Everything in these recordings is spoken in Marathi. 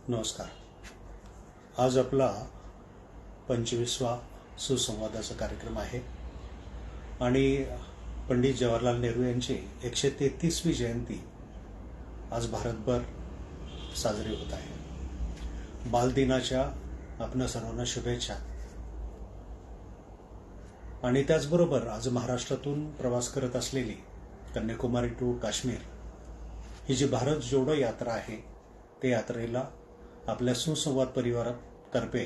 नमस्कार. आज आपला 25वा सुसंवादाचा कार्यक्रम आहे आणि पंडित जवाहरलाल नेहरू यांची 133वी जयंती आज भारतभर साजरी होत आहे. बालदिनाच्या आपणा सर्वांना शुभेच्छा. आणि त्याचबरोबर आज महाराष्ट्रातून प्रवास करत असलेली कन्याकुमारी टू काश्मीर ही जी भारत जोडो यात्रा आहे त्या यात्रेला आपल्या सुसंवाद परिवारातर्फे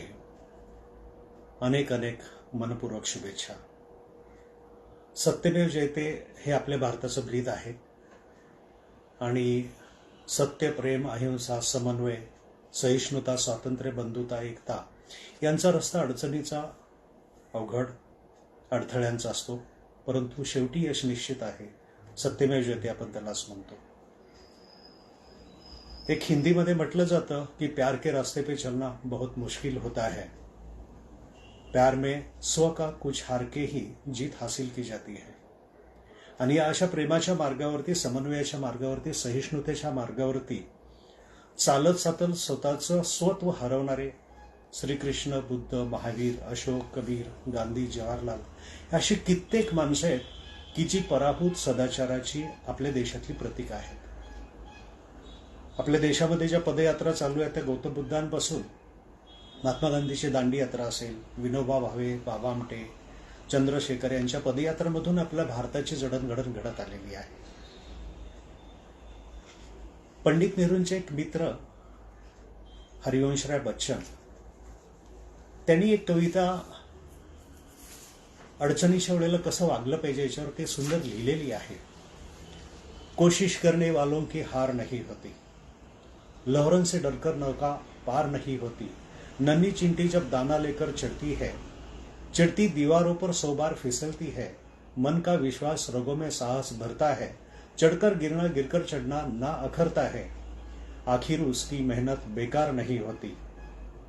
अनेक अनेक मनपूर्वक शुभेच्छा. सत्यमेव जयते हे आपल्या भारताचं ब्रीद आहे आणि सत्य, प्रेम, अहिंसा, समन्वय, सहिष्णुता, स्वातंत्र्य, बंधुता, एकता यांचा रस्ता अडचणीचा, अवघड, अडथळ्यांचा असतो, परंतु शेवटी यश निश्चित आहे. सत्यमेव जयते आपण त्यालाच म्हणतो. एक हिंदी में म्हटलं जातं की प्यार के रास्ते पे चलना बहुत मुश्किल होता है. प्यार में स्व का कुछ हार के ही जीत हासिल की जाती है. आणि या अशा प्रेमाच्या मार्गावरती, समन्वयाच्या मार्गावरती, सहिष्णुतेच्या मार्गावरती चालत चालत स्वतःचं स्वत्व हरवणारे श्रीकृष्ण, बुद्ध, महावीर, अशोक, कबीर, गांधी, जवाहरलाल अशी कित्येक माणसं आहेत की जी पराभूत सदाचाराची आपल्या देशातली प्रतीक आहेत. आपल्या देशामध्ये ज्या पदयात्रा चालू आहेत त्या गौतम बुद्धांपासून महात्मा गांधीची दांडी यात्रा असेल, विनोबा भावे, बाबा आमटे, चंद्रशेखर यांच्या पदयात्रांमधून आपल्या भारताची जडणघडण घडत आलेली आहे. पंडित नेहरूंचे एक मित्र हरिवंशराय बच्चन त्यांनी एक कविता अडचणीच्या वेळेला कसं वागलं पाहिजे याच्यावर ते सुंदर लिहिलेली आहे. कोशिश करने वालों की हार नहीं होती, लहरों से डरकर नौका पार नहीं होती, नन्ही चिंटी जब दाना लेकर चढ़ती है, चढ़ती दीवारों पर 100 बार फिसलती है, मन का विश्वास रगों में साहस भरता है, चढ़कर गिरना गिरकर चढ़ना ना अखरता है, आखिर उसकी मेहनत बेकार नहीं होती,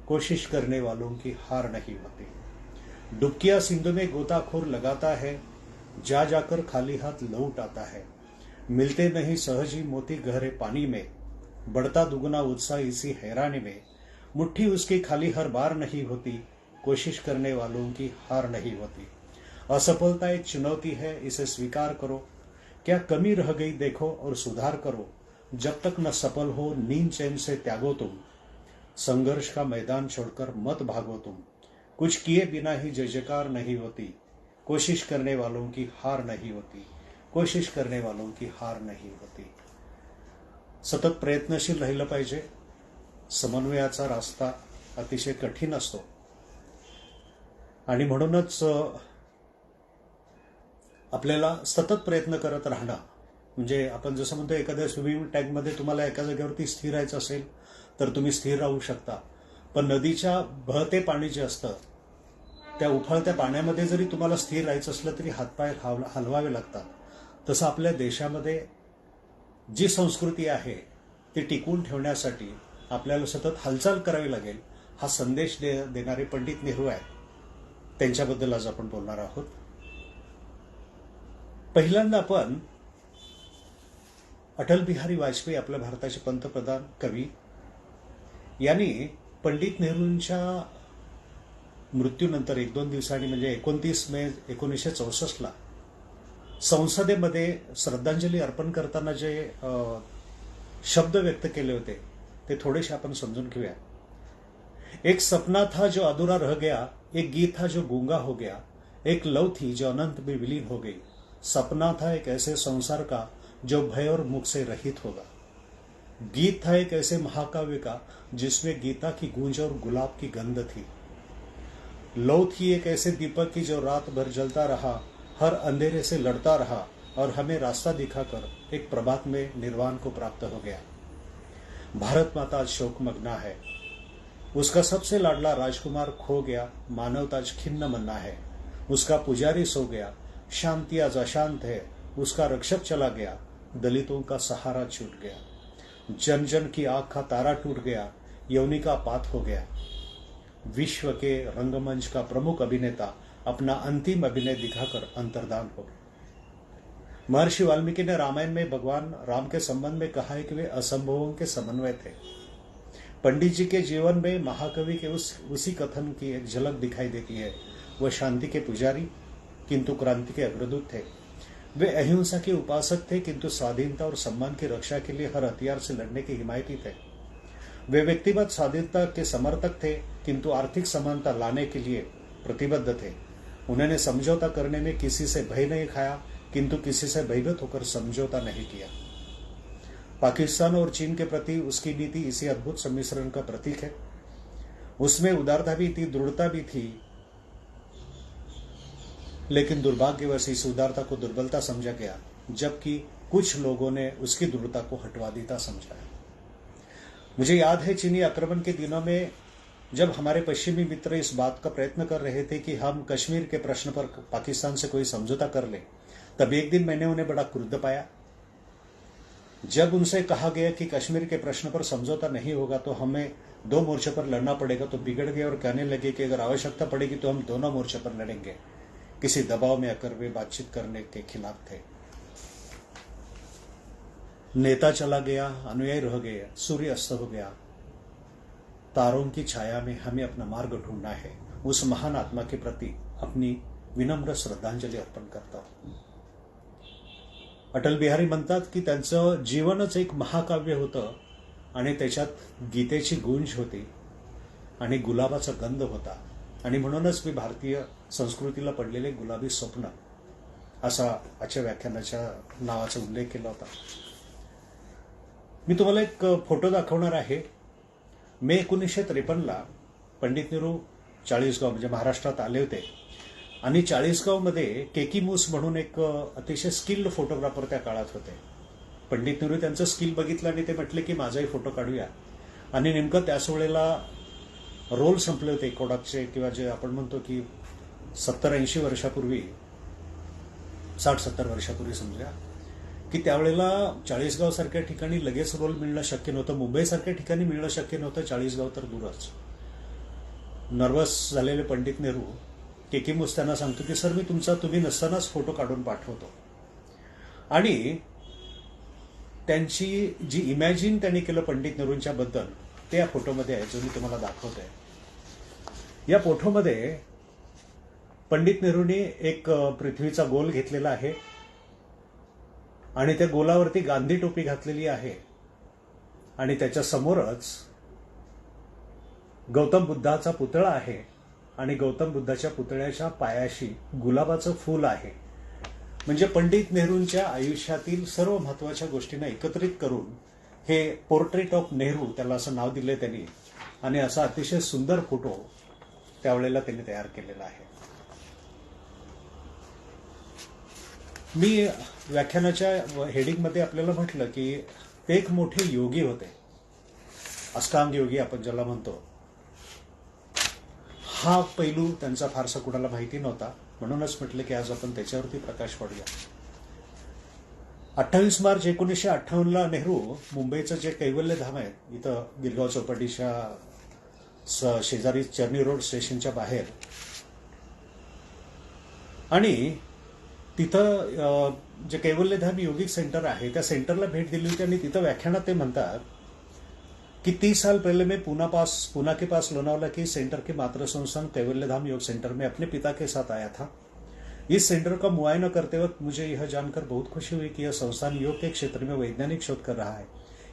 कोशिश करने वालों की हार नहीं होती. डुबकिया सिंधु में गोताखोर लगाता है, जा जाकर खाली हाथ लौट आता है, मिलते नहीं सहज ही मोती गहरे पानी में, बढ़ता दुगना उत्साह इसी हैरानी में, मुट्ठी उसकी खाली हर बार नहीं होती, कोशिश करने वालों की हार नहीं होती. असफलता एक चुनौती है, इसे स्वीकार करो, क्या कमी रह गई देखो और सुधार करो, जब तक न सफल हो नींद चैन से त्यागो तुम, संघर्ष का मैदान छोड़कर मत भागो तुम, कुछ किए बिना ही जय जयकार नहीं होती, कोशिश करने वालों की हार नहीं होती, कोशिश करने वालों की हार नहीं होती. सतत प्रयत्नशील राहिलं पाहिजे. समन्वयाचा रास्ता अतिशय कठीण असतो आणि म्हणूनच आपल्याला सतत प्रयत्न करत राहणं, म्हणजे आपण जसं म्हणतो एखाद्या स्विमिंग टँकमध्ये तुम्हाला एका जागेवरती स्थिर राहायचं असेल तर तुम्ही स्थिर राहू शकता, पण नदीच्या बहते पाणी जे असतं त्या उफाळत्या पाण्यामध्ये जरी तुम्हाला स्थिर राहायचं असलं तरी हातपाय हलवावे लागतात. तसं आपल्या देशामध्ये जी संस्कृती आहे ती टिकवून ठेवण्यासाठी आपल्याला सतत हालचाल करावी लागेल. हा संदेश देणारे पंडित नेहरू आहेत, त्यांच्याबद्दल आज आपण बोलणार आहोत. पहिल्यांदा आपण अटल बिहारी वाजपेयी, आपल्या भारताचे पंतप्रधान, कवी, यांनी पंडित नेहरूंच्या मृत्यूनंतर 1-2 दिवसांनी म्हणजे 29 मे 1964 संसदेमध्ये श्रद्धांजली अर्पण करताना जे शब्द व्यक्त केले होते ते थोडेसे आपण समजून घेऊया. एक सपना था जो अधूरा रह गया, एक गीत था जो गूंगा हो गया, एक लव थी जो अनंत में विलीन हो गई, सपना था एक ऐसे संसार का जो भय और मुख से रहित होगा, गीत था एक ऐसे महाकाव्य का जिसमें गीता की गूंज और गुलाब की गंध थी, लौ थी एक ऐसे दीपक की जो रात भर जलता रहा, हर अंधेरे से लड़ता रहा और हमें रास्ता दिखाकर एक प्रभात में निर्वाण को प्राप्त हो गया. भारत माता आज शोकमग्ना है, उसका सबसे लाडला राजकुमार खो गया, मानवता आज खिन्न मन्ना है, उसका पुजारी सो गया, शांति आज अशांत है, उसका रक्षक चला गया, दलितों का सहारा छूट गया, जन जन की आंख का तारा टूट गया, यौनी का पात हो गया, विश्व के रंगमंच का प्रमुख अभिनेता अपना अंतिम अभिनय दिखाकर अंतर्धान हो. महर्षि वाल्मीकि ने रामायण में भगवान राम के संबंध में कहा है कि वे असंभवों के समन्वय थे. पंडित जी के जीवन में महाकवि के उसी कथन की एक झलक दिखाई देती है। वह शांति के पुजारी किंतु क्रांति के अग्रदूत थे। वे अहिंसा के उपासक थे किंतु स्वाधीनता और सम्मान की रक्षा के लिए हर हथियार से लड़ने के हिमायती थे। वे व्यक्तिगत स्वाधीनता के समर्थक थे किंतु आर्थिक समानता लाने के लिए प्रतिबद्ध थे। उन्होंने समझौता करने में किसी से भय नहीं खाया किंतु किसी से भयभीत होकर समझौता नहीं किया। पाकिस्तान और चीन के प्रति उसकी नीति इसी अद्भुत सम्मिश्रण का प्रतीक है। उसमें उदारता भी थी, दृढ़ता भी थी, लेकिन दुर्भाग्यवश इस उदारता को दुर्बलता समझा गया, जबकि कुछ लोगों ने उसकी दृढ़ता को हठवादिता समझा है। मुझे याद है चीनी आक्रमण के दिनों में जब हमारे पश्चिमी मित्र इस बात का प्रयत्न कर रहे थे कि हम कश्मीर के प्रश्न पर पाकिस्तान से कोई समझौता कर ले, तब एक दिन मैंने उन्हें बड़ा क्रुद्ध पाया। जब उनसे कहा गया कि कश्मीर के प्रश्न पर समझौता नहीं होगा तो हमें 2 मोर्चों पर लड़ना पड़ेगा, तो बिगड़ गए और कहने लगे कि अगर आवश्यकता पड़ेगी तो हम दोनों मोर्चों पर लड़ेंगे। किसी दबाव में आकर वे बातचीत करने के खिलाफ थे। नेता चला गया, अनुयायी रह गए, सूर्य अस्त हो गया। तारों की छाया में हमें अपना मार्ग ढूंढना है। उस महान आत्मा के प्रति अपनी विनम्र श्रद्धांजली अर्पण करता हूं। अटल बिहारी म्हणतात की त्यांचं जीवनच एक महाकाव्य होतं आणि त्याच्यात गीतेची गुंज होती आणि गुलाबाचा गंध होता आणि म्हणूनच मी भारतीय संस्कृतीला पडलेले गुलाबी स्वप्न असा आजच्या व्याख्यानाच्या नावाचा उल्लेख केला होता। मी तुम्हाला एक फोटो दाखवणार आहे। मे 1953 पंडित नेहरू चाळीसगाव म्हणजे महाराष्ट्रात आले होते आणि चाळीसगावमध्ये केकी मूस म्हणून एक अतिशय स्किल्ड फोटोग्राफर त्या काळात होते। पंडित नेहरू त्यांचं स्किल बघितलं आणि ते म्हटले की माझाही फोटो काढूया आणि नेमकं त्याच वेळेला रोल संपले होते कोडाकचे, किंवा जे आपण म्हणतो की 70-80 वर्षापूर्वी, 60-70 वर्षापूर्वी समजा, की त्यावेळेला चाळीसगाव सारख्या ठिकाणी लगेच रोल मिळणं शक्य नव्हतं। मुंबई सारख्या ठिकाणी मिळणं शक्य नव्हतं, चाळीसगाव तर दूरच। नर्वस झालेले पंडित नेहरू केकी मूस त्यांना सांगतो की सर मी तुम्ही नसतानाच फोटो काढून पाठवतो। आणि त्यांची जी इमॅजिन त्यांनी केलं पंडित नेहरूंच्या बद्दल ते या फोटोमध्ये आहे, जो मी तुम्हाला दाखवतोय। या फोटोमध्ये पंडित नेहरूंनी एक पृथ्वीचा गोल घेतलेला आहे आणि त्या गोलावरती गांधी टोपी घातलेली आहे आणि त्याच्या समोरच गौतम बुद्धाचा पुतळा आहे आणि गौतम बुद्धाच्या पुतळ्याच्या पायाशी गुलाबाचं फूल आहे। म्हणजे पंडित नेहरूंच्या आयुष्यातील सर्व महत्त्वाच्या गोष्टींना एकत्रित करून हे पोर्ट्रेट ऑफ नेहरू त्याला असं नाव दिले त्यांनी आणि असा अतिशय सुंदर फोटो त्यावेळेला त्यांनी तयार केलेला आहे। मी व्याख्यानाच्या हेडिंगमध्ये आपल्याला म्हटलं की ते एक मोठे योगी होते, अष्टांग योगी आपण ज्याला म्हणतो। हा पैलू त्यांचा फारसा कुणाला माहिती नव्हता, म्हणूनच म्हटलं की आज आपण त्याच्यावरती प्रकाश पाडूया। 28 मार्च 1958ला नेहरू मुंबईचं जे कैवल्य धाम आहे, इथं गिरगाव चौपाटीच्या शेजारी चर्नी रोड स्टेशनच्या बाहेर, आणि तिथं जे कैवल्यधाम योगिक सेंटर आहे त्या सेंटरला भेट दिली होती आणि तिथं व्याख्यानात ते म्हणतात कि 30 साल पहले मैं पूना के पास लोनावाला के सेंटर के मातृ संस्थान कैवल्यधाम योग सेंटर में अपने पिता के साथ आया था। इस सेंटर का मुआयना करते वक्त मुझे यह जानकर बहुत खुशी हुई कि यह संस्थान योग के क्षेत्र में वैज्ञानिक शोध कर रहा है।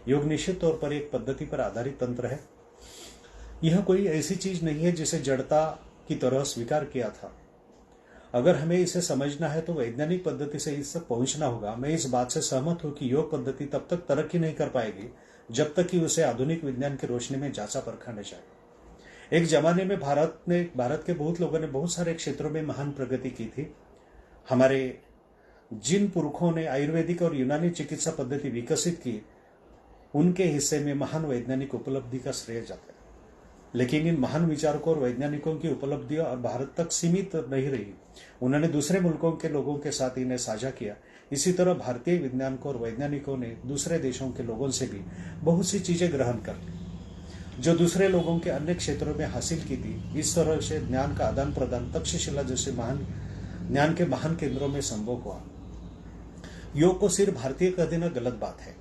योग निश्चित तौर पर एक पद्धति पर आधारित तंत्र है। यह कोई ऐसी चीज नहीं है जिसे जड़ता की तरह स्वीकार किया था। अगर हमें इसे समझना है तो वैज्ञानिक पद्धति से इस तक पहुंचना होगा। मैं इस बात से सहमत हूं कि योग पद्धति तब तक तरक्की नहीं कर पाएगी जब तक कि उसे आधुनिक विज्ञान की रोशनी में जांचा परखा न जाए। एक जमाने में भारत के बहुत लोगों ने बहुत सारे क्षेत्रों में महान प्रगति की थी। हमारे जिन पुरखों ने आयुर्वेदिक और यूनानी चिकित्सा पद्धति विकसित की, उनके हिस्से में महान वैज्ञानिक उपलब्धि का श्रेय जाता है। लेकिन इन महान विचारकों और वैज्ञानिकों की उपलब्धियां और भारत तक सीमित नहीं रही, उन्होंने दूसरे मुल्कों के लोगों के साथ इन्हें साझा किया। इसी तरह भारतीय विज्ञानिकों और वैज्ञानिकों ने दूसरे देशों के लोगों से भी बहुत सी चीजें ग्रहण कर ली जो दूसरे लोगों के अन्य क्षेत्रों में हासिल की थी। इस तरह से ज्ञान का आदान प्रदान तक्षशिला जैसे महान ज्ञान के महान केंद्रों में संभव हुआ। योग को सिर्फ भारतीय कह देना गलत बात है।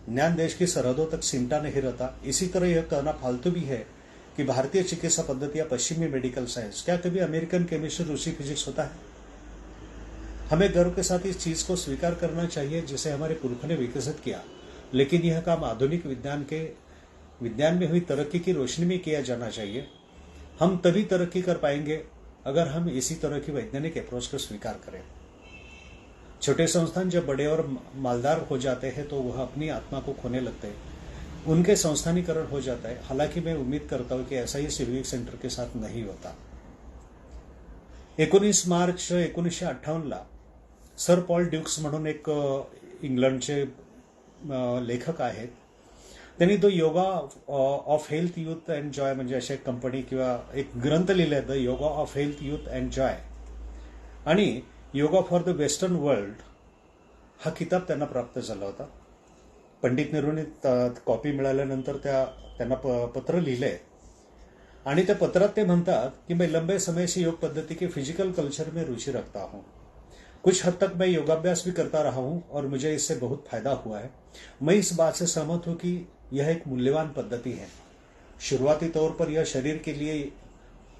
ज्ञान देश की सरहदों तक सिमटा नहीं रहता। इसी तरह यह कहना फालतू भी है कि भारतीय चिकित्सा पद्धति या पश्चिमी मेडिकल साइंस, क्या कभी अमेरिकन केमिस्ट्री, रूसी फिजिक्स होता है? हमें गर्व के साथ इस चीज को स्वीकार करना चाहिए जिसे हमारे पुरखों ने विकसित किया, लेकिन यह काम आधुनिक विज्ञान में हुई तरक्की की रोशनी में किया जाना चाहिए। हम तभी तरक्की कर पाएंगे अगर हम इसी तरह की वैज्ञानिक अप्रोच को स्वीकार करें। छोटे संस्थान जब बड़े और मालदार हो जाते हैं तो वह अपनी आत्मा को खोने लगते हैं, उनके संस्थानीकरण हो जाता है। हालांकि मैं उम्मीद करता हूं कि ऐसा ही सिविक सेंटर के साथ नहीं होता। 19 मार्च 1958 सर पॉल ड्यूक्स म्हणून एक इंग्लंडचे लेखक आहेत, त्यांनी तो yoga of health youth and joy म्हणजे अशी एक कंपनी किंवा एक ग्रंथ लिहिलाय, the yoga of health youth and joy आणि yoga for the western world हा किताब त्यांना प्राप्त झाला होता। पंडित नेहरूंनी कॉपी मिळाल्यानंतर त्यांना पत्र लिहिलंय आणि त्या पत्रात ते म्हणतात की मैं लंबे समय से योग पद्धति के फिजिकल कल्चर में रुचि रखता हूं। कुछ हद तक मैं योगाभ्यास भी करता रहा हूं और मुझे इससे बहुत फायदा हुआ है। मैं इस बात से सहमत हूं कि यह एक मूल्यवान पद्धति है। शुरुआती तौर पर यह शरीर के लिए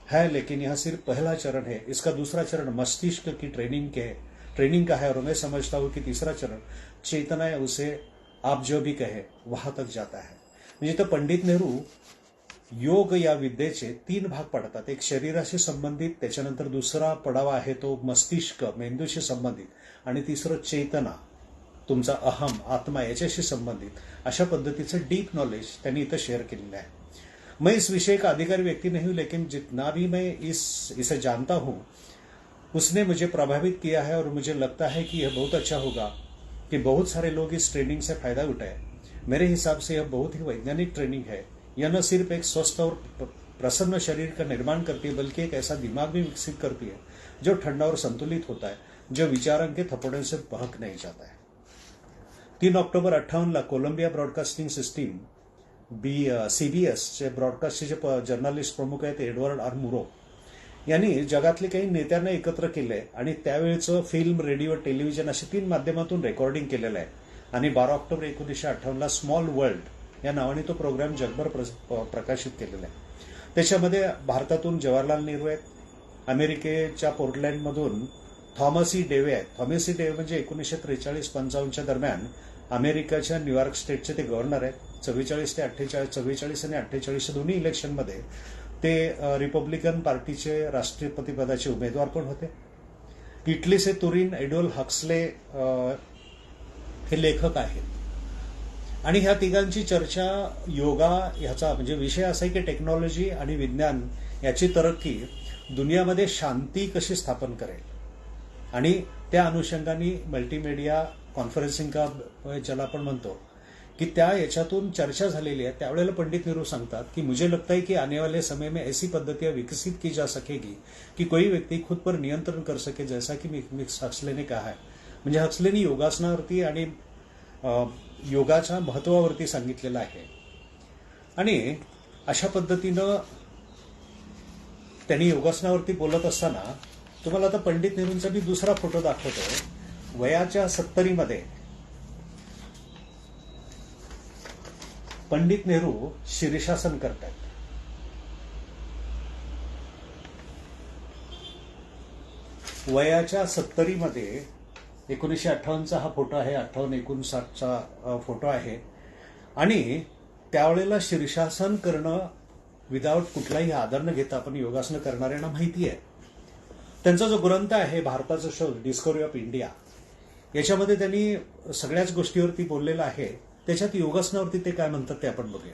है, लेकिन यह सिर्फ पहला चरण है। इसका दूसरा चरण मस्तिष्क की ट्रेनिंग का है और मैं समझता हूं कि तीसरा चरण चेतना है, उसे आप जो भी कहे वहां तक जाता है। म्हणजे तर पंडित नेहरू योग या विद्येचे 3 भाग पाडतात। एक शरीराशी संबंधित, त्याच्यानंतर दुसरा पडावा आहे तो मस्तिष्क मेंदूशी संबंधित आणि तिसरं चेतना, तुमचा अहम आत्मा याच्याशी संबंधित अशा पद्धतीचं डीप नॉलेज त्यांनी इथं शेअर केलेलं आहे। मैं इस विषय का अधिकारी व्यक्ति नहीं हूं, लेकिन जितना भी मैं इसे जानता हूं उसने मुझे प्रभावित किया है और मुझे लगता है कि यह बहुत अच्छा होगा कि बहुत सारे लोग इस ट्रेनिंग से फायदा उठाए। मेरे हिसाब से यह बहुत ही वैज्ञानिक ट्रेनिंग है। यह न सिर्फ एक स्वस्थ और प्रसन्न शरीर का निर्माण करती है, बल्कि एक ऐसा दिमाग भी विकसित करती है जो ठंडा और संतुलित होता है, जो विचारों के थपड़ों से बहक नहीं जाता है। 3 October 58 Columbia Broadcasting System CBS चे ब्रॉडकास्टचे जर्नलिस्ट प्रमुख आहेत एडवर्ड आर मुरो यांनी जगातले काही नेत्यांना एकत्र केले आणि त्यावेळेचं फिल्म, रेडिओ, टेलिव्हिजन अशा 3 माध्यमातून रेकॉर्डिंग केलेलं आहे आणि 12 ऑक्टोबर 1958 स्मॉल वर्ल्ड या नावाने तो प्रोग्राम जगभर प्रकाशित केलेला आहे। त्याच्यामध्ये भारतातून जवाहरलाल नेहरू आहेत, अमेरिकेच्या पोर्टलँडमधून थॉमस ई डेवे आहेत। थॉमस ई डेवे म्हणजे 1943-55 दरम्यान अमेरिकेच्या न्यूयॉर्क स्टेटचे ते गव्हर्नर आहेत। 44 ते 48 44 आणि 48 दोन्ही इलेक्शनमध्ये ते रिपब्लिकन पार्टीचे राष्ट्रपती पदाचे उमेदवार पण होते। इटली से तुरीन एडोल्फ हक्सले हे लेखक आहेत आणि ह्या तिघांची चर्चा योगा ह्याचा म्हणजे विषय असा आहे की टेक्नॉलॉजी आणि विज्ञान याची तरक्की दुनियामध्ये शांती कशी स्थापन करेल आणि त्या अनुषंगाने मल्टीमीडिया कॉन्फरन्सिंग का ज्याला आपण म्हणतो कि त्या याच्यातून चर्चा झालेली है। त्यावेळेला पंडित नेहरू सांगतात कि मुझे लगता है कि आने वाले समय में ऐसी पद्धतियां विकसित की जा सकेगी कि कोई व्यक्ति खुद पर नियंत्रण कर सके, जैसा कि मिक्स हक्सले ने कहा है। म्हणजे हक्सलेनी योगासनावरती आणि योगाच्या महत्वावरती सांगितलेलं आहे आणि अशा पद्धतीनं त्यांनी योगासनावरती बोलत असताना तुम्हाला आता पंडित नेहरूंचा भी दुसरा फोटो दाखवतो। वयाच्या 70 मध्ये पंडित नेहरू शीर्षासन करतात। वयाच्या 70 मध्ये 1958 हा फोटो आहे, 58-59 फोटो आहे आणि त्यावेळेला शीर्षासन करणं विदाउट कुठलाही आधार न घेता आपण योगासन करणाऱ्यांना माहिती आहे। त्यांचा जो ग्रंथ आहे भारताचा शोध डिस्कव्हरी ऑफ इंडिया याच्यामध्ये त्यांनी सगळ्याच गोष्टीवरती बोललेलं आहे। त्याच्यात योगासनावरती ते काय म्हणतात ते आपण बघूया।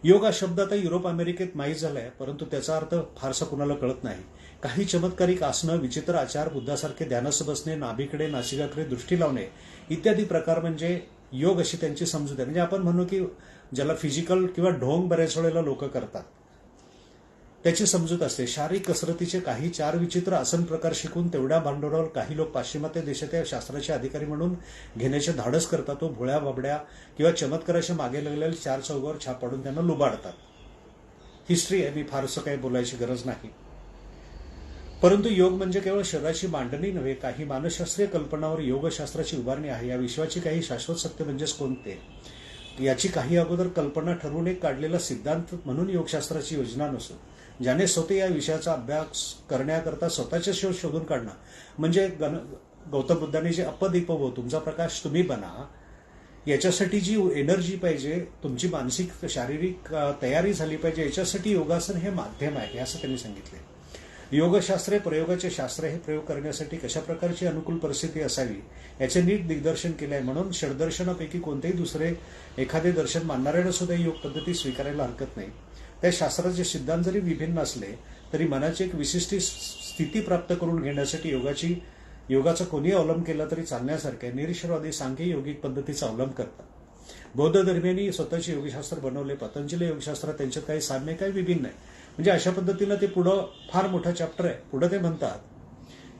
योग हा शब्द आता युरोप अमेरिकेत माहीत झालाय, परंतु त्याचा अर्थ फारसा कुणाला कळत नाही। काही चमत्कारिक आसनं, विचित्र आचार, बुद्धासारखे ध्यानस्थ बसणे, नाभीकडे नासिकाकडे दृष्टी लावणे इत्यादी प्रकार म्हणजे योग अशी त्यांची समजूत आहे। म्हणजे आपण म्हणू की ज्याला फिजिकल किंवा ढोंग बरेच वेळेला लोक करतात त्याची समजूत असते। शारीरिक कसरतीचे काही 4 विचित्र आसन प्रकार शिकून तेवढ्या भांडवलावर काही लोक पाश्चिमात्य देशातील शास्त्राचे अधिकारी म्हणून घेण्याचे धाडस करतात। तो भोळ्या बाबड्या किंवा चमत्काराच्या मागे लागलेल्या 4 चौघावर छाप पाडून त्यांना लुबाडतात। हिस्ट्री आहे, मी फारसं काही बोलायची गरज नाही। परंतु योग म्हणजे केवळ शरीराची मांडणी नव्हे, काही मानसशास्त्रीय कल्पनावर योगशास्त्राची उभारणी आहे. या विश्वाची काही शाश्वत सत्य म्हणजेच कोणते, याची काही अगोदर कल्पना ठरवून एक काढलेला सिद्धांत म्हणून योगशास्त्राची योजना नसून, ज्याने स्वतः या विषयाचा अभ्यास करण्याकरता स्वतःचे शोध शोधून काढणं, म्हणजे गौतम बुद्धांनी जे अपदीपो, तुमचा प्रकाश तुम्ही बना, याच्यासाठी जी एनर्जी पाहिजे, तुमची मानसिक शारीरिक तयारी झाली पाहिजे, याच्यासाठी योगासन हे माध्यम आहे, असं त्यांनी सांगितले. योगशास्त्र प्रयोगाचे शास्त्र, हे प्रयोग करण्यासाठी कशा प्रकारची अनुकूल परिस्थिती असावी याचे नीट दिग्दर्शन केले आहे. म्हणून षडदर्शनापैकी कोणतेही दुसरे एखादे दर्शन मानणाऱ्याने सुद्धा योग पद्धती स्वीकारायला हरकत नाही. त्या शास्त्राचे सिद्धांत जरी विभिन्न असले तरी मनाची एक विशिष्ट स्थिती प्राप्त करून घेण्यासाठी योगाचा कोणी अवलंब केला तरी चालण्यासारखे निरीश्वरवादी सांख्य योगिक पद्धतीचा अवलंब करतात. बौद्ध धर्मियांनी स्वतःचे योगशास्त्र बनवले. पतंजली योगशास्त्र त्यांच्यात काही साम्य, काही विभिन्न आहे. म्हणजे अशा पद्धतीनं ते पुढं फार मोठा चॅप्टर आहे. पुढे ते म्हणतात,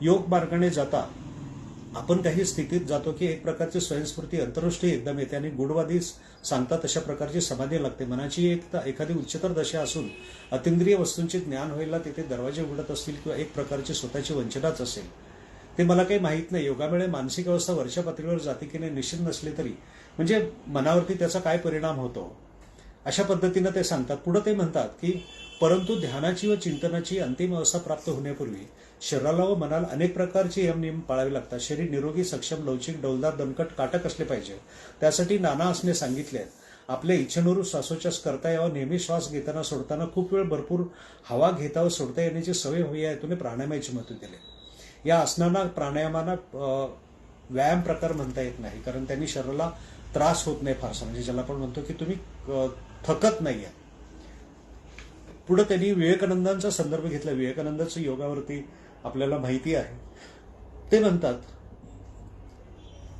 योग मार्गाने जाता आपण काही स्थितीत जातो की एक प्रकारची स्वयंस्फूर्ती अंतर्दृष्टी एकदम येते आणि गूढवादी सांगतात तशा प्रकारची समाधी लागते. मनाची एखादी उच्चतर दशा असून अतिंद्रिय वस्तूंचे ज्ञान व्हायला तिथे दरवाजे उघडत असतील किंवा एक प्रकारची स्वतःची वंचनाच असेल, ते मला काही माहीत नाही. योगामुळे मानसिक अवस्था वरच्या पातळीवर जाते की नाही निश्चित नसले तरी म्हणजे मनावरती त्याचा काय परिणाम होतो अशा पद्धतीनं ते सांगतात. पुढे ते म्हणतात की परंतु ध्यानाची व चिंतनाची अंतिम अवस्था प्राप्त होण्यापूर्वी शरीराला व मनाला अनेक प्रकारचे नियम पाळावे लागतात. शरीर निरोगी, सक्षम, लवचिक, डौलदार, दणकट, काटक असले पाहिजे. त्यासाठी नाना आसने सांगितले आहेत. आपल्या इच्छेनुरूप श्वासोच्छ्वास करता यावा. नेहमी श्वास घेताना सोडताना खूप वेळ भरपूर हवा घेता व सोडता येण्याची सवय होई या हेतूने प्राणायामाचे महत्त्व दिले. या आसनांना, प्राणायामांना व्यायाम प्रकार म्हणता येत नाही, कारण त्यांनी शरीराला त्रास होत नाही फारसा, म्हणजे ज्याला आपण म्हणतो की तुम्ही थकत नाहीये. पुढे त्यांनी विवेकानंदांचा संदर्भ घेतला. विवेकानंदांचं योगावरती आपल्याला माहिती आहे. ते म्हणतात,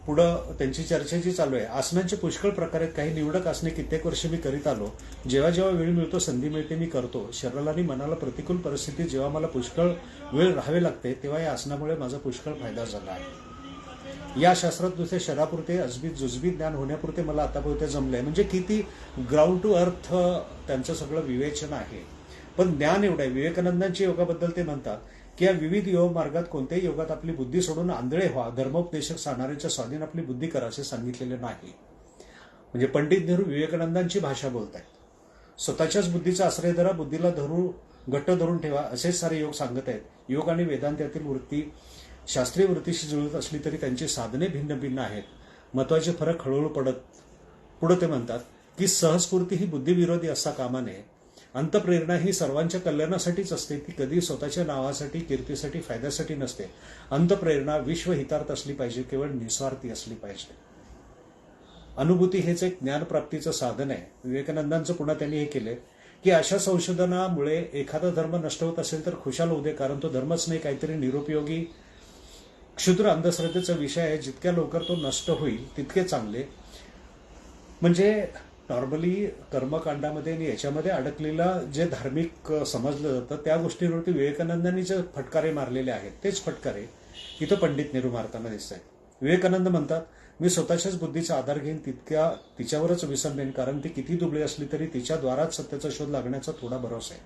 पुढं त्यांची चर्चा जी चालू आहे, आसनांचे पुष्कळ प्रकार आहेत. काही निवडक आसने कित्येक वर्ष मी करीत आलो. जेव्हा जेव्हा वेळ मिळतो, संधी मिळते, मी करतो. शरीराला आणि मनाला प्रतिकूल परिस्थितीत जेव्हा मला पुष्कळ वेळ राहावे लागते तेव्हा या आसनामुळे माझा पुष्कळ फायदा झाला आहे. या शास्त्रात दुसरे शरीरापुरते अजबी जुजबी ज्ञान होण्यापुरते मला आतापर्यंत जमलंय. म्हणजे किती ग्राउंड टू अर्थ त्यांचं सगळं विवेचन आहे. पण ज्ञान एवढं आहे. विवेकानंदांच्या योगाबद्दल ते म्हणतात की या विविध योग मार्गात कोणत्याही योगात आपली बुद्धी सोडून आंधळे व्हा, धर्मोपदेशक सांगणाऱ्यांच्या स्वाधीन आपली बुद्धी करा असे सांगितलेले नाही. म्हणजे पंडित नेहरू विवेकानंदांची भाषा बोलत आहेत. स्वतःच्याच बुद्धीचा आश्रय धरा, बुद्धीला घट्ट धरून ठेवा असे सारे योग सांगत आहेत. योग आणि वेदांत यातील वृत्ती शास्त्रीय वृत्तीशी जुळत असली तरी त्यांची साधने भिन्न भिन्न आहेत. महत्वाचे फरक हळूहळू पडत. पुढे ते म्हणतात की सहस्फूर्ती ही बुद्धिविरोधी असता कामा नये. अंतप्रेरणा ही सर्वांच्या कल्याणासाठीच असते. ती कधी स्वतःच्या नावासाठी, कीर्तीसाठी, फायद्यासाठी नसते. अंतप्रेरणा विश्वहितार्थ असली पाहिजे, केवळ निस्वार्थी असली पाहिजे. अनुभूती हेच एक ज्ञानप्राप्तीचं साधन आहे. विवेकानंदांचं पुन्हा त्यांनी हे केले की अशा संशोधनामुळे एखादा धर्म नष्ट होत असेल तर खुशाल होऊ दे, कारण तो धर्मच नाही, काहीतरी निरुपयोगी क्षुद्र अंधश्रद्धेचा विषय आहे. जितक्या लवकर तो नष्ट होईल तितके चांगले. म्हणजे नॉर्मली कर्मकांडामध्ये आणि याच्यामध्ये अडकलेला जे धार्मिक समजलं जातं त्या गोष्टींवरती विवेकानंदांनी जे फटकारे मारलेले आहेत तेच फटकारे इथं पंडित नेहरू मारताना दिसत आहेत. विवेकानंद म्हणतात, मी स्वतःच्याच बुद्धीचा आधार घेईन, तिच्यावरच विसंबेन, कारण ती किती दुबळी असली तरी तिच्याद्वाराच सत्याचा शोध लागण्याचा थोडा भरोसा आहे.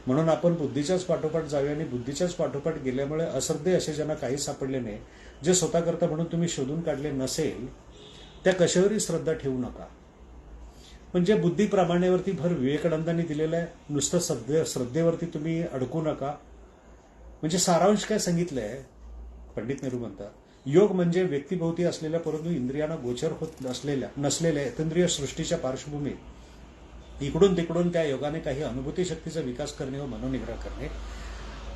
म्हणून आपण बुद्धीच्याच पाठोपाठ जावे आणि बुद्धीच्याच पाठोपाठ गेल्यामुळे अश्रद्धे असे ज्यांना काही सापडले नाही, जे स्वतः करता म्हणून तुम्ही शोधून काढले नसेल त्या कशावरही श्रद्धा ठेवू नका. म्हणजे बुद्धीप्रमाणेवरती भर विवेकानंदांनी दिलेला आहे. नुसतं श्रद्धेवरती तुम्ही अडकू नका. म्हणजे सारांश काय सांगितलंय पंडित नेहरू म्हणतात, योग म्हणजे व्यक्तिभोवती असलेल्या परंतु इंद्रियांना गोचर होत नसलेल्या अतींद्रिय सृष्टीच्या पार्श्वभूमीत इकडून तिकडून त्या योगाने काही अनुभूती शक्तीचा विकास करणे व मनोनिग्रह करणे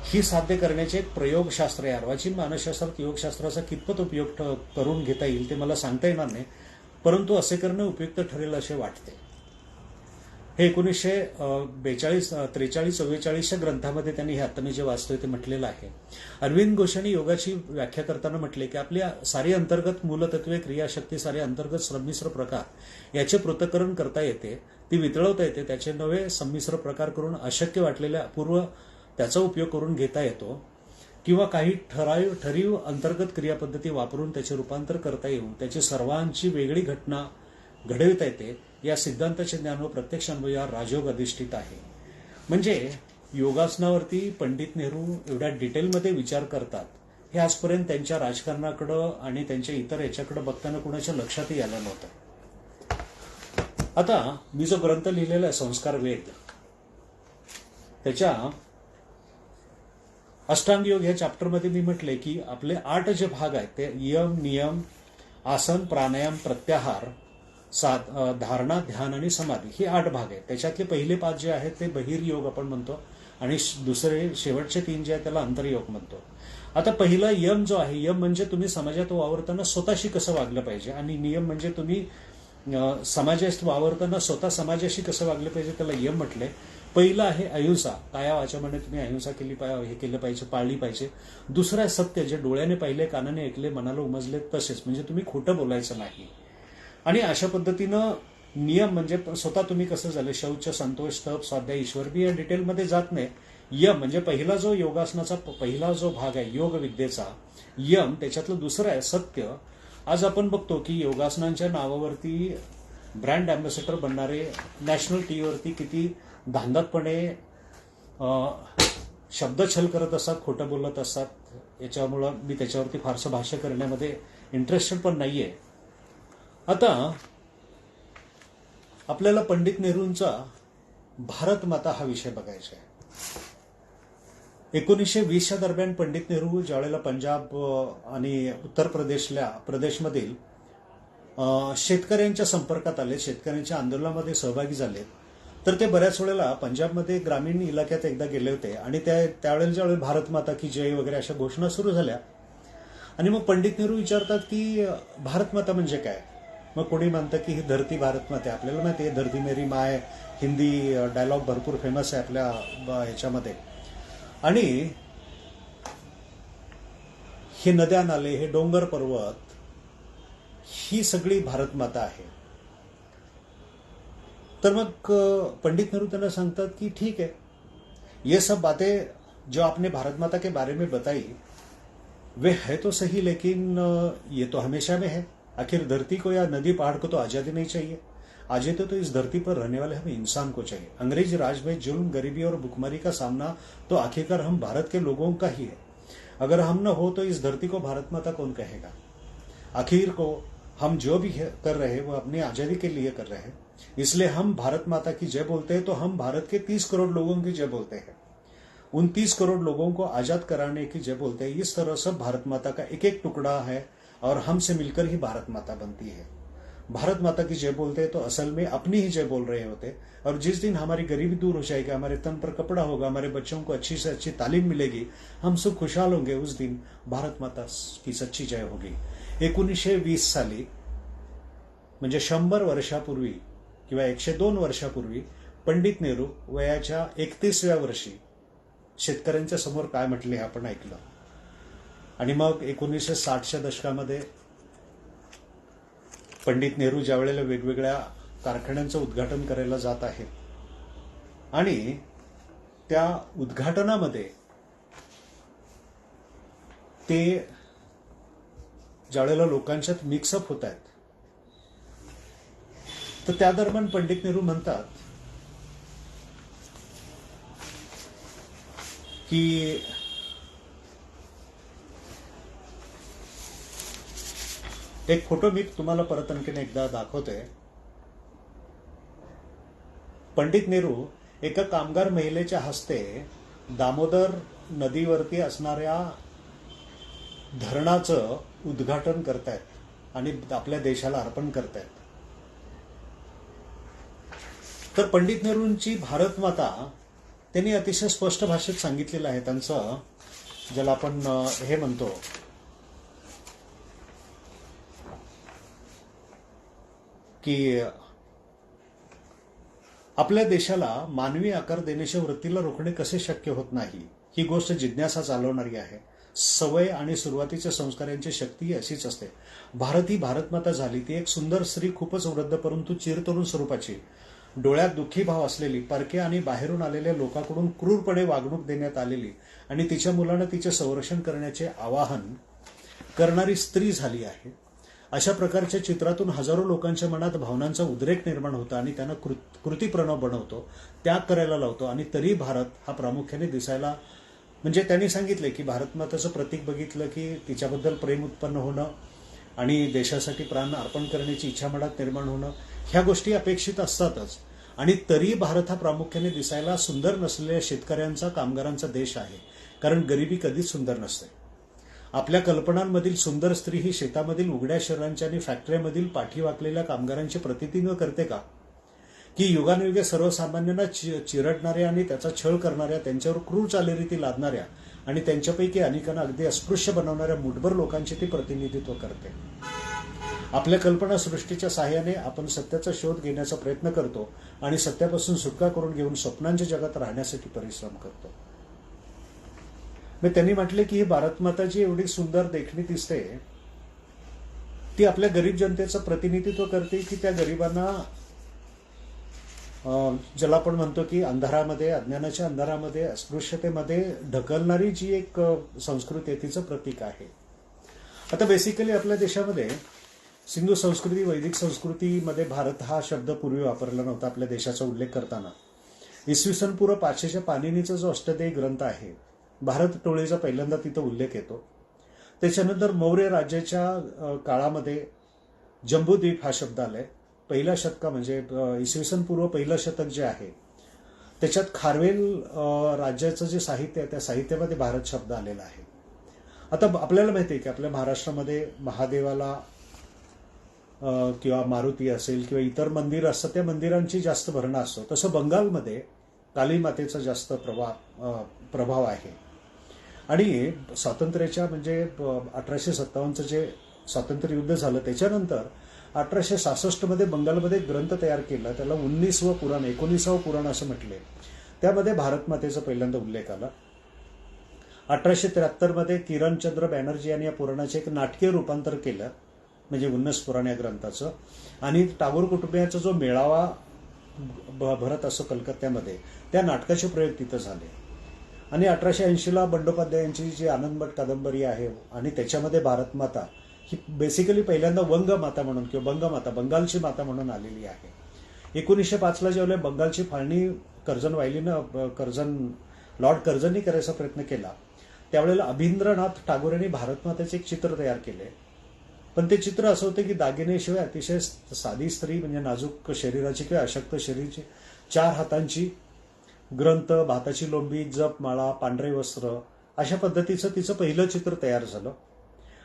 ही साध्य करण्याचे एक प्रयोगशास्त्र आहे. अर्वाचीन मानसशास्त्रात योगशास्त्राचा कितपत उपयोग करून घेता येईल ते मला सांगता येणार नाही, परंतु असे करणं उपयुक्त ठरेल असे वाटते. हे 1943-44 ग्रंथामध्ये त्यांनी हे आता मी जे वाचतोय ते म्हटलेलं आहे. अरविंद घोषांनी योगाची व्याख्या करताना म्हटले की आपल्या सारी अंतर्गत मूलतत्वे, क्रियाशक्ती, सारे अंतर्गत संमिश्र प्रकार याचे पृथक्करण करता येते, ती वितळवता येते. त्याचे नवे संमिश्र प्रकार करून अशक्य वाटलेल्या अपूर्व त्याचा उपयोग करून घेता येतो किंवा काही ठरीव अंतर्गत क्रियापद्धती वापरून त्याचे रूपांतर करता येऊन त्याची सर्वांची वेगळी घटना घडविता येते. या सिद्धांताचे ज्ञान व प्रत्यक्ष अनुभव या राजयोग अधिष्ठित आहे. म्हणजे योगासनावरती पंडित नेहरू एवढ्या डिटेलमध्ये विचार करतात हे आजपर्यंत त्यांच्या राजकारणाकडं आणि त्यांच्या इतर याच्याकडे बघताना कुणाच्या लक्षातही आलं नव्हतं. आता मी जो ग्रंथ लिहिलेला आहे संस्कार वेद, त्याच्या अष्टांग योग ह्या चॅप्टरमध्ये मी म्हटलंय की आपले 8 जे भाग आहेत ते यम, नियम, आसन, प्राणायाम, प्रत्याहार, धारणा, ध्यान आणि समाधी हे 8 भाग आहेत. त्याच्यातले पहिले 5 जे आहेत ते बहिर्योग आपण म्हणतो आणि दुसरे शेवटचे 3 जे आहेत त्याला अंतर्योग म्हणतो. आता पहिला यम जो आहे, यम म्हणजे तुम्ही समाजात वावरताना स्वतःशी कसं वागलं पाहिजे, आणि नियम म्हणजे तुम्ही समाजात वावरताना स्वतः समाजाशी कसं वागलं पाहिजे, त्याला यम म्हटलंय. पहिलं आहे अहिंसा, काया वाचामध्ये तुम्ही अहिंसा केली हे केलं पाहिजे, पाळली पाहिजे. दुसरं आहे सत्य, जे डोळ्याने पाहिले, कानाने ऐकले, मनाला उमजले तसेच, म्हणजे तुम्ही खोटं बोलायचं नाही. आणि अशा पद्धतीनं नियम म्हणजे स्वतः तुम्ही कसं झालं, शौच, संतोष, तप, स्वाध्याय, ईश्वर बी या डिटेलमध्ये जात नाही. यम म्हणजे पहिला जो योगासनाचा पहिला जो भाग आहे योग विद्येचा यम, त्याच्यातलं दुसरं आहे सत्य. आज आपण बघतो की योगासनांच्या नावावरती ब्रँड अँबॅसेडर बनणारे नॅशनल टीव्हीवरती किती धांदतपणे शब्दछल करत असतात, खोटं बोलत असतात. याच्यामुळं मी त्याच्यावरती फारसं भाष्य करण्यामध्ये इंटरेस्टेड पण नाहीये. आता आपल्याला पंडित नेहरूंचा भारत माता हा विषय बघायचा आहे. 1920च्या दरम्यान पंडित नेहरू ज्यावेळेला पंजाब आणि उत्तर प्रदेशमधील शेतकऱ्यांच्या संपर्कात आले, शेतकऱ्यांच्या आंदोलनामध्ये सहभागी झाले, तर ते बऱ्याच वेळेला पंजाबमध्ये ग्रामीण इलाक्यात एकदा गेले होते आणि त्यावेळेला ज्यावेळेला भारत माता की जय वगैरे अशा घोषणा सुरू झाल्या आणि मग पंडित नेहरू विचारतात की भारत माता म्हणजे काय. मग कोणी म्हणतं की ही धरती भारत माता आहे. आपल्याला माहिती आहे धरती मेरी माय हिंदी डायलॉग भरपूर फेमस आहे आपल्या ह्याच्यामध्ये. आणि हे नद्या नाले, हे डोंगर पर्वत, ही सगळी भारत माता आहे. तर मग पंडित नेहरू त्यांना सांगतात की ठीक है, ये सब बातें जो आपने भारत माता के बारे में बताई वे है तो सही, लेकिन ये तो हमेशा में है. आखिर धरती को या नदी पहाड़ को तो आजादी नहीं चाहिए. आजादी तो इस धरती पर रहने वाले हमें इंसान को चाहिए. अंग्रेज राज में जुल्म, गरीबी और भुखमरी का सामना तो आखिरकार हम भारत के लोगों का ही है. अगर हम न हो तो इस धरती को भारत माता कौन कहेगा. आखिर को हम जो भी कर रहे हैं वो अपनी आजादी के लिए कर रहे हैं. इसलिए हम भारत माता की जय बोलते हैं तो हम भारत के 30 करोड़ लोगों की जय बोलते हैं. उन 30 करोड़ लोगों को आजाद कराने की जय बोलते हैं. इस तरह सब भारत माता का एक एक टुकड़ा है और हमसे मिलकर ही भारत माता बनती है. भारत माता की जय बोलते हैं तो असल में अपनी ही जय बोल रहे होते. और जिस दिन हमारी गरीबी दूर हो जाएगी, हमारे तन पर कपड़ा होगा, हमारे बच्चों को अच्छी से अच्छी तालीम मिलेगी, हम सुख खुशहाल होंगे, उस दिन भारत माता की सच्ची जय होगी. 1920 साली म्हणजे 100 वर्षापूर्वी किंवा 102 वर्षापूर्वी पंडित नेहरू वयाच्या 31व्या वर्षी शेतकऱ्यांच्या समोर काय म्हटले हे आपण ऐकलं. आणि मग 1960च्या दशकामध्ये पंडित नेहरू ज्या वेळेला वेगवेगळ्या कारखान्यांचं उद्घाटन करायला जात आहेत आणि त्या उद्घाटनामध्ये ते ज्यावेळेला लोकांच्यात मिक्सअप होत आहेत, तर त्या दरम्यान पंडित नेहरू म्हणतात की एक फोटो मी तुम्हाला परत आणखीन एकदा दाखवते. पंडित नेहरू एका कामगार महिलेच्या हस्ते दामोदर नदीवरती असणाऱ्या धरणाचं उद्घाटन करतायत आणि आपल्या देशाला अर्पण करतायत. तर पंडित नेहरूंची भारत माता त्यांनी अतिशय स्पष्ट भाषेत सांगितलेलं आहे. त्यांचं ज्याला आपण हे म्हणतो की आपल्या देशाला मानवी आकार देण्याच्या वृत्तीला रोखणे कसे शक्य होत नाही, ही गोष्ट जिज्ञासा चालवणारी आहे. सवय आणि सुरुवातीच्या संस्कारांची शक्ती अशीच असते. भारत ही भारत माता झाली ती एक सुंदर स्त्री, खूपच वृद्ध परंतु चिरतरुण स्वरूपाची, डोळ्यात दुःखी भाव असलेली, परके आणि बाहेरून आलेल्या लोकांकडून क्रूरपणे वागणूक देण्यात आलेली आणि तिच्या मुलांना तिचे संरक्षण करण्याचे आवाहन करणारी स्त्री झाली आहे. अशा प्रकारच्या चित्रातून हजारो लोकांच्या मनात भावनांचा उद्रेक निर्माण होता आणि त्यांना कृतीप्रणव बनवतो, त्याग करायला लावतो. आणि तरी भारत हा प्रामुख्याने दिसायला, म्हणजे त्यांनी सांगितले की भारत माताचं प्रतीक बघितलं की तिच्याबद्दल प्रेम उत्पन्न होणं आणि देशासाठी प्राण अर्पण करण्याची इच्छा मनात निर्माण होणं, ह्या गोष्टी अपेक्षित असतातच. आणि तरी भारत हा प्रामुख्याने दिसायला सुंदर नसलेल्या शेतकऱ्यांचा, कामगारांचा देश आहे. कारण गरिबी कधीच सुंदर नसते. आपल्या कल्पनांमधील सुंदर स्त्री ही शेतामधील उघड्या शहरांच्या आणि फॅक्टरीमधील पाठी वाकलेल्या कामगारांचे प्रतिनिधित्व करते का? की युगानुयुगे सर्वसामान्यांना चिरडणाऱ्या आणि त्याचा छळ करणाऱ्या, त्यांच्यावर क्रूर चालीरीती लादणाऱ्या आणि त्यांच्यापैकी अनेकांना अगदी अस्पृश्य बनवणाऱ्या मुठभर लोकांचे ती प्रतिनिधित्व करते. आपल्या कल्पना सृष्टीच्या साहाय्याने आपण सत्याचा शोध घेण्याचा प्रयत्न करतो आणि सत्यापासून सुटका करून घेऊन स्वप्नांच्या जगात राहण्यासाठी परिश्रम करतो. त्यांनी म्हटले की ही भारतमाता जी एवढी सुंदर देखणी दिसते, ती आपल्या गरीब जनतेचं प्रतिनिधित्व करते की त्या गरिबांना, ज्याला आपण म्हणतो की अंधारामध्ये, अज्ञानाच्या अंधारामध्ये, अस्पृश्यतेमध्ये ढकलणारी जी एक संस्कृती आहे तिचं प्रतीक आहे. आता बेसिकली आपल्या देशामध्ये सिंधू संस्कृती, वैदिक संस्कृतीमध्ये भारत हा शब्द पूर्वी वापरला नव्हता आपल्या देशाचा उल्लेख करताना. इसवी सन पूर्व 500च्या पाणिनीचा जो अष्टदेय ग्रंथ आहे, भारत टोळीचा पहिल्यांदा तिथं उल्लेख येतो. त्याच्यानंतर मौर्य राज्याच्या काळामध्ये जम्बूद्वीप हा शब्द आलाय. पहिल्या शतका म्हणजे इसवी सन पूर्व पहिलं शतक जे आहे त्याच्यात खारवेल राज्याचं जे साहित्य आहे त्या साहित्यामध्ये भारत शब्द आलेला आहे. आता आपल्याला माहिती आहे की आपल्या महाराष्ट्रामध्ये महादेवाला किंवा मारुती असेल किंवा इतर मंदिर असतं, त्या मंदिरांची जास्त भरणा असतो. तसं बंगालमध्ये काली मातेचा जास्त प्रभाव आहे. आणि स्वातंत्र्याच्या म्हणजे 1857चं जे स्वातंत्र्य युद्ध झालं त्याच्यानंतर 1866 बंगालमध्ये ग्रंथ तयार केला, त्याला 19वं पुराण असं म्हटले. त्यामध्ये भारत मातेचा पहिल्यांदा उल्लेख आला. 1873 किरणचंद्र बॅनर्जी यांनी या पुराणाचे एक नाटकीय रूपांतर केलं, म्हणजे 19 पुराण या ग्रंथाचं. आणि टागोर कुटुंबियांचा जो मेळावा भरत असो कलकत्त्यामध्ये, त्या नाटकाचे प्रयोग तिथं झाले. आणि 1880ला बंडोपाध्यायांची जी आनंदमठ कादंबरी आहे आणि त्याच्यामध्ये भारत माता ही बेसिकली पहिल्यांदा वंग माता म्हणून किंवा बंगमाता, बंगालची माता म्हणून आलेली आहे. 1905ला जेव्हा बंगालची फाळणी लॉर्ड कर्झननी करायचा प्रयत्न केला, त्यावेळेला अभिंद्रनाथ टागोर यांनी भारत मातेचे एक चित्र तयार केले. पण ते चित्र असं होतं की दागिनेशिवाय अतिशय साधी स्त्री, म्हणजे नाजूक शरीराची किंवा अशक्त शरीराची, 4 हातांची, ग्रंथ, भाताची लोंबी, जप माळा, पांढरे वस्त्र, अशा पद्धतीचं तिचं पहिलं चित्र तयार झालं.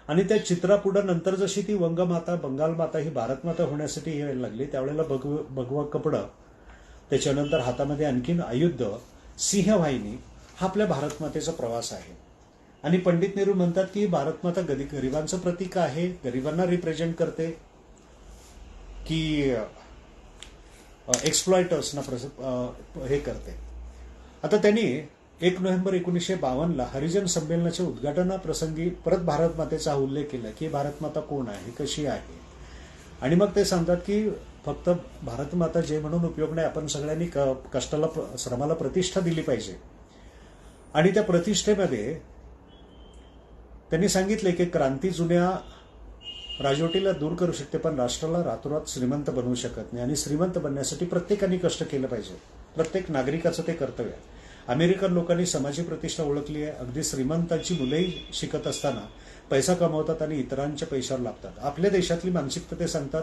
आणि त्या चित्रापुढे नंतर जशी ती वंगमाता, बंगाल माता ही भारत माता होण्यासाठी यायला लागली, त्यावेळेला भगवा कपडं, त्याच्यानंतर हातामध्ये आणखीन आयुध, सिंहवाहिनी, हा आपल्या भारत मातेचा प्रवास आहे. आणि पंडित नेहरू म्हणतात की भारत माता गरिबांचं प्रतीक आहे, गरिबांना रिप्रेझेंट करते, की एक्सप्लॉयटर्सना हे करते. आता त्यांनी 1 नोव्हेंबर 1952ला हरिजन संमेलनाच्या उद्घाटनाप्रसंगी परत भारत मातेचा हा उल्लेख केला की भारत माता कोण आहे, कशी आहे. आणि मग ते सांगतात की फक्त भारत माता जे म्हणून उपयोग नाही, आपण सगळ्यांनी कष्टाला, श्रमाला प्रतिष्ठा दिली पाहिजे. आणि त्या प्रतिष्ठेमध्ये त्यांनी सांगितले की क्रांती जुन्या राजवटीला दूर करू शकते, पण राष्ट्राला रातोरात श्रीमंत बनवू शकत नाही. आणि श्रीमंत बनण्यासाठी प्रत्येकाने कष्ट केलं पाहिजे, प्रत्येक नागरिकाचं ते कर्तव्य आहे. अमेरिकन लोकांनी समाजाची प्रतिष्ठा ओळखली आहे. अगदी श्रीमंतांची मुलंही शिकत असताना पैसा कमवतात आणि इतरांच्या पैशावर लागतात. आपल्या देशातली मानसिकता ते सांगतात.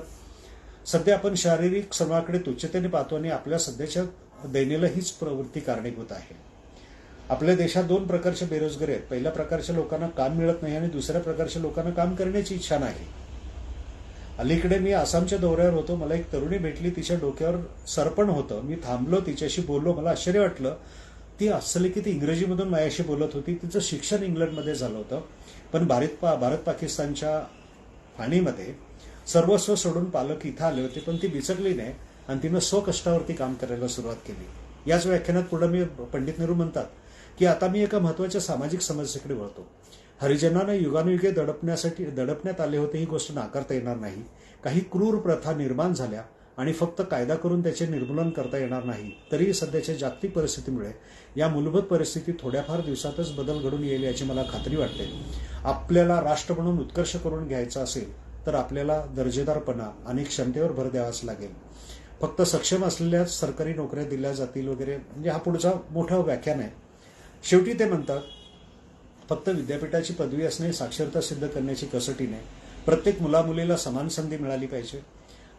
सध्या आपण शारीरिक श्रमाकडे तुच्छतेने पाहतो आणि आपल्या सध्याच्या दैनीला हीच प्रवृत्ती कारणीभूत आहे. आपल्या देशात 2 प्रकारचे बेरोजगारी आहेत. पहिल्या प्रकारच्या लोकांना काम मिळत नाही आणि दुसऱ्या प्रकारच्या लोकांना काम करण्याची इच्छा नाही. अलीकडे मी आसामच्या दौऱ्यावर होतो, मला एक तरुणी भेटली, तिच्या डोक्यावर सरपण होतं. मी थांबलो, तिच्याशी बोललो, मला आश्चर्य वाटलं. ती असली की ती इंग्रजीमधून माझ्याशी बोलत होती. तिचं शिक्षण इंग्लंडमध्ये झालं होतं, पण भारत पाकिस्तानच्या फाणीमध्ये सर्वस्व सोडून पालक इथं आले होते, पण ती बिचकली नाही आणि तिनं स्वकष्टावरती काम करायला सुरुवात केली. याच व्याख्यानात पुढे मी पंडित नेहरू म्हणतात की आता मी एका महत्वाच्या सामाजिक समस्येकडे वळतो. हरिजनांना युगानुयुगे दडपण्यात आले होते, ही गोष्ट नाकारता येणार नाही. काही क्रूर प्रथा निर्माण झाल्या आणि फक्त कायदा करून त्याचे निर्मूलन करता येणार नाही. तरीही सध्याच्या जागतिक परिस्थितीमुळे या मूलभूत परिस्थितीत थोड्याफार दिवसातच बदल घडून येईल याची मला खात्री वाटते. आपल्याला राष्ट्र म्हणून उत्कर्ष करून घ्यायचा असेल तर आपल्याला दर्जेदारपणा आणि क्षमतेवर भर द्यावाच लागेल. फक्त सक्षम असलेल्याच सरकारी नोकऱ्या दिल्या जातील वगैरे, म्हणजे हा पुढचा मोठा व्याख्यान आहे. शेवटी ते म्हणतात, फक्त विद्यापीठाची पदवी असणे साक्षरता सिद्ध करण्याची कसोटी नाही. प्रत्येक मुलामुलीला समान संधी मिळाली पाहिजे.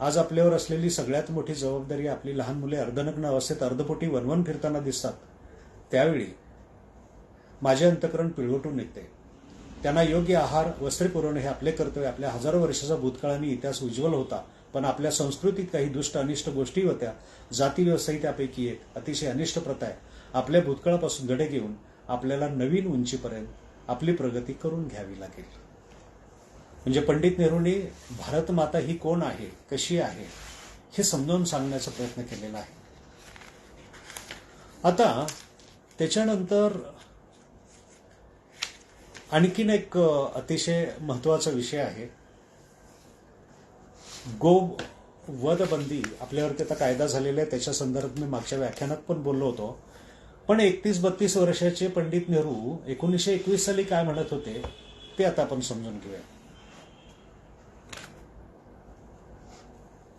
आज आपल्यावर असलेली सगळ्यात मोठी जबाबदारी, आपली लहान मुले अर्धनग्न अवस्थेत अर्धपोटी वनवन फिरताना दिसतात, त्यावेळी माझे अंतःकरण पिळवटून निघते. त्यांना योग्य आहार, वस्त्रे पुरवणे हे आपले कर्तव्य. आपल्या हजारो वर्षाचा भूतकाळाने इतिहास उज्ज्वल होता, पण आपल्या संस्कृतीत काही दुष्ट अनिष्ट गोष्टी होत्या. जाती व्यवस्थाही त्यापैकी एक. अतिशय अनिष्ट प्रथा आहे. आपल्या भूतकाळापासून धडे घेऊन आपल्याला नवीन उंचीपर्यंत आपली प्रगती करून घ्यावी लागेल. म्हणजे पंडित नेहरूंनी भारत माता ही कोण आहे, कशी आहे, हे समजावून सांगण्याचा प्रयत्न केलेला आहे. आता त्याच्यानंतर आणखीन एक अतिशय महत्वाचा विषय आहे. गोवधबंदी आपल्यावरती आता कायदा झालेला आहे, त्याच्या संदर्भात मी मागच्या व्याख्यानात पण बोललो होतो. पण 31-32 वर्षाचे पंडित नेहरू 1921 साली काय म्हणत होते ते आता आपण समजून घेऊया.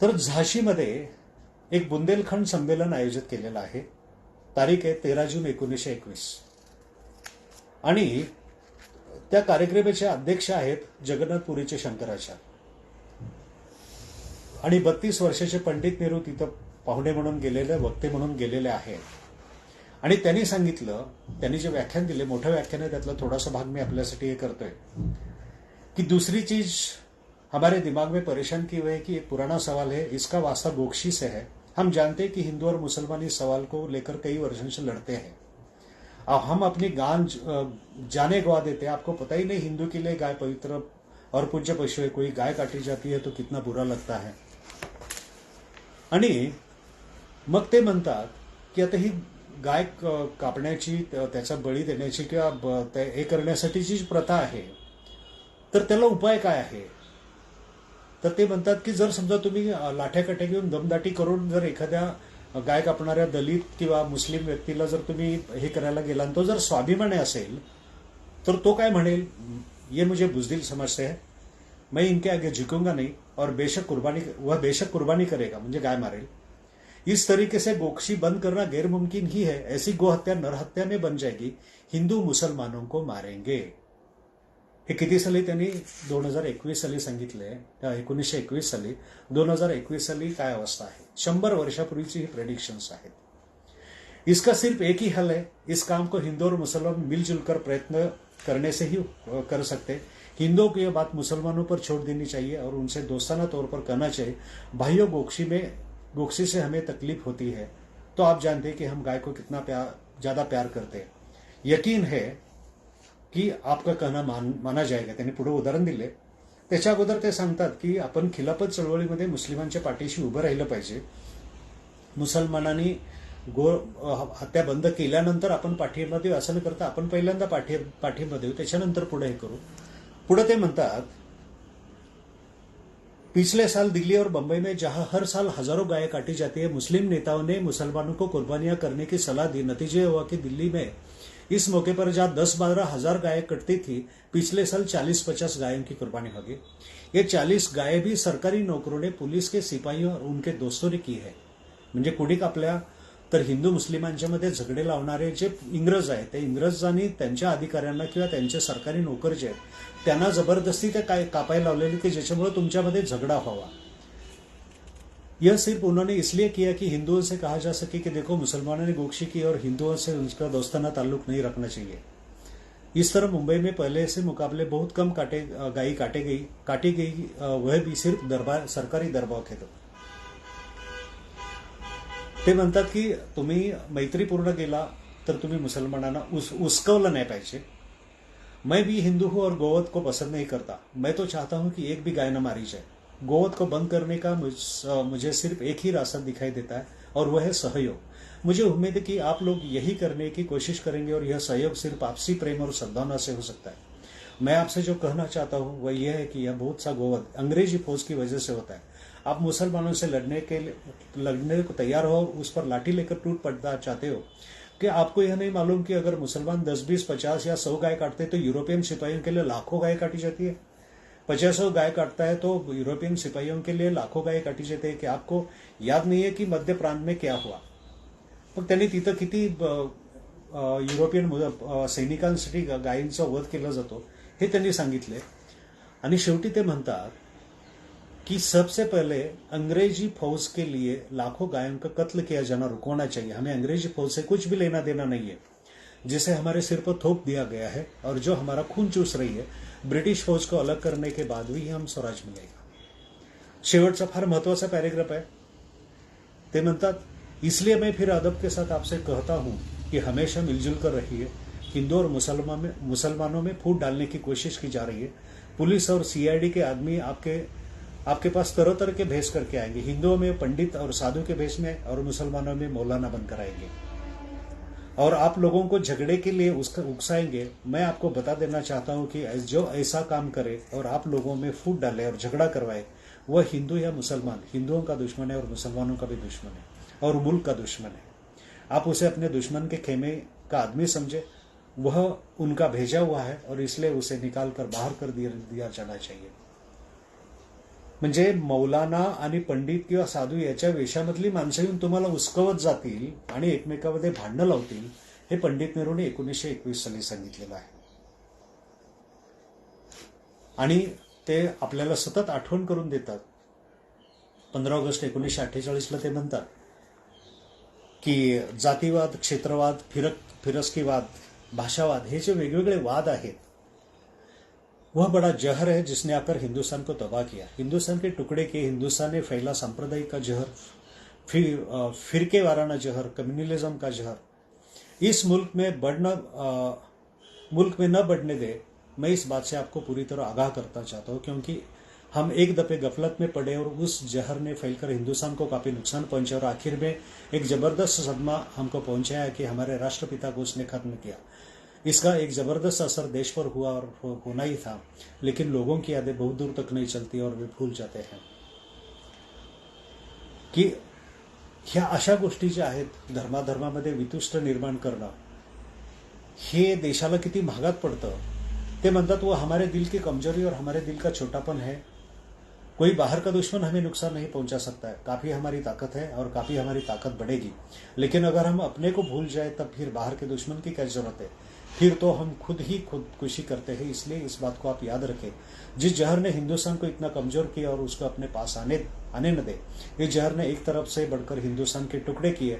तर झाशीमध्ये एक बुंदेलखंड संमेलन आयोजित केलेलं आहे. तारीख आहे 13 जून 1921. आणि त्या कार्यक्रमाचे अध्यक्ष आहेत जगन्नाथपुरीचे शंकराचार्य. आणि 32 वर्षाचे पंडित नेहरू तिथं पाहुणे म्हणून गेलेले, वक्ते म्हणून गेलेले आहेत. आणि त्यांनी सांगितलं, त्यांनी जे व्याख्यान दिले, मोठं व्याख्यान आहे, त्यातला थोडासा भाग मी आपल्यासाठी हे करतोय, की दूसरी चीज हमारे दिमाग में परेशान की हुई है कि एक पुराना सवाल है, इसका वास्ता गोक्षी से है. हम जानते हैं कि हिंदू और मुसलमान इस सवाल को लेकर कई वर्षों से लड़ते हैं. अब हम अपनी जाने गवा देते हैं. आपको पता ही नहीं हिंदू के लिए गाय पवित्र और पूज्य पशु है. कोई गाय काटी जाती है तो कितना बुरा लगता है. आणि मग ते म्हणतात की आता ही गाय कापण्याची, त्याचा बळी देण्याची किंवा हे करण्यासाठीची प्रथा आहे, तर त्याला उपाय काय आहे. तर ते म्हणतात की जर समजा तुम्ही लाठ्याकाठ्या घेऊन दमदाटी करून जर एखाद्या गाय कापणाऱ्या दलित किंवा मुस्लिम व्यक्तीला जर तुम्ही हे करायला गेला, तो जर स्वाभिमानी असेल तर तो काय म्हणेल, ये मुझे बुजदिल समझते हैं, मैं इनके आगे झुकूंगा नहीं और बेशक कुर्बानी करेगा, म्हणजे गाय मारेल. इस तरीके से गोक्षी बंद करना गैर मुमकिन ही है. ऐसी गोहत्या नरहत्या में बन जाएगी. हिंदू मुसलमानों को मारेंगे. हे किती साली त्यांनी 2021 साली सांगितलंय. 1921 साली, 2021 साली काय अवस्था आहे. 100 वर्षापूर्वीची ही प्रेडिक्शन्स आहेत. इसका सिर्फ एक ही हल है. इस काम को हिंदू और मुसलमान मिलजुल कर प्रयत्न करने से ही कर सकते. हिंदुओं को यह बात मुसलमानों पर छोड़ देनी चाहिए और उनसे दोस्ताना तौर पर कहना चाहिए, भाइयों गोक्षी से हमें तकलीफ होती है, तो आप जानते हैं कि हम गाय को कितना ज्यादा प्यार करते हैं. यकीन है की आपका कहना माना जाएगा. त्यांनी पुढे उदाहरण दिले. त्याच्या अगोदर ते सांगतात की आपण खिलाफत चळवळीमध्ये मुस्लिमांच्या पाठीशी उभं राहिलं पाहिजे. मुसलमानांनी गो हत्या बंद केल्यानंतर आपण पाठिंबा देऊ असं न करता आपण पहिल्यांदा पाठिंबा देऊ, त्याच्यानंतर पुढे हे करू. पुढे ते म्हणतात, पिछले साल दिल्ली और बंबई में जहां हर साल हजारों गायें काटी जाती है, मुस्लिम नेताओं ने मुसलमानों को कुर्बानियां करने की सलाह दी. नतीजे हुआ कि दिल्ली में इस मौके पर जहां 10-12 हजार गायें कटती थी, पिछले साल 40-50 गायों की कुर्बानी होगी. ये 40 गायें भी सरकारी नौकरों ने, पुलिस के सिपाहियों और उनके दोस्तों ने की है. म्हणजे कुणी कापल्या तर हिंदू मुस्लिमांच्या मध्ये झगडे लावणारे जे इंग्रज आहेत, ते इंग्रजांनी त्यांच्या अधिकाऱ्यांना किंवा त्यांचे सरकारी नोकर जे आहेत त्यांना जबरदस्ती ते काय कापायला लावलेले की ज्याच्यामुळे तुमच्यामध्ये झगडा व्हावा. यह सिर्फ उन्होंने इसलिए किया कि हिंदुओं से कहा जा सके कि देखो मुसलमानों ने गोक्षी की और हिंदुओं से उसका दोस्ताना ताल्लुक नहीं रखना चाहिए. इस तरह मुंबई में पहले से मुकाबले बहुत कम गाय काटी गई, वह भी सिर्फ सरकारी दरबाव के. ते म्हणतात की तुम्ही मैत्रीपूर्ण गेला तर तुम्ही मुसलमानांना उसकवलं नाही पाहिजे. मैं भी हिंदू हूं और गोवध को पसंद नहीं करता. मैं तो चाहता हूं कि एक भी गाय न मारी जाए. गोवध को बंद करने का मुझे सिर्फ एक ही रास्ता दिखाई देता है और वह है सहयोग. मुझे उम्मीद है कि आप लोग यही करने की कोशिश करेंगे और यह सहयोग सिर्फ आपसी प्रेम और सद्भावना से हो सकता है. मैं आपसे जो कहना चाहता हूं वह यह है कि यह बहुत सा गोवध अंग्रेजी फौज की वजह से होता है. आप मुसलमानों से लड़ने को तैयार हो, उस पर लाठी लेकर टूट पड़ना चाहते हो. कि आपको यह नहीं मालूम कि अगर मुसलमान 10, 20, 50 या 100 गाय काटते तो यूरोपियन सिपाहियों के लिए लाखों गाय काटी जाती है. 50 गाय काटता है तो यूरोपियन सिपाहियों के लिए लाखों गाय काटी जाते हैं. की आपको याद नाहीये की मध्य प्रांत में क्या हुआ. मग त्यांनी तिथं किती युरोपियन सैनिकांसाठी गायींचा वध केला जातो हे त्यांनी सांगितले. आणि शेवटी ते म्हणतात कि सबसे पहले अंग्रेजी फौज के लिए लाखों गायों का कत्ल किया जाना रुकना चाहिए. हमें अंग्रेजी फौज से कुछ भी लेना देना नहीं है, जिसे हमारे सिर पर थोप दिया गया है और जो हमारा खून चूस रही है. ब्रिटिश फौज को अलग करने के बाद भी हम स्वराज मिलेगा. शेवटचा फार महत्वाचा पॅरेग्राफ आहे. ते म्हणतात, इसलिए मैं फिर अदब के साथ आपसे कहता हूं कि हमेशा मिलजुल कर रहिए. हिंदू और मुसलमानों में फूट डालने की कोशिश की जा रही है. पुलिस और सीआईडी के आदमी आपके पास तरह तरह के भेष करके आएंगे. हिंदुओं में पंडित और साधु के भेष में और मुसलमानों में मौलाना बनकर आएंगे और आप लोगों को झगड़े के लिए उकसाएंगे. मैं आपको बता देना चाहता हूं कि जो ऐसा काम करे और आप लोगों में फूट डाले और झगड़ा करवाए वह हिंदू या मुसलमान हिंदुओं का दुश्मन है और मुसलमानों का भी दुश्मन है और मुल्क का दुश्मन है. आप उसे अपने दुश्मन के खेमे का आदमी समझे. वह उनका भेजा हुआ है और इसलिए उसे निकालकर बाहर कर दिया जाना चाहिए. म्हणजे मौलाना आणि पंडित किंवा साधू याच्या वेशामधली माणसं येऊन तुम्हाला उस्कवत जातील आणि एकमेकांमध्ये भांडणं लावतील. हे पंडित नेहरूंनी 1921 साली सांगितलेलं आहे. आणि ते आपल्याला सतत आठवण करून देतात. 15 ऑगस्ट 1948 ला ते म्हणतात की जातीवाद, क्षेत्रवाद, फिरस्कीवाद, भाषावाद हे जे वेगवेगळे वाद आहेत वह बड़ा जहर है जिसने आकर हिंदुस्तान को तबाह किया. हिंदुस्तान के टुकड़े किए. हिंदुस्तान में फैला सांप्रदायिक का जहर, फिरके वाराना जहर, कम्युनलिज्म का जहर इस मुल्क में न बढ़ने दे. मैं इस बात से आपको पूरी तरह आगाह करना चाहता हूं क्योंकि हम एक दफे गफलत में पड़े और उस जहर ने फैलकर हिंदुस्तान को काफी नुकसान पहुंचा और आखिर में एक जबरदस्त सदमा हमको पहुंचाया कि हमारे राष्ट्रपिता को उसने खत्म किया. इसका एक जबरदस्त असर देश पर हुआ और होना ही था. लेकिन लोगों की यादें बहुत दूर तक नहीं चलती और वे भूल जाते हैं की ह्या अशा गोष्टी ज्या आहेत धर्माधर्मामध्ये वितुष्ट निर्माण करणं हे देशाला किती महागात पडतं. ते म्हणतात वो हमारे दिल की कमजोरी और हमारे दिल का छोटापन है. कोई बाहर का दुश्मन हमें नुकसान नहीं पहुंचा सकता है. काफी हमारी ताकत है और काफी हमारी ताकत बढ़ेगी. लेकिन अगर हम अपने को भूल जाए तब फिर बाहर के दुश्मन की क्या जरूरत है. फिर तो हम खुद खुदकुशी करते हैं. इसलिए इस बात को आप याद रखें. जिस जहर ने हिंदुस्तान को इतना कमजोर किया और उसको अपने पास आने न दे, इस जहर ने एक तरफ से बढ़कर हिंदुस्तान के टुकड़े किए.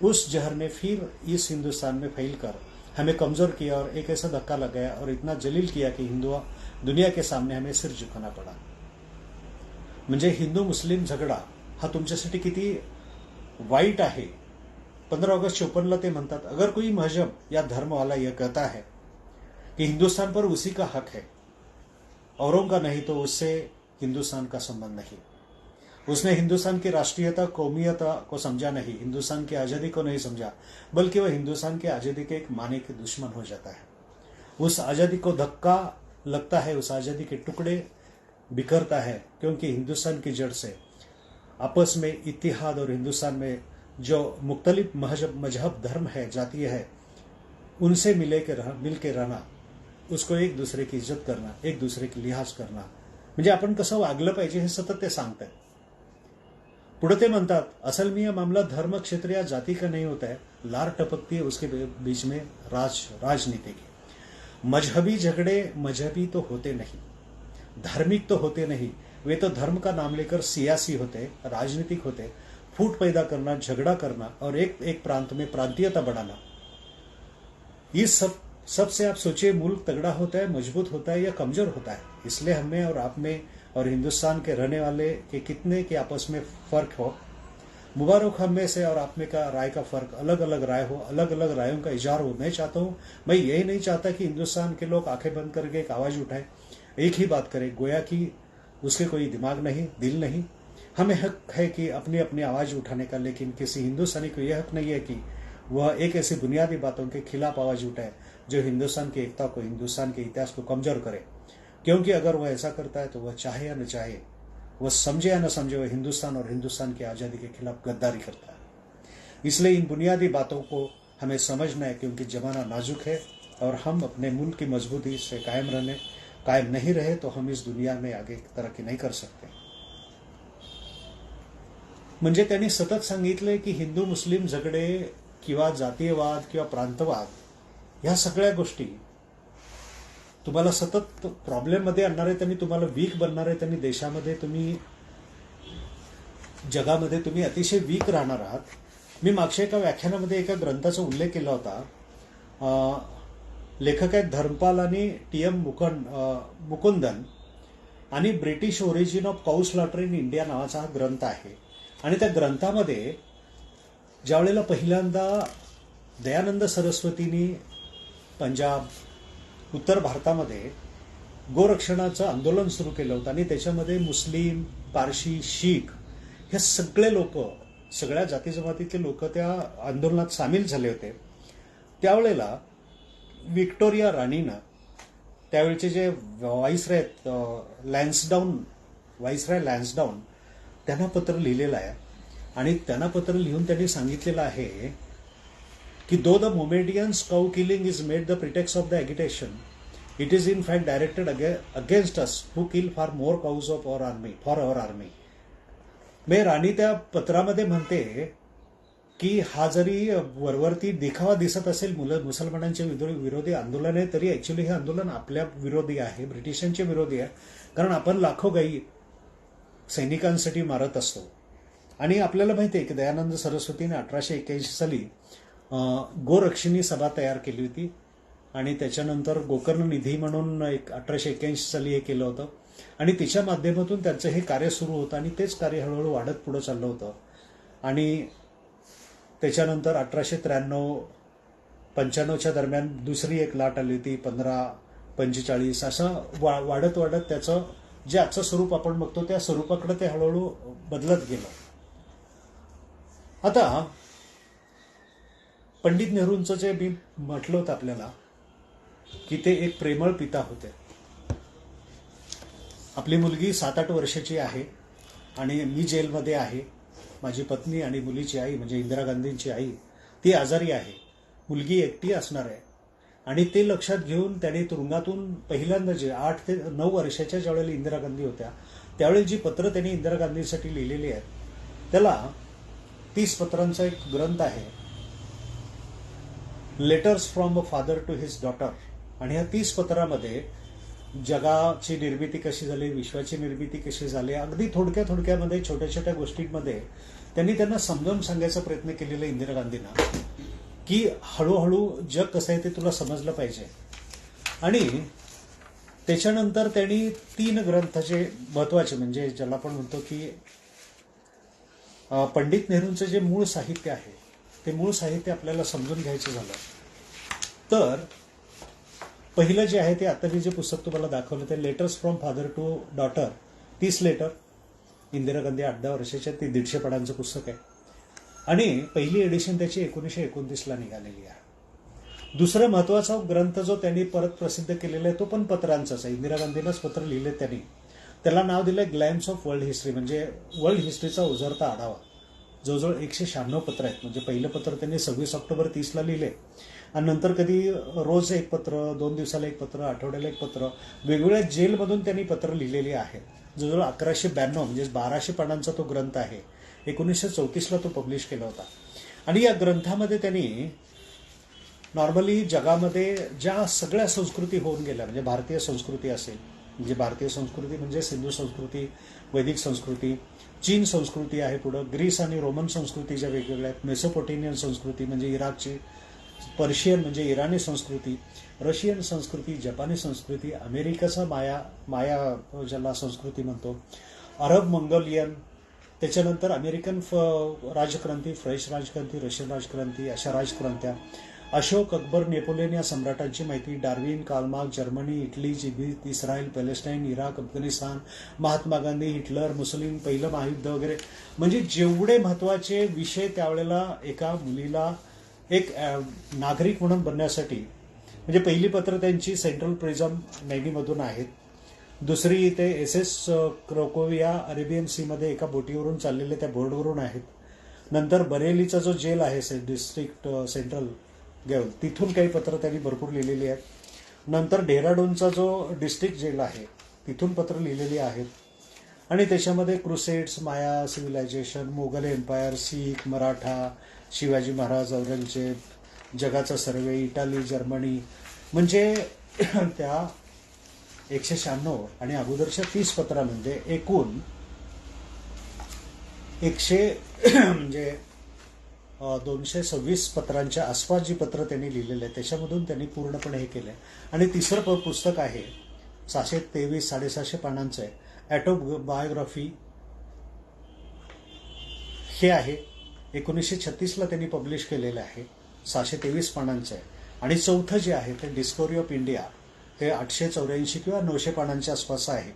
उस जहर ने फिर इस हिंदुस्तान में फैलकर हमें कमजोर किया और एक ऐसा धक्का लगाया और इतना जलील किया कि दुनिया के सामने हमें सिर झुकाना पड़ा. म्हणजे हिंदू मुस्लिम झगडा हा तुमच्यासाठी किती वाईट आहे. 15 अगस्त 54 ते म्हणतात, अगर कोई मजहब या धर्म वाला यह कहता है कि हिंदुस्तान पर उसी का हक है औरों का नहीं तो उससे हिंदुस्तान का संबंध नहीं. उसने हिंदुस्तान की राष्ट्रीयता कौमियता को समझा नहीं, हिंदुस्तान की आजादी को नहीं समझा, बल्कि वह हिंदुस्तान की आजादी के एक माने के दुश्मन हो जाता है. उस आजादी को धक्का लगता है, उस आजादी के टुकड़े बिखरता है क्योंकि हिंदुस्तान की जड़ से आपस में इत्तेहाद और हिंदुस्तान में जो मुख्तलिफ मजहब धर्म है, जातीय है, उनसे मिल के रहना, उसको एक दूसरे की इज्जत करना, एक दूसरे की लिहाज करना, म्हणजे आपण कसं वागलं पाहिजे हे सतत ते सांगतात. पुढे ते म्हणतात, असल में यह मामला धर्म, क्षेत्र या जाति का नहीं होता है. लार टपकती है उसके बीच में राजनीति की. मजहबी झगड़े मजहबी तो होते नहीं, धार्मिक तो होते नहीं, वे तो धर्म का नाम लेकर सियासी होते, राजनीतिक होते. फूट पैदा करना, झगड़ा करना और एक प्रांत में प्रांतीयता बढ़ाना, इस सब से आप सोचिए मुल्क तगड़ा होता है, मजबूत होता है या कमजोर होता है. इसलिए हमें और आप में और हिंदुस्तान के रहने वाले के कितने के आपस में फर्क हो. मुबारक हम में से और आप में का राय का फर्क, अलग अलग राय हो, अलग अलग रायों का इजहार हो. मैं चाहता हूं, मैं यही नहीं चाहता कि हिंदुस्तान के लोग आंखें बंद करके एक आवाज उठाए, एक ही बात करे, गोया कि उसके कोई दिमाग नहीं, दिल नहीं. हमें हक है कि अपनी अपनी आवाज उठाने का, लेकिन किसी हिंदुस्तानी को यह हक नहीं है कि वह एक ऐसी बुनियादी बातों के खिलाफ आवाज उठाए जो हिंदुस्तान की एकता को, हिंदुस्तान के इतिहास को कमजोर करे. क्योंकि अगर वह ऐसा करता है तो वह चाहे या न चाहे, वह समझे या न समझे, वह हिंदुस्तान और हिंदुस्तान की आजादी के खिलाफ गद्दारी करता है. इसलिए इन बुनियादी बातों को हमें समझना है क्योंकि जमाना नाजुक है और हम अपने मुल्क की मजबूती से कायम रहने, कायम नहीं रहे तो हम इस दुनिया में आगे तरक्की नहीं कर सकते. म्हणजे त्यांनी सतत सांगितलंय की हिंदू मुस्लिम झगडे किंवा जातीयवाद किंवा प्रांतवाद ह्या सगळ्या गोष्टी तुम्हाला सतत प्रॉब्लेम मध्ये आणणार आहेत आणि तुम्हाला वीक बनणार आहेत आणि देशामध्ये तुम्ही जगामध्ये तुम्ही अतिशय वीक राहणार आहात. मी मागच्या एका व्याख्यानामध्ये एका ग्रंथाचा उल्लेख केला होता. लेखक आहेत धर्मपाल आणि टी.एम. मुकुंदन आणि British origin of cow slaughter in India नावाचा हा ग्रंथ आहे. आणि त्या ग्रंथामध्ये ज्यावेळेला पहिल्यांदा दयानंद सरस्वतींनी पंजाब उत्तर भारतामध्ये गोरक्षणाचं आंदोलन सुरू केलं होतं आणि त्याच्यामध्ये मुस्लिम, पारशी, शीख हे सगळे लोक, सगळ्या जाती जमातीतले लोक त्या आंदोलनात सामील झाले होते. त्यावेळेला व्हिक्टोरिया राणीनं त्यावेळचे जे व्हाईसराय लॅन्सडाऊन त्यांना पत्र लिहिलेलं आहे. आणि त्यांना पत्र लिहून त्यांनी सांगितलेलं आहे की though the Mohammedans cow killing is made the pretext of the agitation, it is in fact directed against us who kill far more cows of for our army. मे राणी त्या पत्रामध्ये म्हणते की हा जरी वरवरती देखावा दिसत असेल मुसलमानांचे विरोधी आंदोलन आहे, तरी ऍक्च्युली हे आंदोलन आपल्या विरोधी आहे, ब्रिटिशांच्या विरोधी आहे. कारण आपण लाखो गाई सैनिकांसाठी मारत असतो. आणि आपल्याला माहिती आहे की दयानंद सरस्वतीने 1881 साली गोरक्षिणी सभा तयार केली होती आणि त्याच्यानंतर गोकर्ण निधी म्हणून 1881 साली हे केलं होतं आणि तिच्या माध्यमातून त्यांचं हे कार्य सुरू होतं आणि तेच कार्य हळूहळू वाढत पुढे चाललं होतं. आणि त्याच्यानंतर 1893-95च्या दरम्यान दुसरी एक लाट आली होती, 1545 असं वाढत वाढत त्याचं जे आजचं स्वरूप आपण बघतो त्या स्वरूपाकडे ते हळूहळू बदलत गेलं. आता पंडित नेहरूंचं जे मी म्हटलं होतं आपल्याला की ते एक प्रेमळ पिता होते. आपली मुलगी 7-8 वर्षाची आहे आणि मी जेलमध्ये आहे. माझी पत्नी आणि मुलीची आई म्हणजे इंदिरा गांधींची आई ती आजारी आहे. मुलगी एकटी असणार आहे आणि ते लक्षात घेऊन त्याने तुरुंगातून पहिल्यांदा जे 8 ते 9 वर्षाच्या ज्यावेळेला इंदिरा गांधी होत्या त्यावेळी जी पत्र त्यांनी इंदिरा गांधींसाठी लिहिलेली आहेत त्याला 30 पत्रांचा एक ग्रंथ आहे, letters from a father to his daughter. आणि ह्या 30 पत्रामध्ये जगाची निर्मिती कशी झाली, विश्वाची निर्मिती कशी झाली, अगदी थोडक्यामध्ये छोट्या छोट्या गोष्टींमध्ये त्यांनी त्यांना समजावून सांगायचा प्रयत्न केलेला इंदिरा गांधींना की हळूहळू जग कसं आहे ते तुला समजलं पाहिजे. आणि त्याच्यानंतर त्यांनी 3 ग्रंथाचे महत्वाचे म्हणजे ज्याला आपण म्हणतो की पंडित नेहरूंचं जे मूळ साहित्य आहे ते मूळ साहित्य आपल्याला समजून घ्यायचं झालं तर पहिलं जे आहे ते आता मी जे पुस्तक तुम्हाला दाखवलं ते letters from father to daughter, 30 letter. Indira Gandhi 8-10 वर्षाच्या, ते 150 पानांचं पुस्तक आहे आणि पहिली एडिशन त्याची 1929ला निघालेली आहे. दुसरा महत्वाचा ग्रंथ जो त्यांनी परत प्रसिद्ध केलेला आहे तो पण पत्रांचाच आहे. इंदिरा गांधींनाच पत्र लिहिले त्यांनी. त्याला नाव दिलं ग्लॅम्स ऑफ वर्ल्ड हिस्ट्री, म्हणजे वर्ल्ड हिस्ट्रीचा उजळता आढावा. जवळजवळ 196 पत्र आहेत. म्हणजे पहिलं पत्र त्यांनी 26 ऑक्टोबर 30ला लिहिले आणि नंतर कधी रोज एक पत्र, 2 दिवसाला एक पत्र, आठवड्याला एक पत्र, वेगवेगळ्या जेलमधून त्यांनी पत्र लिहिलेली आहेत. जवळजवळ 1192 म्हणजे 1200 पानांचा तो ग्रंथ आहे. 1934ला तो पब्लिश केला होता. आणि या ग्रंथामध्ये त्यांनी नॉर्मली जगामध्ये ज्या सगळ्या संस्कृती होऊन गेल्या, म्हणजे भारतीय संस्कृती असेल, म्हणजे भारतीय संस्कृती म्हणजे सिंधू संस्कृती, वैदिक संस्कृती, चीन संस्कृती आहे, पुढं ग्रीस आणि रोमन संस्कृतीच्या वेगवेगळ्या आहेत, मेसोपोटेमियन संस्कृती म्हणजे इराकची, पर्शियन म्हणजे इराणी संस्कृती, रशियन संस्कृती, जपानी संस्कृती, अमेरिकेचा माया ज्याला संस्कृती म्हणतो, अरब मंगोलियन, त्याच्यानंतर अमेरिकन राजक्रांती, फ्रेंच राजक्रांती, रशियन राजक्रांती, अशा राजक्रांत्या, अशोक, अकबर, नेपोलियन या सम्राटांची माहिती, Darwin, Karl Marx, Germany, Italy, Egypt, Israel, Palestine, Iraq, Afghanistan, Mahatma Gandhi, Hitler, Muslim, पहिलं महायुद्ध वगैरे. म्हणजे जेवढे महत्वाचे विषय त्यावेळेला एका मुलीला एक नागरिक म्हणून बनण्यासाठी, म्हणजे पहिली पत्र त्यांची सेंट्रल प्रिझम नेव्हीमधून आहेत, दुसरी ते SS क्रोकोविया अरेबियन सीमध्ये एका बोटीवरून चाललेल्या त्या बोर्डवरून आहेत, नंतर बरेलीचा जो जेल आहे डिस्ट्रिक्ट सेंट्रल जेल तिथून काही पत्र त्यांनी भरपूर लिहिलेली आहेत. नंतर डेहराडूनचा जो डिस्ट्रिक्ट जेल आहे तिथून पत्र लिहिलेली आहेत. आणि त्याच्यामध्ये क्रुसेड्स, माया, सिव्हिलायझेशन, मोगल एम्पायर, सीख, मराठा, शिवाजी महाराज, औरंगजेब, जगाचा सर्वे, इटाली, जर्मनी, म्हणजे त्या 196 आणि अगोदरच्या 30 पत्रामध्ये एकूण 226 पत्रांच्या आसपास जी पत्र त्यांनी लिहिलेले आहे त्याच्यामधून त्यांनी पूर्णपणे हे केलंय. आणि तिसरं पुस्तक आहे 723 750 पानांचं आहे, ऑटोबायोग्राफी, हे आहे 1936ला त्यांनी पब्लिश केलेलं आहे, 623 पानांचं आहे. आणि चौथं जे आहे ते डिस्कव्हरी ऑफ इंडिया, ते 884 किंवा 900 पानांच्या आसपास आहे.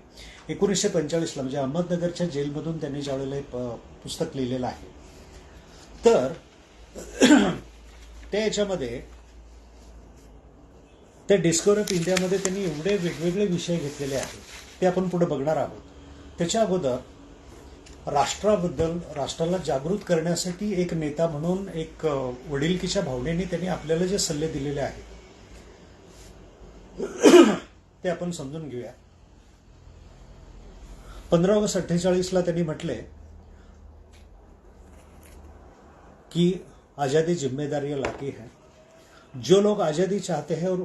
1945ला म्हणजे अहमदनगरच्या जेलमधून त्यांनी ज्यावेळेला पुस्तक लिहिलेलं आहे. तर त्या याच्यामध्ये त्या डिस्कव्हरी ऑफ इंडियामध्ये त्यांनी एवढे वेगवेगळे विषय घेतलेले आहेत, ते आपण पुढे बघणार आहोत. त्याच्या अगोदर राष्ट्राबद्दल, राष्ट्राला जागृत करण्यासाठी एक नेता म्हणून एक वडिलकीच्या भावनेने त्यांनी आपल्याला जे सल्ले दिलेले आहेत ते आपण समजून घेऊया. 15 ऑगस्ट 48ला त्यांनी म्हटले की आजादी जिम्मेदारी लाती है. जो लोग आज़ादी चाहते हैं और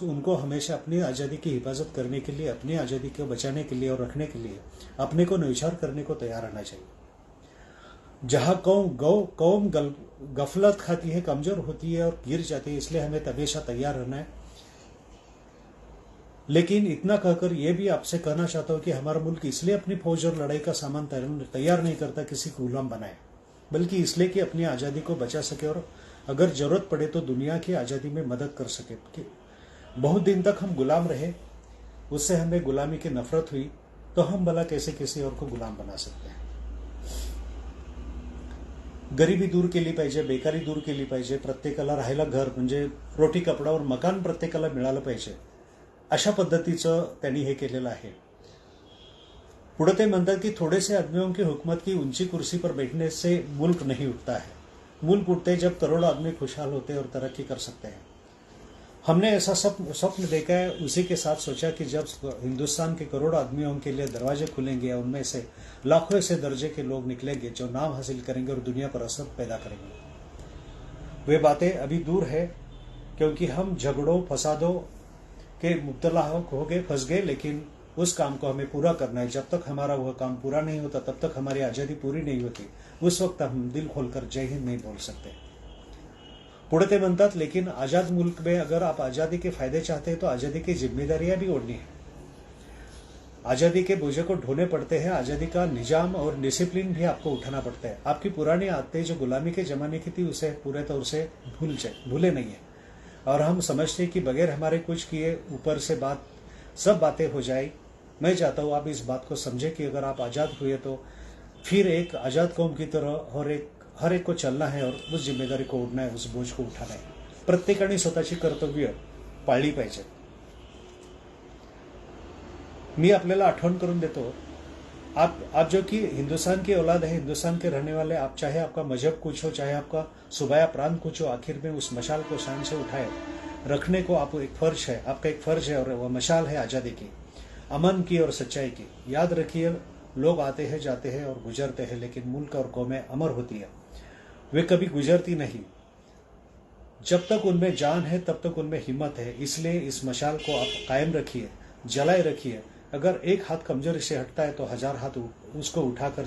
उनको हमेशा अपनी आज़ादी की हिफाजत करने के लिए, अपनी आज़ादी को बचाने के लिए और रखने के लिए अपने को न्यौछावर करने को तैयार रहना चाहिए. जहां कौम गफलत खाती है, कमजोर होती है और गिर जाती है, इसलिए हमें हमेशा तैयार रहना है. लेकिन इतना कहकर यह भी आपसे कहना चाहता हूं कि हमारा मुल्क इसलिए अपनी फौज और लड़ाई का सामान तैयार नहीं करता किसी को गुलाम बनाए, बल्कि इसलिए कि अपनी आज़ादी को बचा सके और अगर जरूरत पड़े तो दुनिया की आज़ादी में मदद कर सके. कि बहुत दिन तक हम गुलाम रहे, उससे हमें गुलामी की नफरत हुई, तो हम भला कैसे किसी और को गुलाम बना सकते हैं. गरिबी दूर केली पाहिजे, बेकारी दूर केली पाहिजे, प्रत्येकाला राहायला घर म्हणजे रोटी कपडा और मकान प्रत्येकाला मिळालं पाहिजे, अशा पद्धतीचं त्यांनी हे केलेलं आहे. पुढे ते म्हणतात की थोड़े से आदमियों की हुकूमत की ऊंची कुर्सी पर बैठने से मुल्क नहीं उठता है. मुल्क उठते जब करोड़ों आदमी खुशहाल होते और तरक्की कर सकते हैं. हमने ऐसा स्वप्न देखा है, उसी के साथ सोचा कि जब हिंदुस्तान के करोड़ों आदमियों के लिए दरवाजे खुलेंगे, उनमें से लाखों ऐसे दर्जे के लोग निकलेंगे जो नाम हासिल करेंगे और दुनिया पर असर पैदा करेंगे. वे बातें अभी दूर है क्योंकि हम झगड़ों फसादों के मुब्तला हो गए, फंस गए, लेकिन उस काम को हमें पूरा करना है. जब तक हमारा वह काम पूरा नहीं होता तब तक हमारी आज़ादी पूरी नहीं होती. उस वक्त हम दिल खोलकर जय हिंद नहीं बोल सकते. पुढे ते म्हणतात, लेकिन आजाद मुल्क में अगर आप आज़ादी के फायदे चाहते हैं तो आज़ादी की जिम्मेदारियां भी ओढ़नी है. आज़ादी के बोझे को ढोने पड़ते हैं. आज़ादी का निजाम और डिसिप्लिन भी आपको उठाना पड़ता है. आपकी पुरानी आदतें जो गुलामी के जमाने की थी उसे पूरे तौर से भूले नहीं है. और हम समझते हैं कि बगैर हमारे कुछ किए ऊपर से सब बातें हो जाए. मैं चाहता हूं आप इस बात को समझे कि अगर आप आजाद हुए तो फिर एक आजाद कौम की तरह हर एक को चलना है और उस जिम्मेदारी को उठना है, उस बोझ को उठाना है. प्रत्येकाने स्वतःची कर्तव्य पाळली पाहिजे. मी आपल्याला आठवण करून देतो, आप जो कि हिंदुस्तान की औलाद है, हिंदुस्तान के रहने वाले, आप चाहे आपका मजहब कुछ हो, चाहे आपका सुबाया प्रांत कुछ हो, आखिर में उस मशाल को शान से उठाए रखने को आप एक फर्ज है, आपका एक फर्ज है. और वह मशाल है आजादी की, अमन की और सच्चाई की. याद रखिए, लोग आते हैं, जाते हैं और गुजरते हैं, लेकिन मुल्क और कौमें अमर होती है. वे कभी गुजरती नहीं. जब तक उनमें जान है तब तक उनमें हिम्मत है. इसलिए इस मशाल को आप कायम रखिए, जलाए रखिए. अगर एक हाथ कमजोरी से हटता है तो 1000 हाथ उसको उठाकर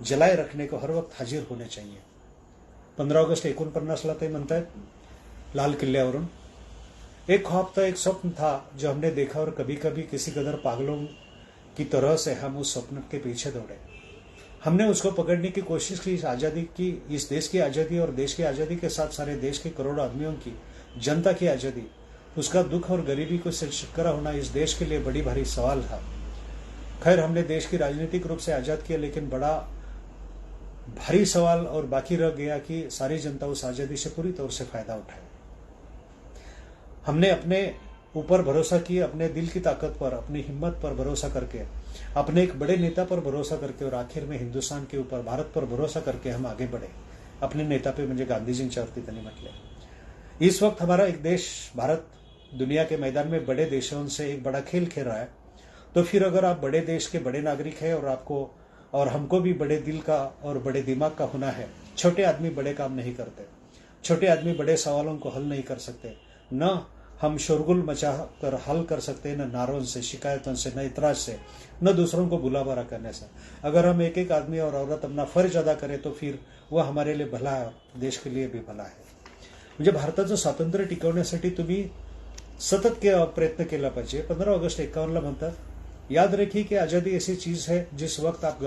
जलाए रखने को हर वक्त हाजिर होने चाहिए. 15 ऑगस्ट 49ला ते म्हणतात लाल किल्ल्यावरून, एक ख्वाब था, एक स्वप्न था जो हमने देखा और कभी कभी किसी कदर पागलों की तरह से हम उस स्वप्न के पीछे दौड़े. हमने उसको पकड़ने की कोशिश की. इस आजादी की, इस देश की आजादी और देश की आजादी के साथ सारे देश के करोड़ों आदमियों की, जनता की आजादी, उसका दुख और गरीबी को से शिकरा होना इस देश के लिए बड़ी भारी सवाल था. खैर, हमने देश की राजनीतिक रूप से आजाद किया, लेकिन बड़ा भारी सवाल और बाकी रह गया कि सारी जनता उस आजादी से पूरी तौर से फायदा उठाए. हमने अपने ऊपर भरोसा किया, अपने दिल की ताकत पर, अपनी हिम्मत पर भरोसा करके, अपने एक बड़े नेता पर भरोसा करके और आखिर में हिंदुस्तान के ऊपर, भारत पर भरोसा करके हम आगे बढ़े. अपने नेता पे म्हणजे गांधीजींच्यावरती त्यांनी म्हटले. इस वक्त हमारा एक देश भारत दुनिया के मैदान में बड़े देशों से एक बड़ा खेल खेल रहा है, तो फिर अगर आप बड़े देश के बड़े नागरिक हैं और आपको और हमको भी बड़े दिल का और बड़े दिमाग का होना है, छोटे आदमी बड़े काम नहीं करते, छोटे आदमी बड़े सवालों को हल नहीं कर सकते। न हम शोरगुल मचा कर हल कर सकते हैं, न नारों से, शिकायतों से, न इतराज से, न दूसरों को बुला भरा करने से। अगर हम एक एक आदमी और औरत अपना फर्ज अदा करें तो फिर वह हमारे लिए भला है, देश के लिए भी भला है। म्हणजे भारताचं स्वातंत्र्य टिकवण्यासाठी तुम्ही सतत प्रयत्न केला पाहिजे। 15 ऑगस्ट 51 म्हणतात, याद रखिए कि आजादी ऐसी चीज है जिस वक्त आप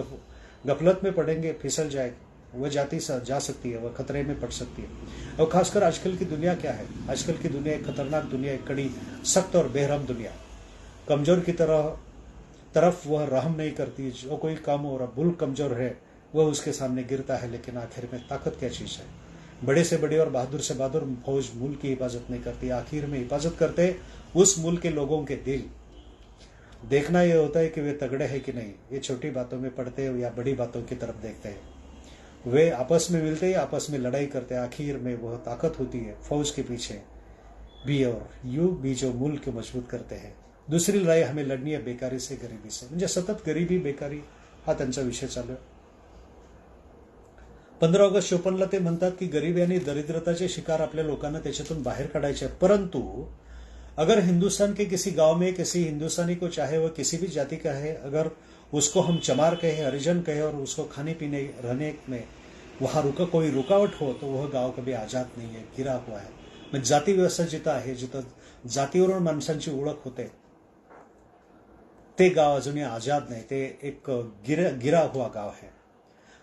गफलत में पड़ेंगे फिसल जाएगी, वह जाती जा सकती है, वह खतरे में पड़ सकती है। और खासकर आजकल की दुनिया क्या है, आजकल की दुनिया एक खतरनाक दुनिया, एक कड़ी, सख्त और बेरहम दुनिया। कमजोर की तरफ वह रहम नहीं करती। जो कोई कम और मुल्क कमजोर है वह उसके सामने गिरता है, लेकिन आखिर में ताकत क्या चीज है। बड़े से बड़ी और बहादुर से बहादुर फौज मुल्क की हिफाजत नहीं करती, आखिर में हिफाजत करते उस मुल्क के लोगों के दिल। देखना यह होता है कि वे तगड़े हैं कि नहीं, ये छोटी बातों में पड़ते हैं या बड़ी बातों की तरफ देखते हैं। वे आपस में मिलते हैं, आपस में लड़ाई करते हैं, आखिर में वह ताकत होती है फौज के पीछे भी, और यू भी जो मुल्क को मजबूत करते हैं। दुसरी लढाई हमें लढणी आहे बेकारी से, गरिबी से। म्हणजे सतत गरिबी, बेकारी हा त्यांचा विषय चालू आहे। 15 ऑगस्ट 54 ते म्हणतात की गरिबी आणि दरिद्रताचे शिकार आपल्या लोकांना त्याच्यातून बाहेर काढायचे, परंतु अगर हिंदुस्तान के किसी गांव में किसी हिंदुस्तानी को, चाहे वह किसी भी जाति का है, अगर उसको हम चमार कहे, हरिजन कहे और उसको खाने पीने रहने में वहां कोई रुकावट हो, तो वह गाव कभी आजाद नहीं है, गिरा हुआ है। म्हणजे जाती व्यवस्था जिथं आहे, जिथं जातीवरून माणसांची ओळख होते, ते गाव अजूनही आजाद नहीं, ते एक गिरा हुआ गांव है।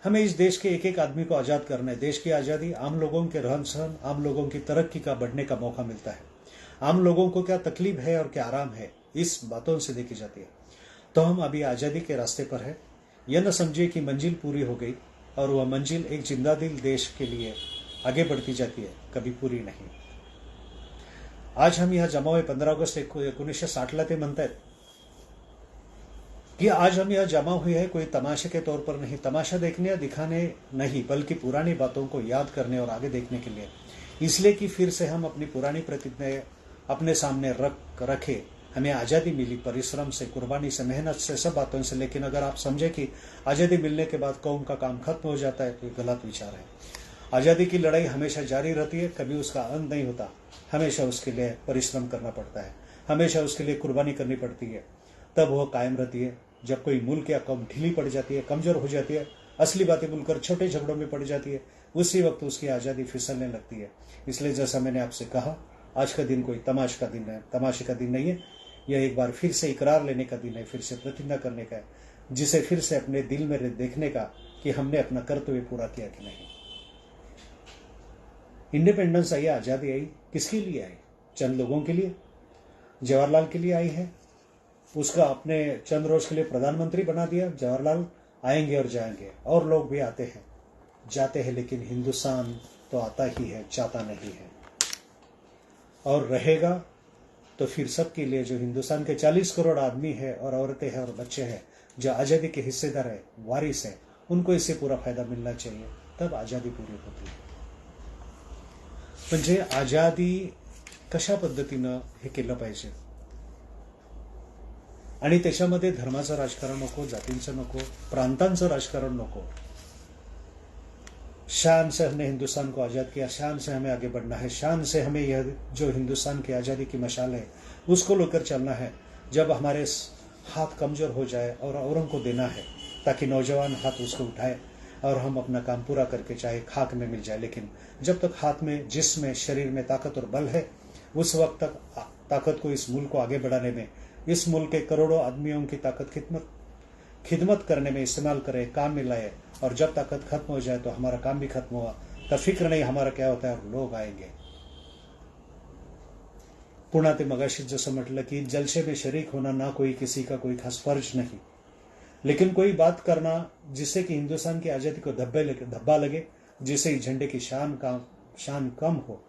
हमें इस देश के एक एक आदमी को आजाद करना है। देश की आजादी आम लोगों के रहन सहन, आम लोगों की तरक्की का बढ़ने का मौका मिलता है। आम लोगों को क्या तकलीफ है और क्या आराम है, इस बातों से देखी जाती है। तो हम अभी आजादी के रास्ते पर है। यह न समझिए कि मंजिल पूरी हो गई और वह मंजिल एक जिंदा दिल देश के लिए आगे बढ़ती जाती है, कभी पूरी नहीं। आज हम यह जमा हुए 15 ऑगस्ट 1960 ते म्हणतायत कि आज हम यह जमा हुए हैं कोई तमाशे के तौर पर नहीं, तमाशा देखने या दिखाने नहीं, बल्कि पुरानी बातों को याद करने और आगे देखने के लिए। इसलिए कि फिर से हम अपनी पुरानी प्रतिज्ञाएं अपने सामने रखे। हमें आजादी मिली परिश्रम से, कुर्बानी से, मेहनत से, सब बातों से। लेकिन अगर आप समझे कि आजादी मिलने के बाद कौम का काम खत्म हो जाता है, तो ये गलत विचार है। आजादी की लड़ाई हमेशा जारी रहती है, कभी उसका अंत नहीं होता। हमेशा उसके लिए परिश्रम करना पड़ता है, हमेशा उसके लिए कुर्बानी करनी पड़ती है, तब वह कायम रहती है। जब कोई मुल्क या कौम ढीली पड़ जाती है, कमजोर हो जाती है, असली बातें भूलकर छोटे झगड़ों में पड़ जाती है, उसी वक्त उसकी आजादी फिसलने लगती है। इसलिए जैसा मैंने आपसे कहा, आज का दिन कोई तमाशे का दिन नहीं है। यह एक बार फिर से इकरार लेने का दिन है, फिर से प्रतिज्ञा करने का है, जिसे फिर से अपने दिल में देखने का कि हमने अपना कर्तव्य पूरा किया कि नहीं। इंडिपेंडेंस आई, आजादी आई, किसके लिए आई? चंद लोगों के लिए, जवाहरलाल के लिए आई है। उसका अपने चंद रोज के लिए प्रधानमंत्री बना दिया। जवाहरलाल आएंगे और जाएंगे, और लोग भी आते हैं जाते हैं, लेकिन हिंदुस्तान तो आता ही है, जाता नहीं है। और रहेगा तो फिर सबके लिए, जो हिंदुस्तान के 40 करोड़ आदमी है और औरतें हैं और बच्चे हैं, जो आजादी के हिस्सेदार है, वारिस है, उनको इससे पूरा फायदा मिलना चाहिए, तब आजादी पूरी होती है। म्हणजे आजादी कशा पद्धतीनं हे केलं पाहिजे, आणि त्याच्यामध्ये धर्माचं राजकारण नको, जातींचं नको, प्रांतांचं राजकारण नको। शान से हमने हिंदुस्तान को आजाद किया, शान से हमें आगे बढ़ना है, शान से हमें यह जो हिंदुस्तान की आजादी की मशाल है उसको लेकर चलना है। जब हमारे हाथ कमजोर हो जाए और औरों को देना है, ताकि नौजवान हाथ उसको उठाए और हम अपना काम पूरा करके चाहे खाक में मिल जाए। लेकिन जब तक हाथ में, जिस्म, शरीर में ताकत और बल है, उस वक्त तक ताकत को इस मुल्क को आगे बढ़ाने में, इस मुल्क के करोड़ों आदमियों की ताकत खिदमत करने में इस्तेमाल करें, काम में लाए। और जब ताकत खत्म हो जाए तो हमारा काम भी खत्म हुआ, तब फिक्र नहीं हमारा क्या होता है, और लोग आएंगे। पुन्हा ते मगाशी जसं म्हटलं की जलसे में शरीक होना ना कोई किसी का कोई खास फर्ज नहीं, लेकिन कोई बात करना जिससे कि हिंदुस्तान की आजादी को धब्बा लगे, जिससे झंडे की शान कम हो,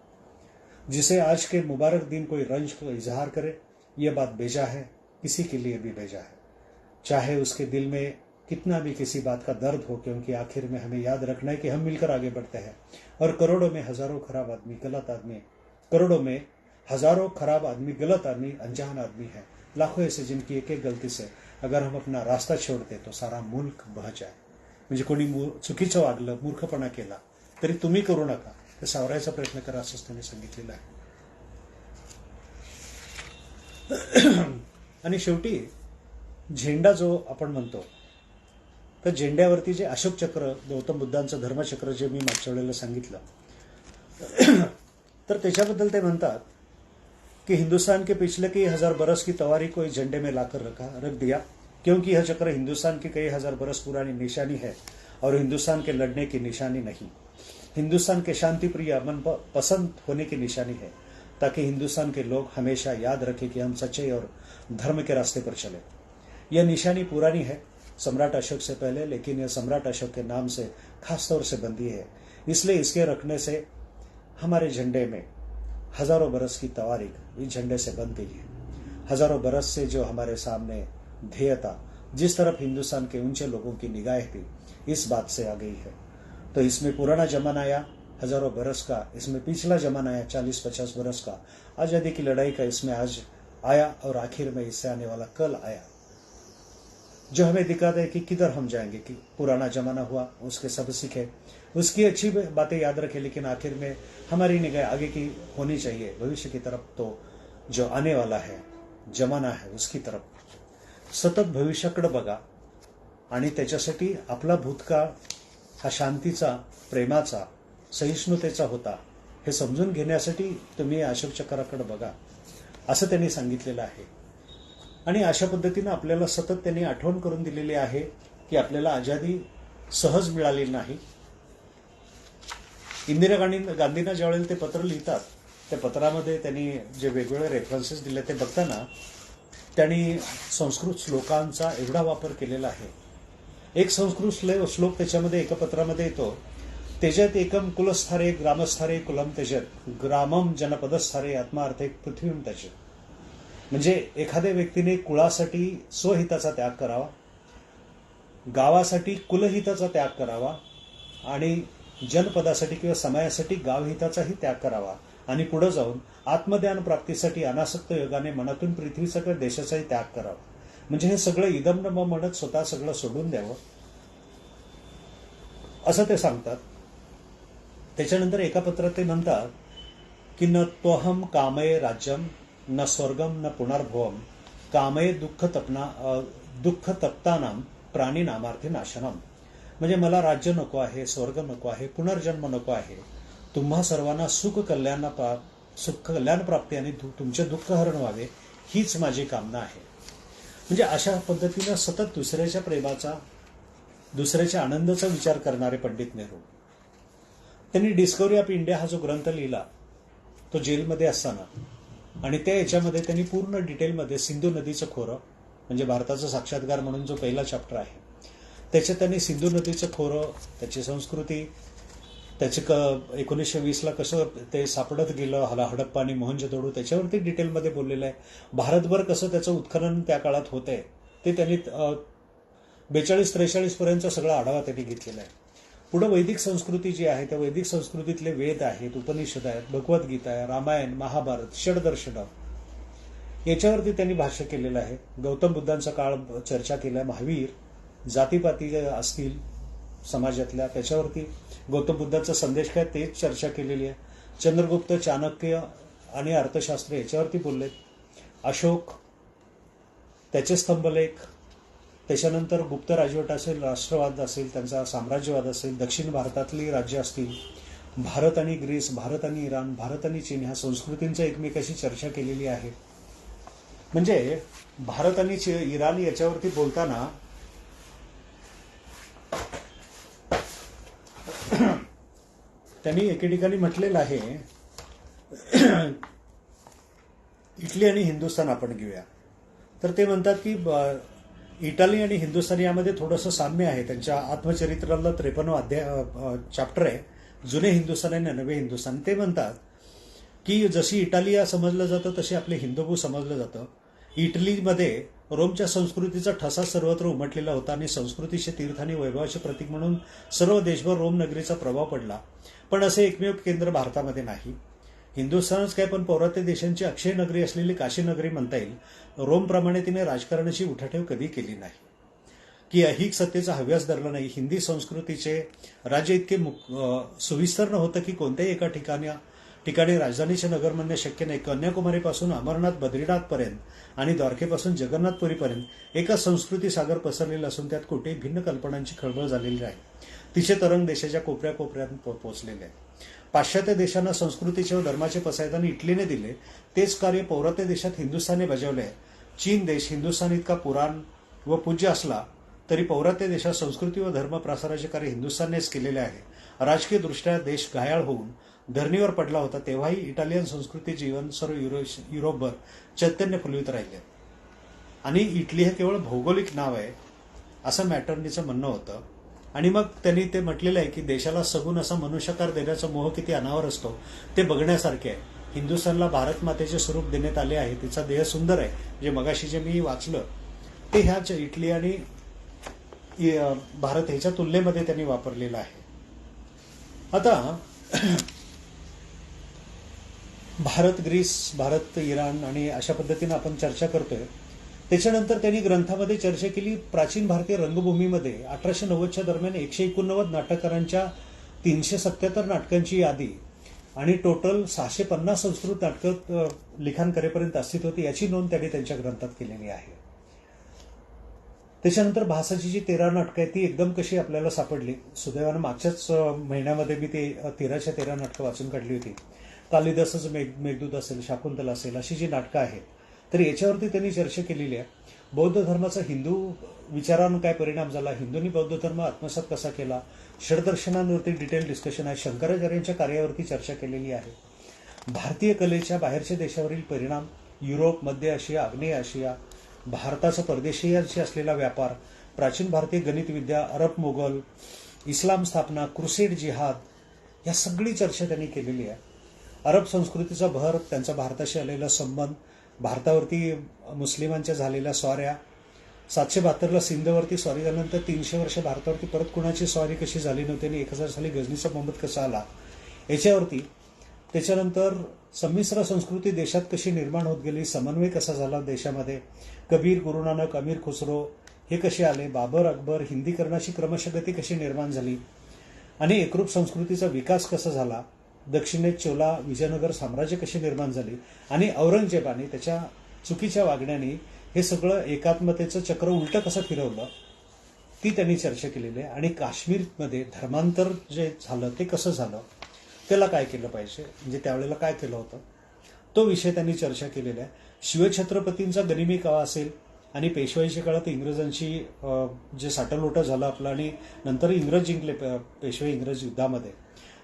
जिसे आज के मुबारक दिन कोई रंज को इजहार करे, यह बात बेजा है, किसी के लिए भी बेजा है। चाहे उसके दिल में कितना भी किसी बात का दर्द हो, क्योंकि आखिर में हमें याद रखना है कि हम मिलकर आगे बढ़ते हैं। और करोड़ों में हजारों खराब आदमी, गलत आदमी, करोड़ों में हजारों खराब आदमी, गलत आदमी, अनजान आदमी है, लाखों ऐसे जिनकी एक एक गलती से अगर हम अपना रास्ता छोड़ते तो सारा मुल्क बह जाए. म्हणजे कोणी चुकीचं वागलं, मूर्खपणा केला तरी तुम्ही करू नका, ते सावरायचा प्रयत्न करा असंच त्यांनी सांगितलेलं आहे. आणि शेवटी झेंडा जो आपण म्हणतो, तर झेंड्यावरती जे अशोक चक्र, गौतम बुद्धांचं धर्मचक्र जे मी मागच्या वेळेला सांगितलं, तर त्याच्याबद्दल ते म्हणतात कि हिंदुस्तान के पिछले कई हजार बरस की तवारी को इस झंडे में लाकर रख दिया, क्योंकि यह चक्र हिंदुस्तान की कई हजार बरस पुरानी निशानी है और हिंदुस्तान के लड़ने की निशानी नहीं. हिंदुस्तान के शांति प्रिय अमन पसंद होने की निशानी है, ताकि हिंदुस्तान के लोग हमेशा याद रखें कि हम सच्चे और धर्म के रास्ते पर चले. यह निशानी पुरानी है, सम्राट अशोक से पहले, लेकिन यह सम्राट अशोक के नाम से खास तौर से बंधी है. इसलिए इसके रखने से हमारे झंडे में हजारों बरस की तवारीख इस झंडे से बन गई है. हजारों बरस से जो हमारे सामने ध्येय था, जिस तरफ हिंदुस्तान के ऊंचे लोगों की निगाहें थी, इस बात से आ गई है. तो इसमें पुराना जमाना आया हजारों बरस का, इसमें पिछला जमाना आया 40-50 बरस का, आजादी की लड़ाई का इसमें आज आया, और आखिर में इससे आने वाला कल आया, जो हमें दिखाता है कि किधर हम जाएंगे. कि पुराना जमाना हुआ, उसके सब सीखे, उसकी अच्छी बातें याद रखें, लेकिन आखिर में हमारी निगाह आगे की होनी चाहिए, भविष्य की तरफ. तो जो आने वाला है जमाना है उसकी तरफ सतत भविष्याकडे बघा, आणि त्याच्यासाठी आपला भूतकाळ हा शांतीचा, प्रेमाचा, सहिष्णुतेचा होता हे समजून घेण्यासाठी तुम्ही अशोक चक्राकडे बघा, असं त्यांनी सांगितलेलं आहे. आणि अशा पद्धतीनं आपल्याला सतत त्यांनी आठवण करून दिलेली आहे की आपल्याला आझादी सहज मिळालेली नाही. इंदिरा गांधींना ज्यावेळेला ते पत्र लिहितात, त्या पत्रामध्ये त्यांनी जे वेगवेगळे रेफरन्सेस दिले ते बघताना त्यांनी संस्कृत श्लोकांचा एवढा वापर केलेला आहे. एक संस्कृत श्लोक त्याच्यामध्ये एका पत्रामध्ये येतो, तेजत एकम कुलस्थारे ग्रामस्थारे कुलम तेजत ग्रामम जनपदस्थारे आत्मार्थे पृथ्वीम त्याचे. म्हणजे एखाद्या व्यक्तीने कुळासाठी स्वहिताचा त्याग करावा, गावासाठी कुलहिताचा त्याग करावा, आणि जनपदासाठी किंवा समाजासाठी गावहिताचाही त्याग करावा, आणि पुढे जाऊन आत्मज्ञान प्राप्तीसाठी अनासक्त योगाने मनातून पृथ्वीसकळ देशाचाही त्याग करावा. म्हणजे हे सगळं इदम न मम म्हणत स्वतः सगळं सोडून द्यावं, असं ते सांगतात. त्याच्यानंतर एका पत्रात ते म्हणतात की न त्वहम कामये राज्यम न स्वर्गम न पुनर्भवम कामये दुःख तप्तानाम प्राणी नामार्थी नाशनम. म्हणजे मला राज्य नको आहे, स्वर्ग नको आहे, पुनर्जन्म नको आहे, तुम्हा सर्वांना सुख कल्याण प्राप्ती आणि तुमचे दुःख हरण व्हावे, हीच माझी कामना आहे. म्हणजे अशा पद्धतीनं सतत दुसऱ्याच्या प्रेमाचा, दुसऱ्याच्या आनंदाचा विचार करणारे पंडित नेहरू. त्यांनी डिस्कव्हरी ऑफ इंडिया हा जो ग्रंथ लिहिला तो जेलमध्ये असताना, आणि त्या याच्यामध्ये त्यांनी पूर्ण डिटेलमध्ये सिंधू नदीचं खोरं, म्हणजे भारताचा साक्षात्कार म्हणून जो पहिला चॅप्टर आहे त्याच्यात त्यांनी सिंधू नदीचं खोरं, त्याची संस्कृती, त्याचे 1920ला कसं ते सापडत गेलं, हडप्पा आणि मोहनजोदडो, त्याच्यावरती डिटेलमध्ये बोललेलं आहे. भारतभर कसं त्याचं उत्खनन त्या काळात होतंय ते त्यांनी 42-43 पर्यंतचा सगळा आढावा त्यांनी घेतलेला आहे. पुढे वैदिक संस्कृती जी आहे, त्या वैदिक संस्कृतीतले वेद आहेत, उपनिषद आहेत, भगवद्गीता आहे, रामायण, महाभारत, षडदर्शन, याच्यावरती त्यांनी भाष्य केलेलं आहे. गौतम बुद्धांचा काळ चर्चा केला, महावीर, जातीपाती असतील समाजातल्या, त्याच्यावरती गौतम बुद्धाचा संदेश काय तेच चर्चा केलेली आहे. चंद्रगुप्त, चाणक्य आणि अर्थशास्त्र याच्यावरती बोललेत. अशोक, त्याचे स्तंभलेख, त्याच्यानंतर गुप्त राजवट असेल, राष्ट्रवाद असेल, त्यांचा साम्राज्यवाद असेल, दक्षिण भारतातली राज्य असतील, भारत आणि ग्रीस, भारत आणि इराण, भारत आणि चीन, ह्या संस्कृतींचं एकमेकाशी चर्चा केलेली आहे. म्हणजे भारत आणि इराण याच्यावरती बोलताना त्यांनी एके ठिकाणी म्हटलेलं आहे, इटली आणि हिंदुस्थान आपण घेऊया, तर ते म्हणतात की इटाली आणि हिंदुस्थान यामध्ये थोडंसं साम्य आहे. त्यांच्या आत्मचरित्राला 53 चॅप्टर आहे, जुने हिंदुस्थान आणि नवे हिंदुस्थान. ते म्हणतात की जशी इटालिया समजलं जातं तसे आपले हिंदुभू समजलं जातं. इटलीमध्ये रोमच्या संस्कृतीचा ठसा सर्वत्र उमटलेला होता आणि संस्कृतीचे तीर्थ आणि वैभवाचे प्रतीक म्हणून सर्व देशभर रोम नगरीचा प्रभाव पडला. पण असे एकमेव केंद्र भारतामध्ये नाही. हिंदुस्थानच काय, पण पौरात्य देशांची अक्षय नगरी असलेली काशी नगरी म्हणता येईल. रोमप्रमाणे तिने राजकारणाची उठाठेव कधी केली नाही, की ऐहिक सत्तेचा हव्यास धरला नाही. हिंदी संस्कृतीचे राज्य इतके सुविस्तर होतं की कोणत्याही एका ठिकाणी राजधानीचे नगर म्हणणे शक्य नाही. कन्याकुमारीपासून अमरनाथ बद्रीनाथपर्यंत आणि द्वारकेपासून जगन्नाथपुरीपर्यंत एका संस्कृती सागर पसरलेला असून त्यात कुठेही भिन्न कल्पनांची खळबळ झालेली नाही. तिचे तरंग देशाच्या कोपऱ्याकोपऱ्यात पोहोचलेले आहे. पाश्चात्य देशांना संस्कृतीचे व धर्माचे पसायदान इटलीने दिले, तेच कार्य पौरात्य देशात हिंदुस्थानने बजावले आहे. चीन देश हिंदुस्थान इतका पुराण व पूज्य असला तरी पौरात्य देशात संस्कृती व धर्म प्रसाराचे कार्य हिंदुस्थाननेच केलेले आहे. राजकीय दृष्ट्या देश घायाळ होऊन धरणीवर पडला होता तेव्हाही इटालियन संस्कृती जीवन सर्व युरोपभर चैतन्य फुलवित राहिले. आणि इटली हे केवळ भौगोलिक नाव आहे असं मॅटर्नीचं म्हणणं होतं. आणि मग त्यांनी ते म्हटलेलं आहे की देशाला सगुण असा मनुष्यकार देण्याचा मोह किती अनावर असतो ते बघण्यासारखे आहे. हिंदुस्थानला भारत मातेचे स्वरूप देण्यात आले आहे. तिचा देह सुंदर आहे. जे मगाशी जे मी वाचलं ते ह्याच इटली आणि भारत ह्याच्या तुलनेमध्ये त्यांनी वापरलेलं आहे. आता भारत ग्रीस, भारत इराण आणि अशा पद्धतीनं आपण चर्चा करतोय. त्याच्यानंतर त्यांनी ग्रंथामध्ये चर्चा केली प्राचीन भारतीय रंगभूमीमध्ये 1890च्या दरम्यान 189 नाटककारांच्या 377 नाटकांची यादी आणि टोटल 650 संस्कृत नाटकं लिखाण करेपर्यंत अस्तित्व होती याची नोंद त्यांनी त्यांच्या ग्रंथात केलेली आहे. त्याच्यानंतर भासाची जी 13 नाटकं आहेत ती एकदम कशी आपल्याला सापडली. सुदैवानं मागच्याच महिन्यामध्ये मी ते 13च्या नाटकं वाचून काढली होती. कालिदासच मेघदूत असेल, शाकुंतला असेल, अशी जी नाटकं आहेत तर याच्यावरती त्यांनी चर्चा केलेली आहे. बौद्ध धर्माचा हिंदू विचारांवर काय परिणाम झाला, हिंदूंनी बौद्ध धर्म आत्मसात कसा केला, षडदर्शनांवरती डिटेल डिस्कशन आहे. शंकराचार्यांच्या कार्यावरती चर्चा केलेली आहे. भारतीय कलेच्या बाहेरच्या देशावरील परिणाम, युरोप, मध्य आशिया, आग्नेय आशिया, भारताचा परदेशीयांशी असलेला व्यापार, प्राचीन भारतीय गणितविद्या, अरब मोगल, इस्लाम स्थापना, क्रुसेड जिहाद, या सगळी चर्चा त्यांनी केलेली आहे. अरब संस्कृतीचा भर, त्यांचा भारताशी आलेला संबंध, भारतावरती मुस्लिमांच्या झालेल्या स्वाऱ्या, 772ला सिंधवरती स्वारी झाल्यानंतर 300 वर्ष भारतावरती परत कुणाची स्वारी कशी झाली नव्हती आणि 1000 साली गजनीचा मोहम्मद कसा आला याच्यावरती. त्याच्यानंतर संमिश्र संस्कृती देशात कशी निर्माण होत गेली, समन्वय कसा झाला देशामध्ये, कबीर, गुरुनानक, अमीर खुसरो हे कसे आले, बाबर, अकबर, हिंदीकरणाची क्रमशः गती कशी निर्माण झाली आणि एकरूप संस्कृतीचा विकास कसा झाला, दक्षिणेत चोला विजयनगर साम्राज्य कशी निर्माण झाली आणि औरंगजेबाने त्याच्या चुकीच्या वागण्याने हे सगळं एकात्मतेचं चक्र उलटं कसं फिरवलं ती त्यांनी चर्चा केलेली आहे. आणि काश्मीरमध्ये धर्मांतर जे झालं ते कसं झालं, त्याला काय केलं पाहिजे, म्हणजे त्यावेळेला काय केलं होतं तो विषय त्यांनी चर्चा केलेला आहे. शिवछत्रपतींचा गनिमी काळ असेल आणि पेशवाईच्या काळात इंग्रजांची जे साठलोटं झालं आपलं आणि नंतर इंग्रज जिंकले पेशवाई इंग्रज युद्धामध्ये.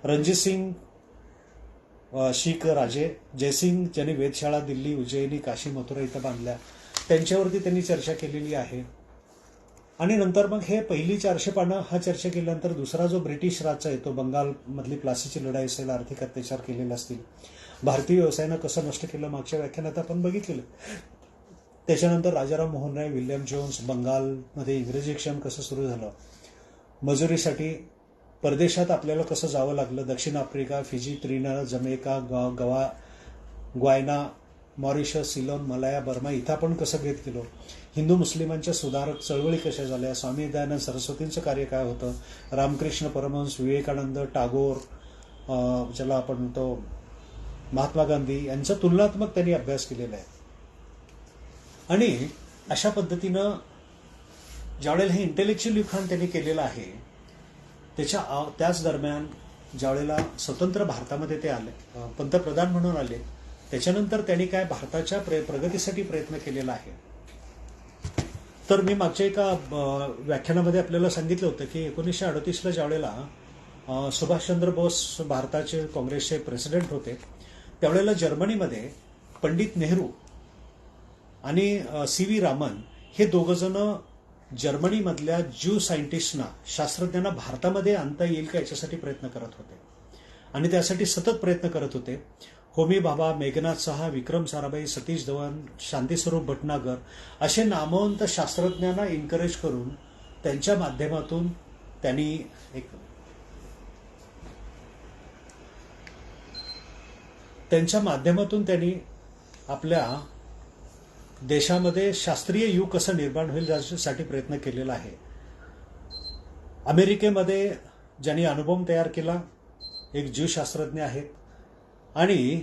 रणजितसिंग शीख राजे, जयसिंग ज्यांनी वेधशाळा दिल्ली, उज्जैनी, काशी, मथुरा इथं बांधल्या त्यांच्यावरती त्यांनी चर्चा केलेली आहे. आणि नंतर मग हे पहिली 400 पानं हा चर्चा केल्यानंतर दुसरा जो ब्रिटिश राजचा येतो, बंगालमधली प्लासीची लढाई असेल, आर्थिक अत्याचार केलेले असतील, भारतीय व्यवसायानं कसं नष्ट केलं मागच्या व्याख्यानात आपण बघितलेलं. त्याच्यानंतर राजाराम मोहन राय, विल्यम जोन्स, बंगालमध्ये इंग्रजीक्षम कसं सुरू झालं, मजुरीसाठी परदेशात आपल्याला कसं जावं लागलं, दक्षिण Africa, Fiji, Trinidad, Jamaica, Guyana, Mauritius, Ceylon, Malaya, Burma इथं आपण कसं भेद केलो, हिंदू मुस्लिमांच्या सुधारक चळवळी कशा झाल्या, स्वामी दयानंद सरस्वतींचं कार्य काय होतं, रामकृष्ण परमहंस, विवेकानंद, टागोर, ज्याला आपण म्हणतो महात्मा गांधी यांचा तुलनात्मक त्यांनी अभ्यास केलेला आहे. आणि अशा पद्धतीनं ज्यावेळेला हे इंटेलेक्च्युअल लिखाण त्यांनी केलेलं आहे त्याच दरम्यान ज्यावेळेला स्वतंत्र भारतामध्ये ते आले, पंतप्रधान म्हणून आले, त्याच्यानंतर त्यांनी काय भारताच्या प्रगतीसाठी प्रयत्न केलेला आहे. तर मी मागच्या एका व्याख्यानामध्ये आपल्याला सांगितलं होतं की 1938ला ज्यावेळेला सुभाषचंद्र बोस भारताचे काँग्रेसचे प्रेसिडेंट होते त्यावेळेला जर्मनीमध्ये पंडित नेहरू आणि CV रामन हे दोघंजण जर्मनीमधल्या ज्यू सायंटिस्टना, शास्त्रज्ञांना भारतामध्ये आणता येईल का याच्यासाठी प्रयत्न करत होते आणि त्यासाठी सतत प्रयत्न करत होते. होमी भाभा, मेघनाथ सहा, विक्रम साराभाई, सतीश धवन, शांतीस्वरूप भटनागर असे नामवंत शास्त्रज्ञांना एन्करेज करून त्यांच्या माध्यमातून त्यांनी एक त्यांच्या माध्यमातून त्यांनी आपल्या देशामध्ये शास्त्रीय युग कसं निर्माण होईल यासाठी प्रयत्न केलेला आहे. अमेरिकेमध्ये ज्यांनी अणुबॉम्ब तयार केला एक ज्यू शास्त्रज्ञ आहेत आणि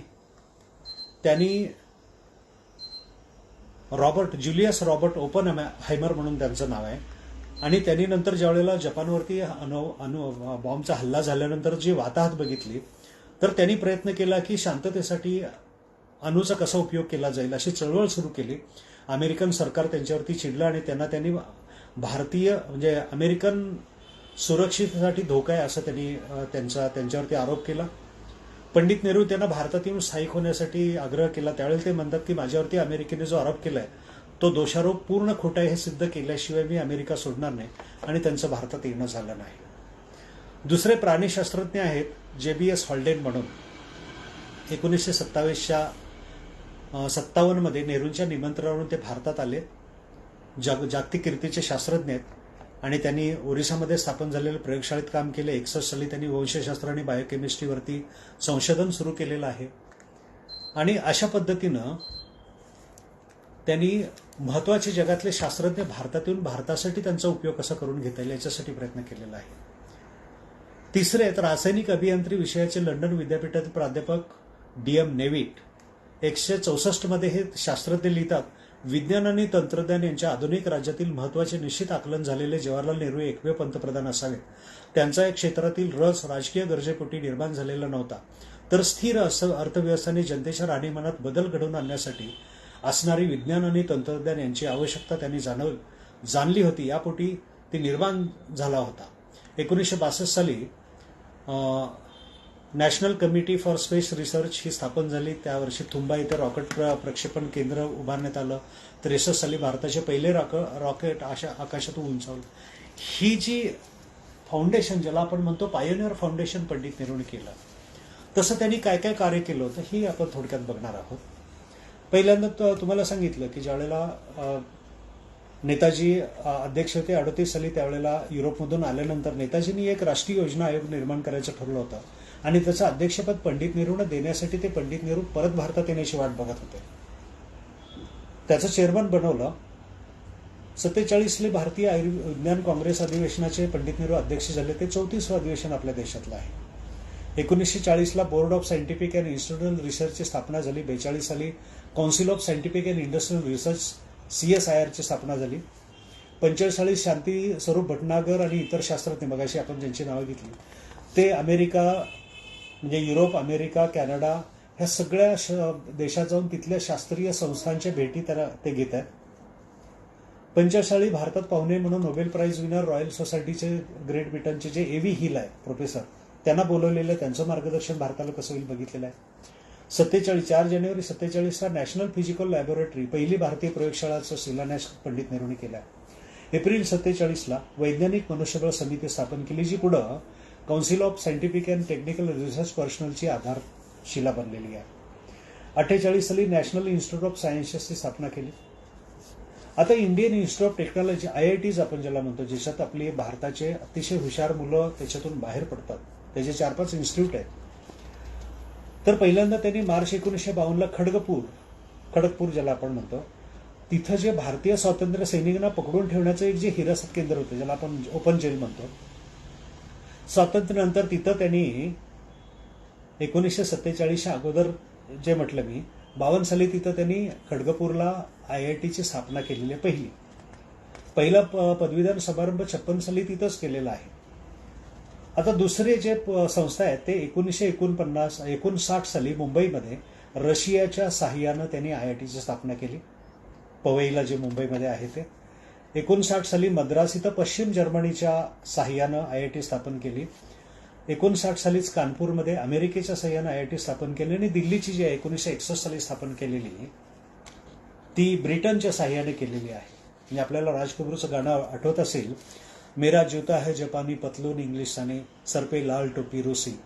त्यांनी जुलियस रॉबर्ट ओपनहायमर म्हणून त्यांचं नाव आहे. आणि त्यांनी नंतर ज्यावेळेला जपानवरती बॉम्बचा हल्ला झाल्यानंतर जी वाताहत बघितली तर त्यांनी प्रयत्न केला की शांततेसाठी अणूचा कसा उपयोग केला जाईल अशी चळवळ सुरू केली. अमेरिकन सरकार त्यांच्यावरती चिडलं आणि त्यांनी भारतीय म्हणजे अमेरिकन सुरक्षिततेसाठी धोका आहे असं त्यांनी त्यांच्यावरती आरोप केला. पंडित नेहरू त्यांना भारतात येऊन स्थायिक होण्यासाठी आग्रह केला. त्यावेळेला ते म्हणतात की माझ्यावरती अमेरिकेने जो आरोप केलाय तो दोषारोप पूर्ण खोटा आहे हे सिद्ध केल्याशिवाय मी अमेरिका सोडणार नाही आणि त्यांचं भारतात येणं झालं नाही. दुसरे प्राणीशास्त्रज्ञ आहेत JBS हॉल्डेन म्हणून. 1957 मध्ये नेहरूंच्या निमंत्रणावरून ते भारतात आले. जागतिक कीर्तीचे शास्त्रज्ञ आहेत आणि त्यांनी ओरिसामध्ये स्थापन झालेल्या प्रयोगशाळेत काम केले. 61 साली त्यांनी वंशशास्त्र आणि बायोकेमिस्ट्रीवरती संशोधन सुरू केलेलं आहे. आणि अशा पद्धतीनं त्यांनी महत्वाचे जगातले शास्त्रज्ञ भारतात येऊन भारतासाठी त्यांचा उपयोग कसा करून घेता येईल याच्यासाठी प्रयत्न केलेला आहे. तिसरे आहेत रासायनिक अभियांत्रिकी विषयाचे लंडन विद्यापीठातील प्राध्यापक DM नेव्हिट. 164 मध्ये हे शास्त्रज्ञ लिहितात विज्ञान आणि तंत्रज्ञान यांच्या आधुनिक राज्यातील महत्वाचे निश्चित आकलन झालेले जवाहरलाल नेहरू एकमेव पंतप्रधान असावेत. त्यांचा या क्षेत्रातील रस राजकीय गरजेपोटी निर्माण झालेला नव्हता तर स्थिर अर्थव्यवस्थेने जनतेच्या राहणीमानात बदल घडवून आणण्यासाठी असणारी विज्ञान आणि तंत्रज्ञान यांची आवश्यकता त्यांनी जाणली होती. यापोटी ती निर्माण झाला होता. 1962 साली National Committee for Space Research ही स्थापन झाली. त्या वर्षी तुंबा इथे रॉकेट प्रक्षेपण केंद्र उभारण्यात आलं. 63 साली भारताचे पहिले रॉकेट आकाशातून उंचावलं. ही जी फाउंडेशन ज्याला आपण म्हणतो पायोनियर फाउंडेशन पंडित नेहरूंनी केलं. तसं त्यांनी काय काय कार्य केलं होतं ही आपण थोडक्यात बघणार आहोत. पहिल्यांदा तुम्हाला सांगितलं की ज्यावेळेला नेताजी अध्यक्ष होते 38 साली त्यावेळेला युरोपमधून आल्यानंतर नेताजींनी एक राष्ट्रीय योजना आयोग निर्माण करायचं ठरलं होतं आणि त्याचं अध्यक्षपद पंडित नेहरूंना देण्यासाठी ते पंडित नेहरू परत भारतात येण्याची वाट बघत होते. त्याचं चेअरमन बनवलं. 47 साली भारतीय विज्ञान काँग्रेस अधिवेशनाचे पंडित नेहरू अध्यक्ष झाले. ते 34वे अधिवेशन आपल्या देशातलं आहे. 1940ला Board of Scientific and Institutional रिसर्चची स्थापना झाली. 42 साली Council of Scientific and Industrial Research CSIR ची स्थापना झाली. 45 साली शांती स्वरूप भटनागर आणि इतर शास्त्रज्ञ मगाशी आपण ज्यांची नावं घेतली ते अमेरिका म्हणजे युरोप, अमेरिका, कॅनडा ह्या सगळ्या देशात जाऊन तिथल्या शास्त्रीय संस्थांच्या भेटी ते घेत आहेत. 45 साली भारतात पाहुणे म्हणून नोबेल प्राइज विनर रॉयल सोसायटीचे ग्रेट ब्रिटनचे जे AV हिल आहे प्रोफेसर त्यांना बोलवलेलं आहे. त्यांचं मार्गदर्शन भारताला कसं होईल बघितलेलं आहे. 4 जानेवारी 47ला नॅशनल फिजिकल लॅबोरेटरी पहिली भारतीय प्रयोगशाळाचा शिलान्यास पंडित नेहरूंनी केला. एप्रिल 47ला वैज्ञानिक मनुष्यबळ समिती स्थापन केली जी पुढं Council of Scientific and Technical Research पर्सनलची आधारशिला बनलेली आहे. 48 साली नॅशनल इन्स्टिट्यूट ऑफ सायन्सेसची स्थापना केली. आता Indian Institute of technology IITs आपण ज्याला म्हणतो ज्याच्यात आपली भारताचे अतिशय हुशार मुलं त्याच्यातून बाहेर पडतात त्याचे 4-5 इन्स्टिट्यूट आहेत. तर पहिल्यांदा त्यांनी मार्च 1952ला खडगपूर ज्याला आपण म्हणतो तिथं जे भारतीय स्वातंत्र्य सैनिकांना पकडून ठेवण्याचं एक जे हिरासत केंद्र होतं ज्याला आपण ओपन जेल म्हणतो स्वातंत्र्यानंतर तिथं त्यांनी 1947च्या अगोदर जे म्हटलं मी 52 साली तिथं त्यांनी खडगपूरला IITची स्थापना केलेली आहे. पहिला पदवीधर समारंभ 56 साली तिथंच केलेला आहे. आता दुसरे जे संस्था आहेत ते 1959 साली मुंबईमध्ये रशियाच्या साहाय्यानं त्यांनी IITची स्थापना केली. पवईला जे मुंबईमध्ये आहे ते. 59 साली मद्रास इथं पश्चिम जर्मनीच्या साहाय्यानं IIT स्थापन केली. 59 सालीच कानपूरमध्ये अमेरिकेच्या साहाय्यानं IIT स्थापन केली आणि दिल्लीची जी 1961 साली स्थापन केलेली ती ब्रिटनच्या साहाय्याने केलेली आहे. म्हणजे आपल्याला राज कपूरचं गाणं आठवत असेल, मेरा जूता है जपानी पतलून इंग्लिशानी सर पे लाल टोपी रूसी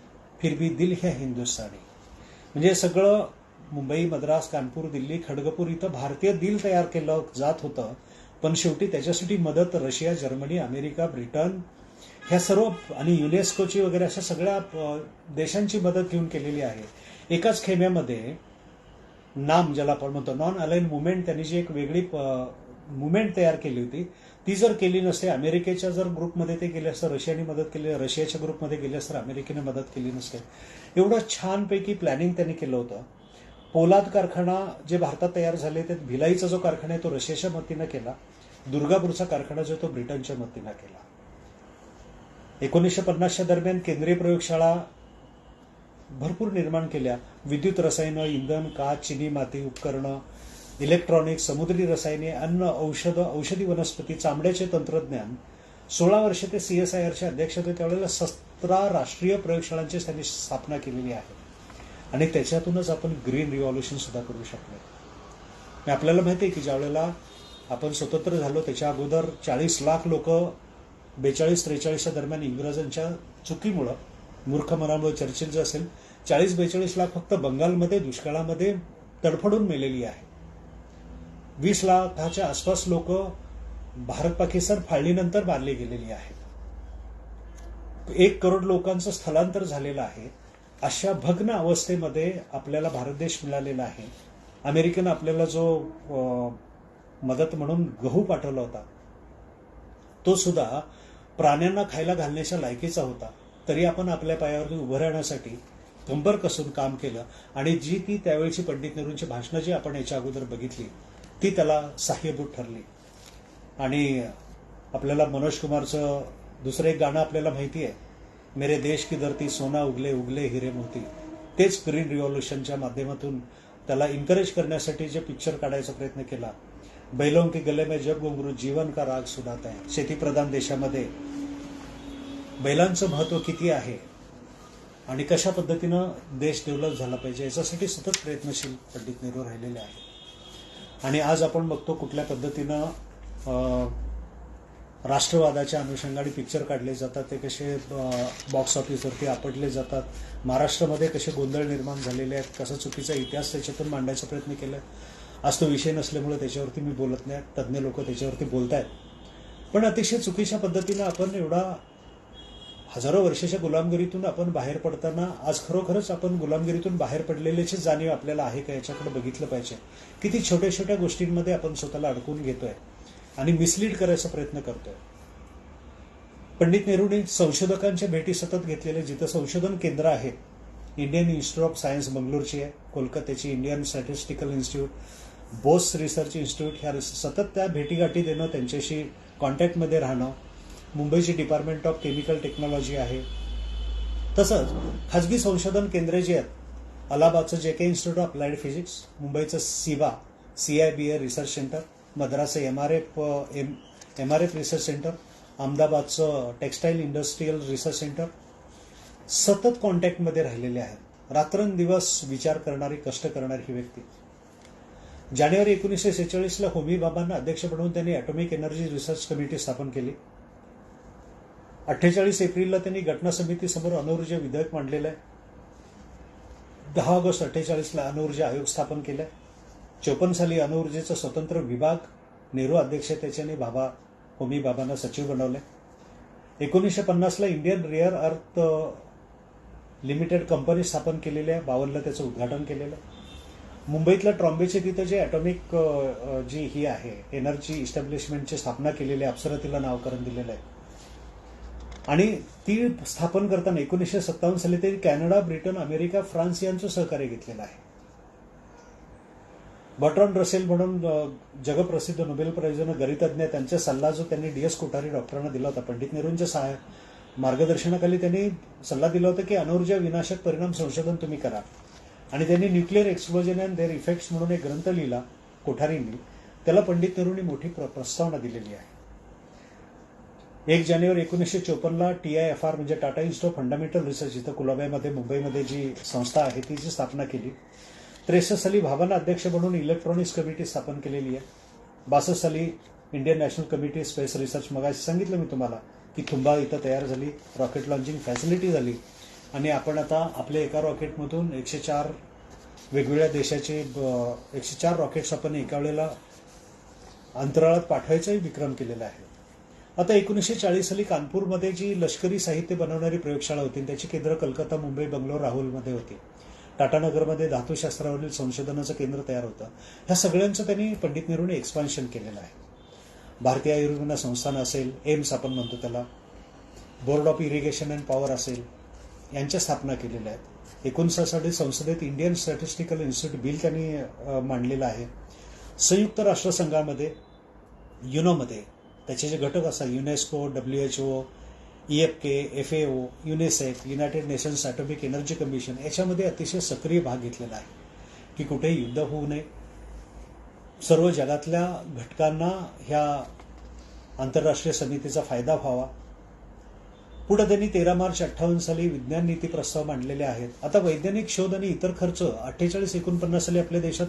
फिर भी दिल है हिंदुस्तानी. म्हणजे सगळं मुंबई, मद्रास, कानपूर, दिल्ली, खडगपूर इथं भारतीय दिल तयार केलं जात होतं. पण शेवटी त्याच्यासाठी मदत रशिया, जर्मनी, अमेरिका, ब्रिटन ह्या सर्व आणि युनेस्कोची वगैरे अशा सगळ्या देशांची मदत घेऊन केलेली आहे. एकाच खेम्यामध्ये नाम, ज्याला आपण म्हणतो नॉन अलाइन मुवमेंट, त्यांनी जी एक वेगळी मुवमेंट तयार केली होती, ती जर केली नसते, अमेरिकेच्या जर ग्रुपमध्ये ते गेले असतं, रशियाने मदत केली, रशियाच्या ग्रुपमध्ये गेले असतं, अमेरिकेने मदत केली नसते. एवढं छानपैकी प्लॅनिंग त्यांनी केलं होतं. पोलाद कारखाना जे भारतात तयार झाले, ते भिलाईचा जो कारखाना आहे तो रशियाच्या मदतीनं केला. दुर्गापूरचा कारखाना जो तो ब्रिटनच्या मदतीनं केला. 1950च्या दरम्यान केंद्रीय प्रयोगशाळा भरपूर निर्माण केल्या. विद्युत रसायनं, इंधन, काच, चिनी माती, उपकरणं, इलेक्ट्रॉनिक्स, समुद्री रसायने, अन्न, औषधी वनस्पती, चामड्याचे तंत्रज्ञान. 16 वर्षे ते CSIRचे अध्यक्ष होते. त्यावेळेला 17 राष्ट्रीय प्रयोगशाळांची त्यांनी स्थापना केलेली आहे. आणि त्याच्यातूनच आपण ग्रीन रिव्हॉल्युशन सुद्धा करू शकलो. आपल्याला माहिती आहे की ज्या वेळेला आपण स्वतंत्र झालो त्याच्या अगोदर 40 लाख लोक 42-43च्या दरम्यान इंग्रजांच्या चुकीमुळं, मूर्ख मनामुळे चर्चिल असेल, 40-42 लाख फक्त बंगालमध्ये दुष्काळामध्ये तडफडून मेलेली आहे. 20 लाखाच्या आसपास लोक भारत पाकिस्तान फाळणीनंतर मारली गेलेली आहेत. 1 करोड लोकांचं स्थलांतर झालेलं आहे. अशा भग्न अवस्थेमध्ये आपल्याला भारत देश मिळालेला आहे. अमेरिकेनं आपल्याला जो मदत म्हणून गहू पाठवला होता तो सुद्धा प्राण्यांना खायला घालण्याच्या लायकीचा होता. तरी आपण आपल्या पायावरती उभं राहण्यासाठी कंबर कसून काम केलं. आणि जी ती त्यावेळची पंडित नेहरूंची भाषणं जी आपण याच्या अगोदर बघितली ती त्याला सहाय्यभूत ठरली. आणि आपल्याला मनोज कुमारचं दुसरं एक गाणं आपल्याला माहिती आहे, मेरे देश की धरती सोना उगले उगले हिरे मोती. तेच ग्रीन रिव्हॉल्युशनच्या माध्यमातून त्याला इन्करेज करण्यासाठी जे पिक्चर काढायचा प्रयत्न केला. बैलों के गले में जब घुंघरू जीवन का राग सुनाता है. शेतीप्रधान देशामध्ये बैलांचं महत्व किती आहे आणि कशा पद्धतीनं देश डेव्हलप झाला पाहिजे याच्यासाठी सतत प्रयत्नशील पंडित नेहरू राहिलेले आहेत. आणि आज आपण बघतो कुठल्या पद्धतीनं राष्ट्रवादाच्या अनुषंगाने पिक्चर काढले जातात, ते कसे बॉक्स ऑफिसवरती आपटले जातात. महाराष्ट्रामध्ये कसे गोंधळ निर्माण झालेले आहेत, कसा चुकीचा इतिहास त्याच्यातून मांडायचा प्रयत्न केला. आज तो विषय नसल्यामुळे त्याच्यावरती मी बोलत नाही, तज्ज्ञ लोक त्याच्यावरती बोलतायत. पण अतिशय चुकीच्या पद्धतीनं आपण एवढा हजारो वर्षाच्या गुलामगिरीतून आपण बाहेर पडताना आज खरोखरच आपण गुलामगिरीतून बाहेर पडलेल्याची जाणीव आपल्याला आहे का याच्याकडे बघितलं पाहिजे. किती छोट्या छोट्या गोष्टींमध्ये आपण स्वतःला अडकून घेतोय आणि मिसलीड करायचा प्रयत्न करतोय. पंडित नेहरूंनी संशोधकांच्या भेटी सतत घेतलेल्या, जिथं संशोधन केंद्र आहेत, इंडियन इन्स्टिट्यूट ऑफ सायन्स बंगलोरची आहे, कोलकात्याची Indian Statistical Institute, Bose Research Institute, ह्या सतत त्या भेटीगाठी देणं, त्यांच्याशी कॉन्टॅक्टमध्ये राहणं. मुंबईची डिपार्टमेंट ऑफ केमिकल टेक्नॉलॉजी आहे. तसंच खाजगी संशोधन केंद्रे जी आहेत, अलाहाबादचं JK institute of applied physics, मुंबईचं सिवा CIBA research centre, मद्रासचं MRF research centre, अहमदाबादचं textile industrial research centre सतत कॉन्टॅक्टमध्ये राहिलेले आहेत. रात्रंदिवस विचार करणारी, कष्ट करणारी ही व्यक्ती. जानेवारी 1946ला होमी बाबांना अध्यक्ष बनवून त्यांनी ॲटॉमिक एनर्जी रिसर्च कमिटी स्थापन केली. 48 एप्रिलला त्यांनी घटना समितीसमोर अणुऊर्जा विधेयक मांडलेलं आहे. 10 ऑगस्ट 48ला अणुऊर्जा आयोग स्थापन केलाय. 54 साली अणुऊर्जेचा स्वतंत्र विभाग नेहरू अध्यक्षतेच्याने होमी बाबांना सचिव बनवले. 1950ला Indian Rare Earth Limited company स्थापन केलेली आहे. 52ला त्याचं उद्घाटन केलेलं आहे. मुंबईतल्या ट्रॉम्बेचे तिथं जे ॲटॉमिक जी ही आहे एनर्जी इस्टॅब्लिशमेंटची स्थापना केलेली आहे, अप्सरा तिला नावकरण दिलेलं आहे. आणि ती स्थापन करताना 1957 साली ते कॅनडा, ब्रिटन, अमेरिका, फ्रान्स यांचं सहकार्य घेतलेलं आहे. बर्ट्रांड रसेल म्हणून जगप्रसिद्ध नोबेल प्राइजनं गणितज्ञ, त्यांचा सल्ला जो त्यांनी DS कोठारी डॉक्टरांना दिला होता, पंडित नेहरूंच्या मार्गदर्शनाखाली त्यांनी सल्ला दिला होता की अणुऊर्जा विनाशक परिणाम संशोधन तुम्ही करा. आणि त्यांनी nuclear explosion and their effects म्हणून एक ग्रंथ लिहिला कोठारींनी. त्याला पंडित नेहरूंनी मोठी प्रस्तावना दिलेली आहे. 1 जानेवारी 1954ला TIFR म्हणजे Tata institute of fundamental research, इथं कुलाब्यामध्ये मुंबईमध्ये जी संस्था आहे तिची स्थापना केली. 63 साली भाभांना अध्यक्ष बनवून इलेक्ट्रॉनिक्स कमिटी स्थापन केलेली आहे. 62 साली Indian national committee space research, मगाशी सांगितलं मी तुम्हाला की तुंबा इथं तयार झाली, रॉकेट लॉन्चिंग फॅसिलिटी झाली. आणि आपण आता आपल्या एका रॉकेटमधून 104 वेगवेगळ्या देशाचे 104 रॉकेट्स आपण एका वेळेला अंतराळात पाठवायचाही विक्रम केलेला आहे. आता 1940 साली कानपूरमध्ये जी लष्करी साहित्य बनवणारी प्रयोगशाळा होती त्याची केंद्र कलकत्ता, मुंबई, बंगलोर, राहुलमध्ये होती. टाटानगरमध्ये धातुशास्त्रावरील संशोधनाचं केंद्र तयार होतं. ह्या सगळ्यांचं त्यांनी पंडित नेहरूंनी एक्सपान्शन केलेलं आहे. भारतीय आयुर्विज्ञान संस्थान असेल, एम्स आपण म्हणतो त्याला, board of irrigation and power असेल, यांच्या स्थापना केलेल्या आहेत. 1960 संसदेत इंडियन स्टॅटिस्टिकल इन्स्टिट्यूट बिल त्यांनी मांडलेलं आहे. संयुक्त राष्ट्रसंघामध्ये युनोमध्ये त्याचे जे घटक असतात, UNESCO, WHO, EFK, FAO, UNICEF, United Nations Atomic Energy Commission, याच्यामध्ये अतिशय सक्रिय भाग घेतलेला आहे की कुठेही युद्ध होऊ नये, सर्व जगातल्या घटकांना ह्या आंतरराष्ट्रीय समितीचा फायदा व्हावा. पुढे त्यांनी 13 मार्च 58 साली विज्ञान नीती प्रस्ताव मांडलेले आहेत. आता वैज्ञानिक शोध आणि इतर खर्च 48-49 साली आपल्या देशात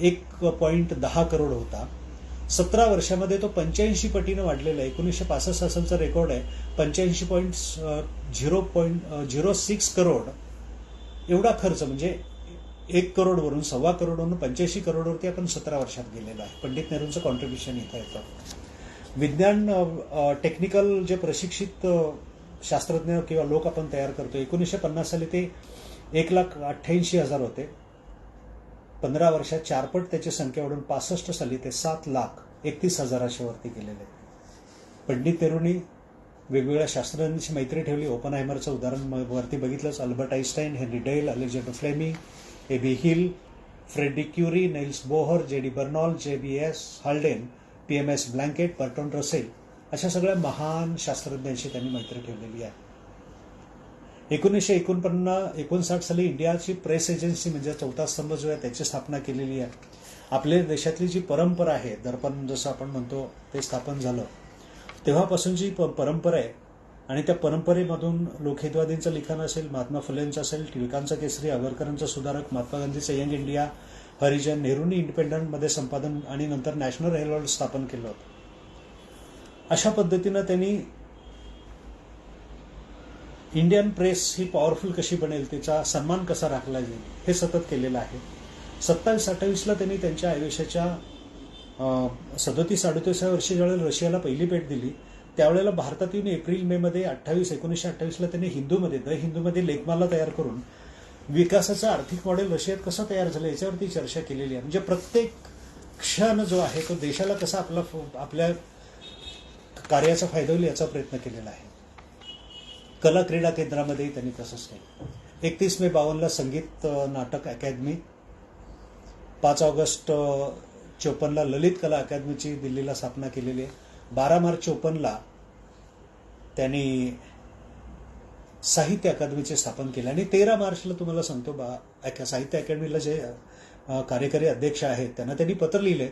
1.10 करोड होता. 17 वर्षामध्ये तो 85 पटीनं वाढलेला आहे. 1965 सालचा रेकॉर्ड आहे 85.06 करोड एवढा खर्च, म्हणजे 1 करोडवरून 1.25 करोडवरून 85 करोडवरती आपण 17 वर्षात गेलेलो आहे. पंडित नेहरूंचं कॉन्ट्रीब्युशन इथं येतं. विज्ञान टेक्निकल जे प्रशिक्षित शास्त्रज्ञ किंवा लोक आपण तयार करतो, 1950 साली ते 1,88,000 होते. 15 वर्षात 4 पट त्याची संख्या वाढून 65 साली ते 7,31,000 वरती गेलेले. पंडित नेहरूंनी वेगवेगळ्या शास्त्रज्ञांची मैत्री ठेवली. ओपनहायमरचं उदाहरण वरती बघितलंच. Albert Einstein, Henry Dale, Alexander Fleming, A.B. Hill, Frederick Curie, Niels Bohr, J.D. Bernal, J.B.S. Haldane, P.M.S. Blackett, Bertrand Russell, अशा सगळ्या महान शास्त्रज्ञांशी त्यांनी मैत्री ठेवलेली आहे. 1959 साली इंडियाची प्रेस एजन्सी म्हणजे चौथा स्तंभ जो आहे त्याची स्थापना केलेली आहे. आपल्या देशातली जी परंपरा आहे, दर्पण जसं आपण म्हणतो ते स्थापन झालं तेव्हापासूनची परंपरा आहे आणि त्या परंपरेमधून लोकहितवादींचं लिखाण असेल, महात्मा फुलेंचं असेल, टिळकांचं केसरी, आगरकरांचं सुधारक, महात्मा गांधीचं यंग इंडिया, हरिजन, नेहरूंनी इंडिपेंडंटमध्ये संपादन आणि नंतर नॅशनल हेराल्ड स्थापन केलं होतं. अशा पद्धतीनं त्यांनी इंडियन प्रेस ही पॉवरफुल कशी बनेल, त्याचा सन्मान कसा राखला जाईल, हे सतत केलेलं आहे. 27-28ला त्यांनी त्यांच्या आयुष्याच्या 37-38 वर्षी ज्यावेळेला रशियाला पहिली भेट दिली त्यावेळेला भारतात येऊन एप्रिल-मे मध्ये 1928ला त्यांनी हिंदूमध्ये लेखमाला तयार करून विकासाचं आर्थिक मॉडेल रशियात कसं तयार झालं याच्यावरती चर्चा केलेली आहे. म्हणजे प्रत्येक क्षण जो आहे तो देशाला कसा आपल्या कार्याचा फायदा होईल याचा प्रयत्न केलेला आहे. कला क्रीडा केंद्रामध्येही त्यांनी तसंच केलं. 31 मे 52ला संगीत नाटक अकादमी, 5 ऑगस्ट 54ला ललित कला अकादमीची दिल्लीला स्थापना केलेली आहे. 12 मार्च 54ला त्यांनी साहित्य अकादमीचे स्थापन केले आणि 13 मार्चला तुम्हाला सांगतो साहित्य अकादमीला जे कार्यकारी अध्यक्ष आहेत त्यांना त्यांनी पत्र लिहिले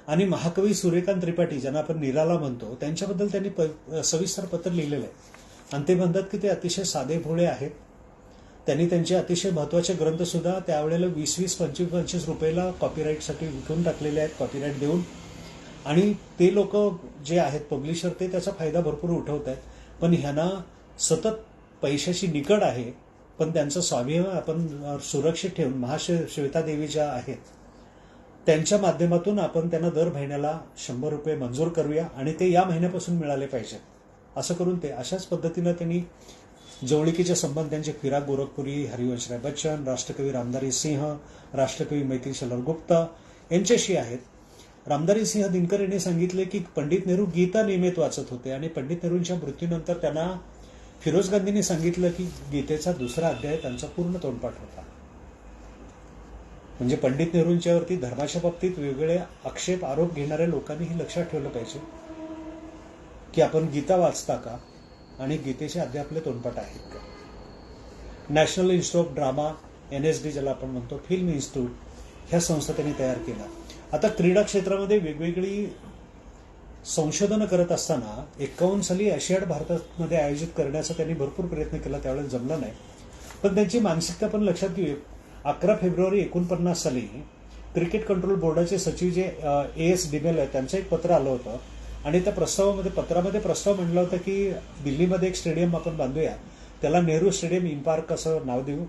आणि महाकवी सूर्यकांत त्रिपाठी ज्यांना आपण निराला म्हणतो त्यांच्याबद्दल त्यांनी सविस्तर पत्र लिहिलेलं आहे आणि ते म्हणतात की ते अतिशय साधे भोळे आहेत. त्यांनी त्यांचे अतिशय महत्वाचे ग्रंथ सुद्धा त्यावेळेला 20-20, 25-25 रुपयाला कॉपीराईटसाठी विकून टाकलेले आहेत, कॉपीराईट देऊन. आणि ते लोक जे आहेत पब्लिशर ते त्याचा फायदा भरपूर उठवत आहेत. पण ह्यांना सतत पैशाची निकड आहे, पण त्यांचं स्वाभिमान आपण सुरक्षित ठेवून महाश्वेता देवी ज्या आहेत त्यांच्या माध्यमातून आपण त्यांना दर महिन्याला 100 रुपये मंजूर करूया आणि ते या महिन्यापासून मिळाले पाहिजेत असं करून ते अशाच पद्धतीनं त्यांनी जवळीकीचे संबंध त्यांचे फिराक गोरखपुरी, हरिवंशराय बच्चन, राष्ट्रकवी रामधारी सिंह, राष्ट्रकवी मैत्रीशलर गुप्ता यांच्याशी आहेत. रामधारी सिंह दिनकर यांनी सांगितले की पंडित नेहरू गीता नियमित वाचत होते आणि पंडित नेहरूंच्या मृत्यूनंतर त्यांना फिरोज गांधींनी सांगितलं की गीतेचा दुसरा अध्याय त्यांचा पूर्ण तोंडपाठ होता. म्हणजे पंडित नेहरूंच्यावरती धर्माच्या बाबतीत वेगवेगळे आक्षेप आरोप घेणाऱ्या लोकांनी हे लक्षात ठेवलं पाहिजे की आपण गीता वाचता का आणि गीतेचे अध्याय आपले तोंडपाठ आहेत का. National institute of drama, NSD ज्याला आपण म्हणतो, फिल्म इन्स्टिट्यूट, ह्या संस्था त्यांनी तयार केल्या. आता क्रीडा क्षेत्रामध्ये वेगवेगळी संशोधनं करत असताना 51 साली आशियाड भारतामध्ये आयोजित करण्याचा त्यांनी भरपूर प्रयत्न केला, त्यावेळेस जमलं नाही. पण त्यांची मानसिकता पण लक्षात घेऊ. 11 फेब्रुवारी 49 साली क्रिकेट कंट्रोल बोर्डाचे सचिव जे AS डिमेल आहेत त्यांचं एक पत्र आलं होतं आणि त्या पत्रामध्ये प्रस्ताव मांडला होता की दिल्लीमध्ये एक स्टेडियम आपण बांधूया, त्याला नेहरू स्टेडियम इन पार्क असं नाव देऊ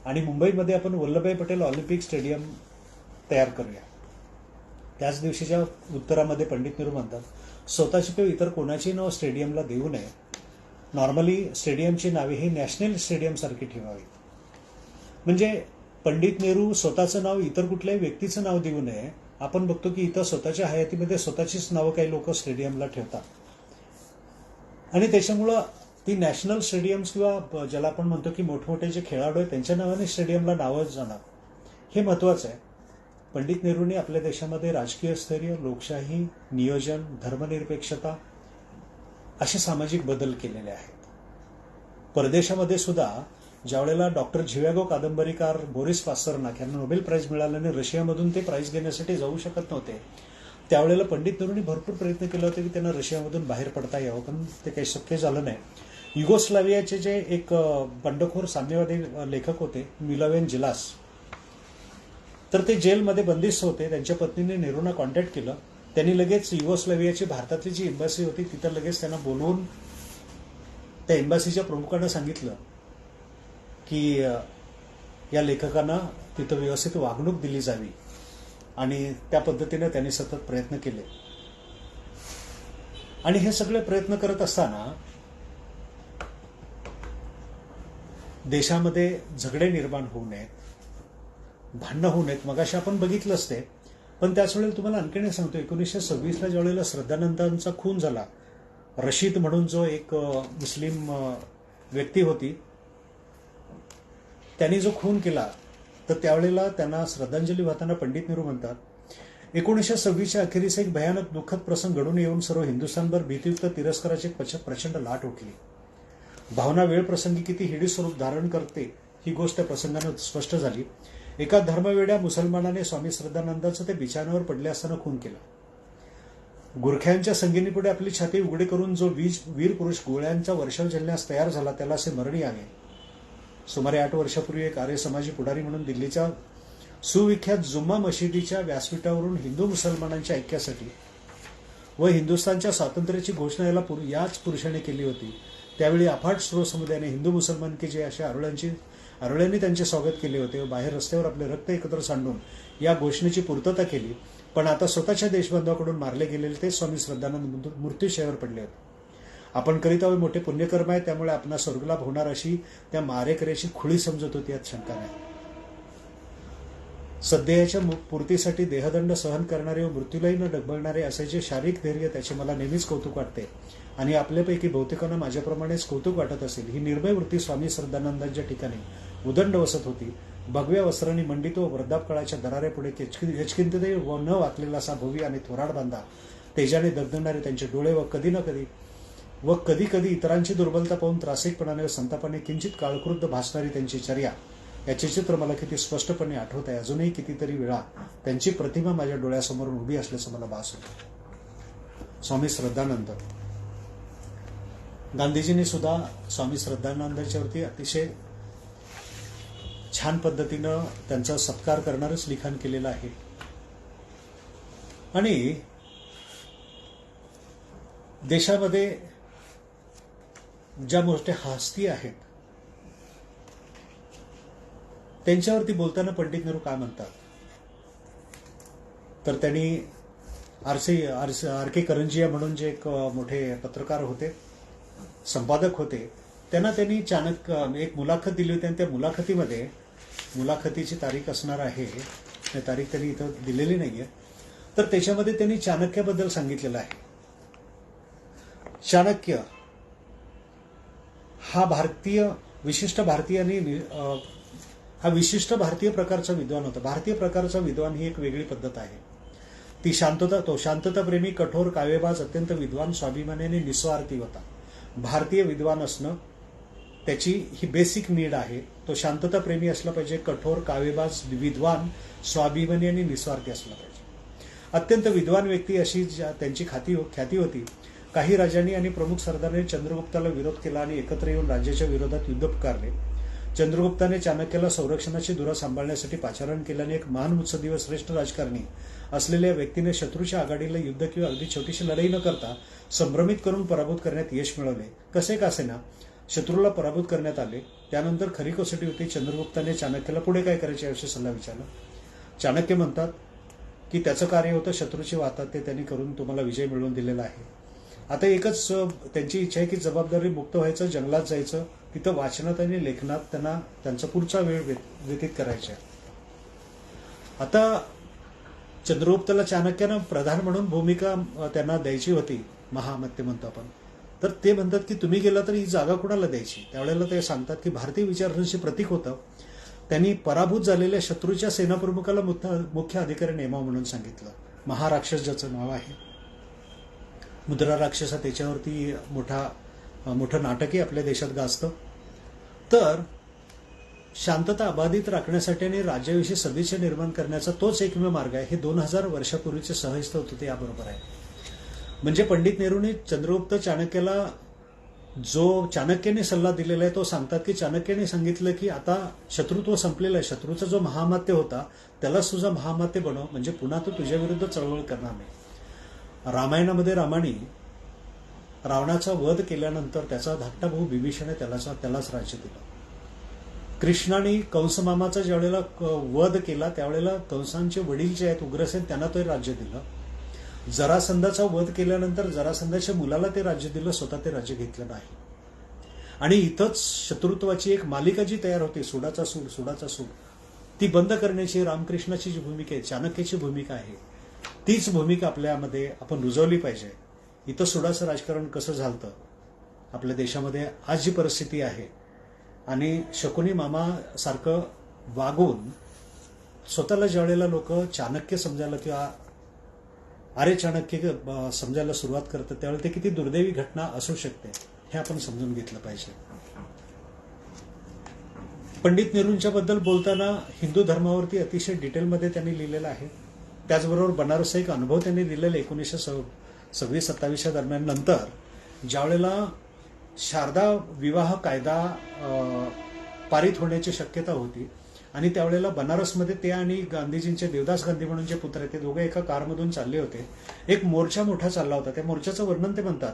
आणि मुंबईमध्ये आपण वल्लभभाई पटेल ऑलिम्पिक स्टेडियम तयार करूया. त्याच दिवशीच्या उत्तरामध्ये पंडित नेहरू म्हणतात स्वतःची किंवा इतर कोणाची नाव स्टेडियमला देऊ नये. नॉर्मली स्टेडियमची नावे ही नॅशनल स्टेडियम सारखी ठेवावी. म्हणजे पंडित नेहरू स्वतःचं नाव इतर कुठल्याही व्यक्तीचं नाव देऊ नये. आपण बघतो की इथं स्वतःच्या हयातीमध्ये स्वतःचीच नावं काही लोक स्टेडियमला ठेवतात आणि त्याच्यामुळं ती नॅशनल स्टेडियम्स किंवा ज्याला आपण म्हणतो की मोठमोठे जे खेळाडू आहेत त्यांच्या नावाने स्टेडियमला नावं जाणार हे महत्वाचं आहे. पंडित नेहरूंनी आपल्या देशामध्ये राजकीय स्थैर्य, लोकशाही, नियोजन, धर्मनिरपेक्षता असे सामाजिक बदल केलेले आहेत. परदेशामध्ये सुद्धा ज्यावेळेला डॉक्टर झिव्यागो कादंबरीकार बोरिस पासरनाक यांना नोबेल प्राइज मिळाल्याने रशियामधून ते प्राइज घेण्यासाठी जाऊ शकत नव्हते, त्यावेळेला पंडित नेहरूंनी भरपूर प्रयत्न केले होते की त्यांना रशियामधून बाहेर पडता यावं, पण ते काही शक्य झालं नाही. युगोस्लावियाचे जे एक बंडखोर साम्यवादी लेखक होते मिलोवेन जिलास, तर ते जेलमध्ये बंदिस्त होते. त्यांच्या पत्नीने नेहरूंना कॉन्टॅक्ट केलं. त्यांनी लगेच युगोस्लावियाची भारतातली जी एम्बॅसी होती तिथं लगेच त्यांना बोलवून त्या एम्बॅसीच्या प्रमुखांना सांगितलं की या लेखकांना तिथं व्यवस्थित वागणूक दिली जावी आणि त्या पद्धतीने त्यांनी सतत प्रयत्न केले. आणि हे सगळे प्रयत्न करत असताना देशामध्ये झगडे निर्माण होऊ नयेत, भांडणं होऊ नयेत. मगाशी आपण बघितलं असते, पण त्याच वेळेला तुम्हाला आणखीन सांगतो, 1926ला ज्यावेळेला श्रद्धानंदांचा खून झाला, रशीद म्हणून जो एक मुस्लिम व्यक्ती होती, त्यांनी जो खून केला, तर त्यावेळेला त्यांना श्रद्धांजली वाहताना पंडित नेहरू म्हणतात, 1926च्या अखेरीस एक भयानक दुःखद प्रसंग घडून येऊन सर्व हिंदुस्थानभर भीतीयुक्त तिरस्काराची प्रचंड लाट उठली. भावना वेळ प्रसंगी किती हिडी स्वरूप धारण करते ही गोष्ट त्या प्रसंगानं स्पष्ट झाली. एका धर्मवेड्या मुसलमानाने स्वामी श्रद्धानंदाचं ते बिछाण्यावर पडले असताना खून केला. गुरख्यांच्या संगिनीपुढे आपली छाती उघडी करून जो वीर पुरुष गोळ्यांचा वर्षाव झेलण्यास तयार झाला त्याला असे मरणी आले. सुमारे 8 वर्षापूर्वी एक आर्य समाजी पुढारी म्हणून दिल्लीच्या सुविख्यात जुम्मा मशिदीच्या व्यासपीठावरून हिंदू मुसलमानांच्या ऐक्यासाठी व हिंदुस्थानच्या स्वातंत्र्याची घोषणा याच पुरुषाने केली होती. त्यावेळी अफाट स्रोत समुदायाने हिंदू मुसलमान की जे अशा आरोळ्यांनी त्यांचे स्वागत केले होते व बाहेर रस्त्यावर आपले रक्त एकत्र सांडून या घोषणेची पूर्तता केली. पण आता स्वतःच्या देशबांधवाकडून मारले गेलेले ते स्वामी श्रद्धानंद मृत्यूशयावर पडले होते. आपण करीत आहोत मोठे पुण्यकर्म आहे, त्यामुळे आपला स्वर्गलाभ होणार अशी त्या मारेकऱ्याची खुळी समजत होती, यात शंका नाही. सध्याच्या पूर्तीसाठी देहदंड सहन करणारे व मृत्यूलाही न डगमगणारे असे जे शारीरिक धैर्य, त्याचे मला नेहमीच कौतुक वाटते आणि आपल्यापैकी बहुतेकांना माझ्याप्रमाणेच कौतुक वाटत असेल. ही निर्भय वृत्ती स्वामी श्रद्धानंदांच्या ठिकाणी उदंड वसत होती. भगव्या वस्त्रांनी मंडित व वृद्धापकाळाच्या दराऱ्यापुढे हेचकिंतते व न वाकलेला असा भव्य आणि थोराड बांधा, तेजाने दगदगणारे त्यांचे डोळे व कधी कधी इतरांची दुर्बलता पाहून त्रासिकपणाने व संतापाने किंचित काळक्रुद्ध भासणारी त्यांची चर्या, याचे चित्र मला किती स्पष्टपणे आठवत आहे. अजूनही कितीतरी वेळा त्यांची प्रतिमा माझ्या डोळ्यासमोरून उभी असल्याचं मला भास होतं. स्वामी श्रद्धानंद, गांधीजींनी सुद्धा स्वामी श्रद्धानंदांच्या वरती अतिशय छान पद्धतीनं त्यांचा सत्कार करणारच लिखाण केलेलं आहे. आणि देशामध्ये ज्या मोठ्या हस्ती आहेत त्यांच्यावरती बोलताना पंडित नेहरू काय म्हणतात, तर त्यांनी आर के करंजिया म्हणून जे एक मोठे पत्रकार होते, संपादक होते, त्यांनी एक मुलाखत दिली होती आणि त्या मुलाखतीमध्ये, मुलाखतीची तारीख असणार आहे, त्या तारीख त्यांनी इथं दिलेली नाहीये, तर त्याच्यामध्ये त्यांनी चाणक्याबद्दल सांगितलेलं आहे. चाणक्य हा विशिष्ट भारतीय प्रकारचा विद्वान होता. भारतीय प्रकारचा विद्वान ही एक वेगळी पद्धत आहे. ती शांतताप्रेमी, कठोर, काव्यबाज, अत्यंत विद्वान, स्वाभिमानी, निस्वार्थी होता. भारतीय विद्वान असणं त्याची ही बेसिक नीड आहे. तो शांतताप्रेमी असला पाहिजे, कठोर, काव्यबाज, विद्वान, स्वाभिमानी आणि निस्वार्थी असला पाहिजे. अत्यंत विद्वान व्यक्ती अशी त्यांची ख्याती होती. काही राजांनी आणि प्रमुख सरदारांनी चंद्रगुप्ताला विरोध केला आणि एकत्र येऊन राज्याच्या विरोधात युद्ध पुकारले. चंद्रगुप्ताने चाणक्याला संरक्षणाची धुरा सांभाळण्यासाठी पाचारण केल्याने एक महान मुत्सदी व श्रेष्ठ राजकारणी असलेल्या व्यक्तीने शत्रूच्या आघाडीला युद्ध किंवा अगदी छोटीशी लढाई न करता संभ्रमित करून पराभूत करण्यात यश मिळवले. कसे का असेना शत्रूला पराभूत करण्यात आले. त्यानंतर खरी कसोटी होती. चंद्रगुप्ताने चाणक्याला पुढे काय करायचे याविषयी सल्ला विचारला. चाणक्य म्हणतात की त्याचं कार्य होतं शत्रूची वाहतात ते त्यांनी करून तुम्हाला विजय मिळवून दिलेला आहे. आता एकच त्यांची इच्छा आहे की जबाबदारी मुक्त व्हायचं, जंगलात जायचं, तिथं वाचनात आणि लेखनात त्यांचा पुढचा वेळ व्यतीत करायचा. आता चंद्रगुप्ताला चाणक्यानं प्रधान म्हणून भूमिका त्यांना द्यायची होती, महामत्य म्हणतो आपण. तर ते म्हणतात की तुम्ही गेला तर ही जागा कुणाला द्यायची. त्यावेळेला ते सांगतात की भारतीय विचारसरणीचे प्रतीक होतं. त्यांनी पराभूत झालेल्या शत्रूच्या सेनाप्रमुखाला मुख्य अधिकारी नेमा म्हणून सांगितलं. महाराक्षस ज्याचं नाव आहे, मुद्रा राक्षसा, त्याच्यावरती मोठं नाटकही आपल्या देशात गाजतं. तर शांतता अबाधित राखण्यासाठी आणि राज्याविषयी सदिच्छा निर्माण करण्याचा तोच एकमेव मार्ग आहे. हे 2000 वर्षापूर्वीचे सहस्त्र होते ते याबरोबर आहे. म्हणजे पंडित नेहरूंनी चंद्रगुप्त चाणक्याला जो चाणक्याने सल्ला दिलेला आहे तो सांगतात की चाणक्याने सांगितलं की आता शत्रुत्व संपलेलं आहे, शत्रूचा जो महामात्य होता त्यालाच तुझा महामात्य बनव, म्हणजे पुन्हा तो तुझ्या विरुद्ध चळवळ करणार नाही. रामायणामध्ये रामाने रावणाचा वध केल्यानंतर त्याचा धाकटा भाऊ बिभीषण त्यालाच राज्य दिलं. कृष्णाने कंसमामाचा ज्यावेळेला वध केला त्यावेळेला कंसांचे वडील जे आहेत उग्रसेन त्यांना ते राज्य दिलं. जरासंधाचा वध केल्यानंतर जरासंधाच्या मुलाला ते राज्य दिलं, स्वतः ते राज्य घेतलं नाही. आणि इथंच शत्रुत्वाची एक मालिका जी तयार होते, सुडाचा सूड, ती बंद करण्याची रामकृष्णाची जी भूमिका आहे, चाणक्याची भूमिका आहे, तीच भूमिका आपल्यामध्ये आपण रुजवली पाहिजे. इथं सुडाचं राजकारण कसं झालं आपल्या देशामध्ये आज जी परिस्थिती आहे, आणि शकुनी मामा सारखं वागून स्वतःला ज्यावेळेला लोक चाणक्य समजायला किंवा अरे चाणक्य समजायला सुरुवात करतात त्यावेळेला ते किती दुर्दैवी घटना असू शकते हे आपण समजून घेतलं पाहिजे. पंडित नेहरूंच्या बद्दल बोलताना हिंदू धर्मावरती अतिशय डिटेलमध्ये त्यांनी लिहिलेलं आहे. त्याचबरोबर बनारसचा एक अनुभव त्यांनी दिलेला 1926-27 दरम्यान नंतर ज्यावेळेला शारदा विवाह कायदा पारित होण्याची शक्यता होती आणि त्यावेळेला बनारसमध्ये ते आणि गांधीजींचे देवदास गांधी म्हणून जे पुत्र आहेत ते दोघे एका कारमधून चालले होते. एक मोर्चा मोठा चालला होता. त्या मोर्चाचं वर्णन ते म्हणतात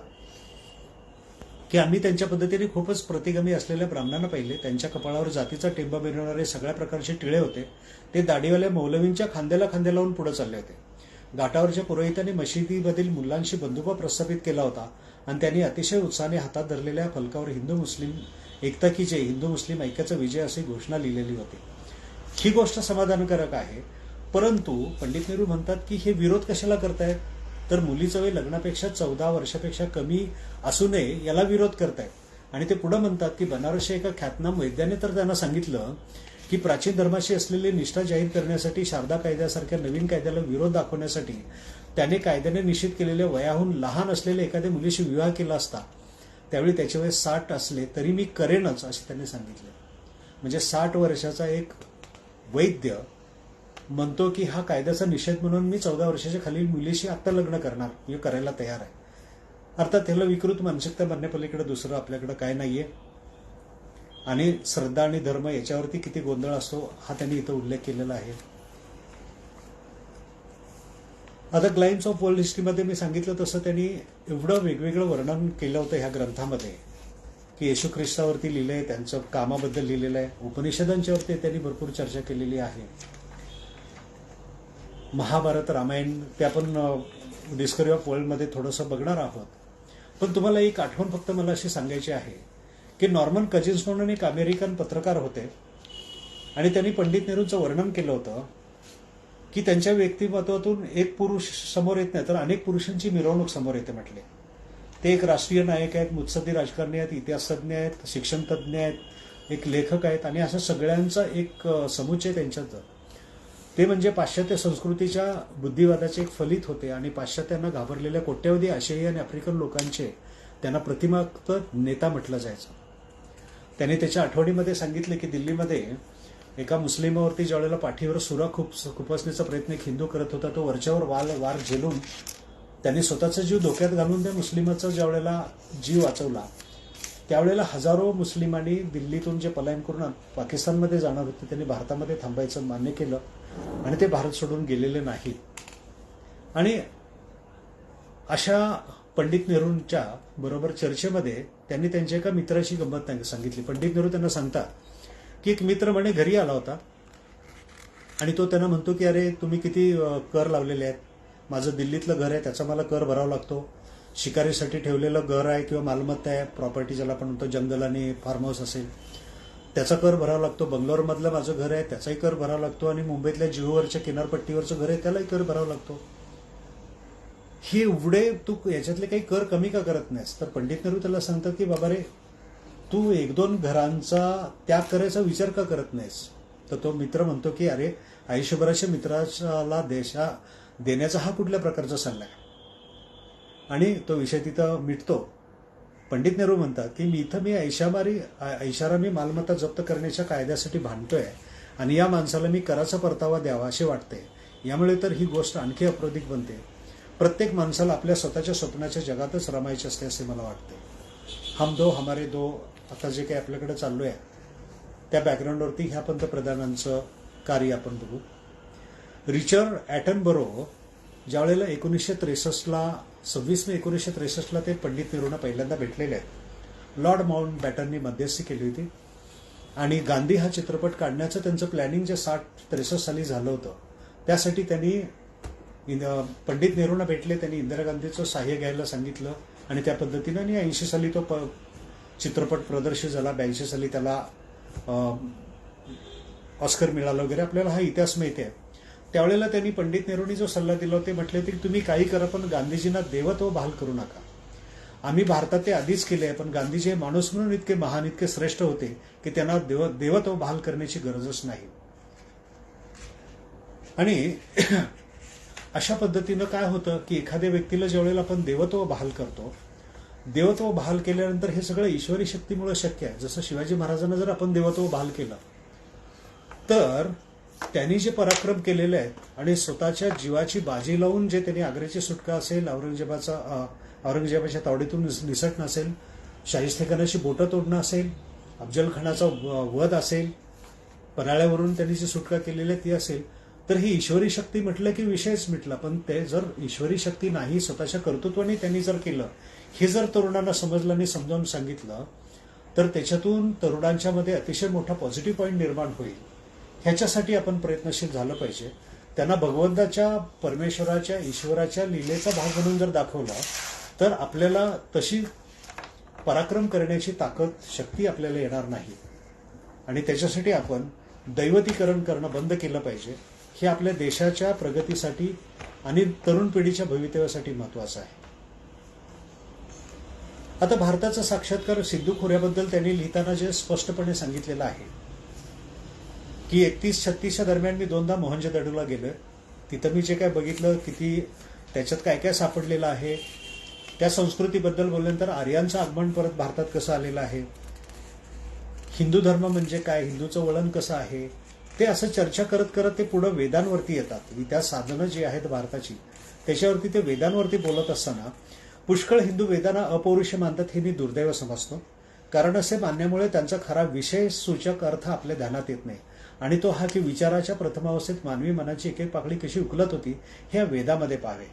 की आम्ही त्यांच्या पद्धतीने खूपच प्रतिगामी असलेल्या ब्राह्मणांना पाहिले. त्यांच्या कपाळावर जातीचा टेंबा मिरवणारे सगळ्या प्रकारचे टिळे होते. ते दाढीवाल्या मौलवींच्या खांद्याला खांद्या लावून पुढे चालले होते. घाटावरच्या पुरोहितांनी मशिदीमधील मुलांशी बंदुका प्रस्थापित केला होता आणि त्यांनी अतिशय उत्साहाने हातात धरलेल्या फलकावर हिंदू मुस्लिम एकता की जय, हिंदू मुस्लिम ऐक्याचा विजय अशी घोषणा लिहिलेली होती. ही गोष्ट समाधानकारक आहे. परंतु पंडित नेहरू म्हणतात की हे विरोध कशाला करतायत, तर मुलीचं वय लग्नापेक्षा 14 वर्षापेक्षा कमी असू नये याला विरोध करतायत. आणि ते पुढे म्हणतात की बनारसच्या एका ख्यातनाम वैद्याने तर त्यांना सांगितलं की प्राचीन धर्माशी असलेली निष्ठा जाहीर करण्यासाठी शारदा कायद्यासारख्या नवीन कायद्याला विरोध दाखवण्यासाठी त्याने कायद्याने निश्चित केलेल्या वयाहून लहान असलेल्या एखाद्या मुलीशी विवाह केला असता त्यावेळी त्याचे वय 60 असले तरी मी करेनच असे त्यांनी सांगितले. म्हणजे 60 वर्षाचा एक वैद्य म्हणतो की हा कायद्याचा निषेध म्हणून मी 14 वर्षाच्या खालील मुलीशी आता लग्न करणार, मी करायला तयार आहे. अर्थात त्याला विकृत मानसिकता म्हणण्यापलीकडे दुसरं आपल्याकडे काय नाहीये. आणि श्रद्धा आणि धर्म याच्यावरती किती गोंधळ असतो हा त्यांनी इथं उल्लेख केलेला आहे. आता ग्लाइम्स ऑफ वर्ल्ड हिस्ट्रीमध्ये मी सांगितलं तसं त्यांनी एवढं वेगवेगळं वर्णन केलं होतं ह्या ग्रंथामध्ये की येशू ख्रिस्तावरती लिहिलंय, त्यांचं कामाबद्दल लिहिलेलं आहे, उपनिषदांच्यावरती त्यांनी भरपूर चर्चा केलेली आहे. महाभारत रामायण ते आपण डिस्कवरी ऑफ वर्ल्डमध्ये थोडंसं बघणार आहोत. पण तुम्हाला एक आठवण फक्त मला अशी सांगायची आहे की नॉर्मन कजिन्स म्हणून एक अमेरिकन पत्रकार होते आणि त्यांनी पंडित नेहरूंचं वर्णन केलं होतं की त्यांच्या व्यक्तिमत्वातून एक पुरुष समोर येत नाही तर अनेक पुरुषांची मिरवणूक समोर येते म्हटले. ते एक राष्ट्रीय नायक आहेत, मुत्सद्दी राजकारणी आहेत, इतिहासतज्ञ आहेत, शिक्षण तज्ज्ञ आहेत, एक लेखक आहेत आणि असं सगळ्यांचा एक समुच्चय त्यांच्यात. ते म्हणजे पाश्चात्य संस्कृतीच्या बुद्धिवादाचे एक फलित होते आणि पाश्चात्यांना घाबरलेल्या कोट्यवधी आशियाई आणि आफ्रिकन लोकांचे त्यांना प्रतिमाक्त नेता म्हटलं जायचं. त्यांनी त्याच्या आठवणीमध्ये सांगितले की दिल्लीमध्ये एका मुस्लिमावरती ज्यावेळेला पाठीवर सुरा खुपसण्याचा प्रयत्न एक हिंदू करत होता, तो वरच्यावर वार झेलून त्यांनी स्वतःचा जीव धोक्यात घालून त्या मुस्लिमाचा ज्यावेळेला जीव वाचवला त्यावेळेला हजारो मुस्लिमांनी दिल्लीतून जे पलायन करून पाकिस्तानमध्ये जाणार होते त्यांनी भारतामध्ये थांबायचं मान्य केलं आणि ते भारत सोडून गेलेले नाहीत. आणि अशा पंडित नेहरूंच्या बरोबर चर्चेमध्ये त्यांनी त्यांच्या एका मित्राची गंमत सांगितली. पंडित नेहरू त्यांना सांगतात की एक मित्र म्हणे घरी आला होता आणि तो त्यांना म्हणतो की अरे तुम्ही किती कर लावलेले आहेत, माझं दिल्लीतलं घर आहे त्याचा मला कर भरावा लागतो, शिकारीसाठी ठेवलेलं घर आहे किंवा मालमत्ता आहे, प्रॉपर्टी ज्याला आपण म्हणतो जंगल आणि फार्म हाऊस असेल त्याचा कर भरावा लागतो. बंगलोरमधलं माझं घर आहे त्याचाही कर भरावा लागतो, आणि मुंबईतल्या जुहूवरच्या किनारपट्टीवरचं घर आहे त्यालाही कर भरावा लागतो. हे एवढे तू याच्यातले काही कर कमी का करत नाहीस? तर पंडित नेहरू त्याला सांगतात की बाबा रे, तू 1-2 घरांचा त्याग करायचा विचार का करत नाहीस? तर तो मित्र म्हणतो की अरे, आयुष्यभराच्या मित्राला देण्याचा हा कुठल्या प्रकारचा सल्ला आहे? आणि तो विषय तिथं मिटतो. पंडित नेहरू म्हणतात की मी ऐशारामी मालमत्ता जप्त करण्याच्या कायद्यासाठी भांडतोय, आणि या माणसाला मी कराचा परतावा द्यावा असे वाटते. यामुळे तर ही गोष्ट आणखी अप्रादिक बनते. प्रत्येक माणसाला आपल्या स्वतःच्या स्वप्नाच्या जगातच रमायचे असते असे मला वाटते. हम दो हमारे दो, आता जे काही आपल्याकडे चालू आहे त्या बॅकग्राऊंडवरती ह्या पंतप्रधानांचं कार्य आपण बघू. रिचर्ड ॲटनबरो ज्यावेळेला 26 मे 1963 ते पंडित नेहरूंना पहिल्यांदा भेटलेले आहेत. लॉर्ड माउंट बॅटननी मध्यस्थी केली होती, आणि गांधी हा चित्रपट काढण्याचं त्यांचं प्लॅनिंग जे 63 साली झालं होतं, त्यासाठी त्यांनी पंडित नेहरूंना भेटले. त्यांनी इंदिरा गांधीचं सहाय्य घ्यायला सांगितलं, आणि त्या पद्धतीनं आणि 80 साली तो चित्रपट प्रदर्शित झाला. 82 साली त्याला ऑस्कर मिळालं वगैरे, आपल्याला हा इतिहास माहिती आहे. त्यावेळेला त्यांनी पंडित नेहरूंनी जो सल्ला दिला ते म्हटले होते की तुम्ही काही करा पण गांधीजींना देवत्व बहाल करू नका. आम्ही भारतात ते आधीच केले आहे, पण गांधीजी हे माणूस म्हणून इतके महान, इतके श्रेष्ठ होते की त्यांना देवत्व बहाल करण्याची गरजच नाही. आणि अशा पद्धतीनं काय होतं की एखाद्या व्यक्तीला ज्यावेळेला आपण देवत्व बहाल करतो, देवत्व बहाल केल्यानंतर हे सगळं ईश्वरी शक्तीमुळे शक्य आहे. जसं शिवाजी महाराजांना जर आपण देवत्व बहाल केलं तर त्यांनी जे पराक्रम केलेले आहेत आणि स्वतःच्या जीवाची बाजी लावून जे त्यांनी आग्र्याची सुटका असेल, औरंगजेबाच्या तावडीतून निसटणं असेल, शाहिस्तेखानाची बोटं तोडणं असेल, अफजल खानाचा वध असेल, पन्हाळ्यावरून त्यांनी जी सुटका केलेली ती असेल, तर ही ईश्वरी शक्ती म्हटलं की विषयच मिटला. पण ते जर ईश्वरी शक्ती नाही, स्वतःच्या कर्तृत्वाने त्यांनी जर केलं, हे जर तरुणांना समजलं आणि समजावून सांगितलं, तर त्याच्यातून तरुणांच्या मध्ये अतिशय मोठा पॉझिटिव्ह पॉईंट निर्माण होईल. ह्याच्यासाठी आपण प्रयत्नशील झालं पाहिजे. त्यांना भगवंताच्या, परमेश्वराच्या, ईश्वराच्या लीलेचा भाग म्हणून जर दाखवला तर आपल्याला तशी पराक्रम करण्याची ताकद, शक्ती आपल्याला येणार नाही. आणि त्याच्यासाठी आपण दैवतीकरण करणं बंद केलं पाहिजे. हे आपल्या देशाच्या प्रगतीसाठी आणि तरुण पिढीच्या भवितव्यासाठी महत्वाचं आहे. आता भारताचा साक्षात्कार सिंधू खोऱ्याबद्दल त्यांनी लिहिताना जे स्पष्टपणे सांगितलेलं आहे की 31-36 दरम्यान मी 2दा मोहनजोदडोला गेलोय. तिथं मी जे काय बघितलं, किती त्याच्यात काय काय सापडलेलं आहे, त्या संस्कृतीबद्दल बोलल्यानंतर आर्यांचं आगमन परत भारतात कसं आलेलं आहे, हिंदू धर्म म्हणजे काय, हिंदूचं वळण कसं आहे, ते असं चर्चा करत करत ते पुढं वेदांवरती येतात. त्या साधनं जी आहेत भारताची त्याच्यावरती ते वेदांवरती बोलत असताना पुष्कळ हिंदू वेदांना अपौरुष मानतात. हे मी दुर्दैव समजतो, कारण असे मानण्यामुळे त्यांचा खरा विषय सूचक अर्थ आपल्या ध्यानात येत नाही. आणि तो हा की विचाराच्या प्रथमावस्थेत मानवी मनाची एक एक पाकळी कशी उकलत होती हे या वेदामध्ये पाहावे.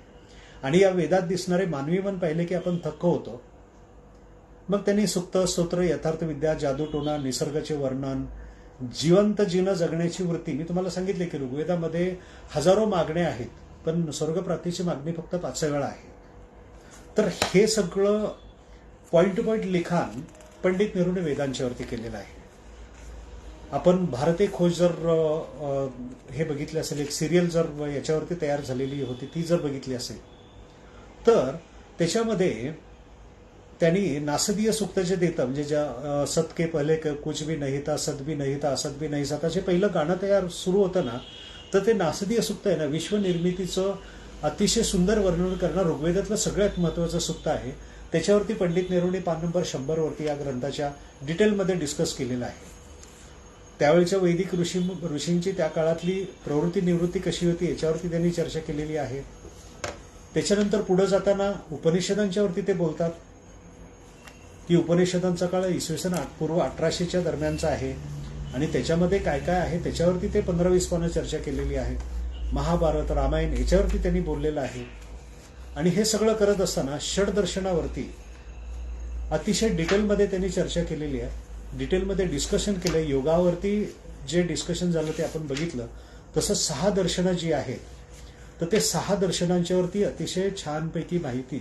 आणि या वेदात दिसणारे मानवी मन पाहिले की आपण थक्क होतो. मग त्यांनी सुक्त, स्तोत्र, यथार्थविद्या, जादूटोणा, निसर्गाचे वर्णन, जिवंत जीवन जगण्याची वृत्ती. मी तुम्हाला सांगितले की ऋग्वेदामध्ये हजारो मागण्या आहेत, पण स्वर्गप्राप्तीची मागणी फक्त 5 वेळा आहे. तर हे सगळं पॉइंट टू पॉइंट लिखाण पंडित नेहरूने वेदांच्या वरती केलेलं आहे. आपण भारतीय खोज जर हे बघितले असेल, एक सिरियल जर याच्यावरती तयार झालेली होती, ती जर बघितली असेल तर त्याच्यामध्ये त्यांनी नासदीय सूक्त जे देतं, म्हणजे ज्या सत के पहले कुछ भी नहीं था, सत भी नहीं था, असत भी नहीं था, जे पहिलं गाणं तयार सुरू होतं ना, तर ते नासदीय सूक्त आहे ना, विश्वनिर्मितीचं अतिशय सुंदर वर्णन करणारं ऋग्वेदातलं सगळ्यात महत्वाचं सूक्त आहे. त्याच्यावरती पंडित नेहरूंनी पान नंबर 100 वरती या ग्रंथाच्या डिटेलमध्ये डिस्कस केलेलं आहे. त्यावेळच्या वैदिक ऋषींची त्या काळातली प्रवृत्ती निवृत्ती कशी होती याच्यावरती त्यांनी चर्चा केलेली आहे. त्याच्यानंतर पुढे जाताना उपनिषदांच्या वरती ते बोलतात की उपनिषदांचा काळ इसवी पूर्व 1800च्या दरम्यानचा आहे, आणि त्याच्यामध्ये काय काय आहे त्याच्यावरती ते 15-20 पानं चर्चा केलेली आहे. महाभारत, रामायण याच्यावरती त्यांनी बोललेलं आहे. आणि हे सगळं करत असताना षडदर्शनावरती अतिशय डिटेलमध्ये त्यांनी चर्चा केलेली आहे. डिटेलमध्ये डिस्कशन केलं. योगावरती जे डिस्कशन झालं ते आपण बघितलं. तसं 6 दर्शनं जी आहेत, तर ते 6 दर्शनांच्यावरती अतिशय छानपैकी माहिती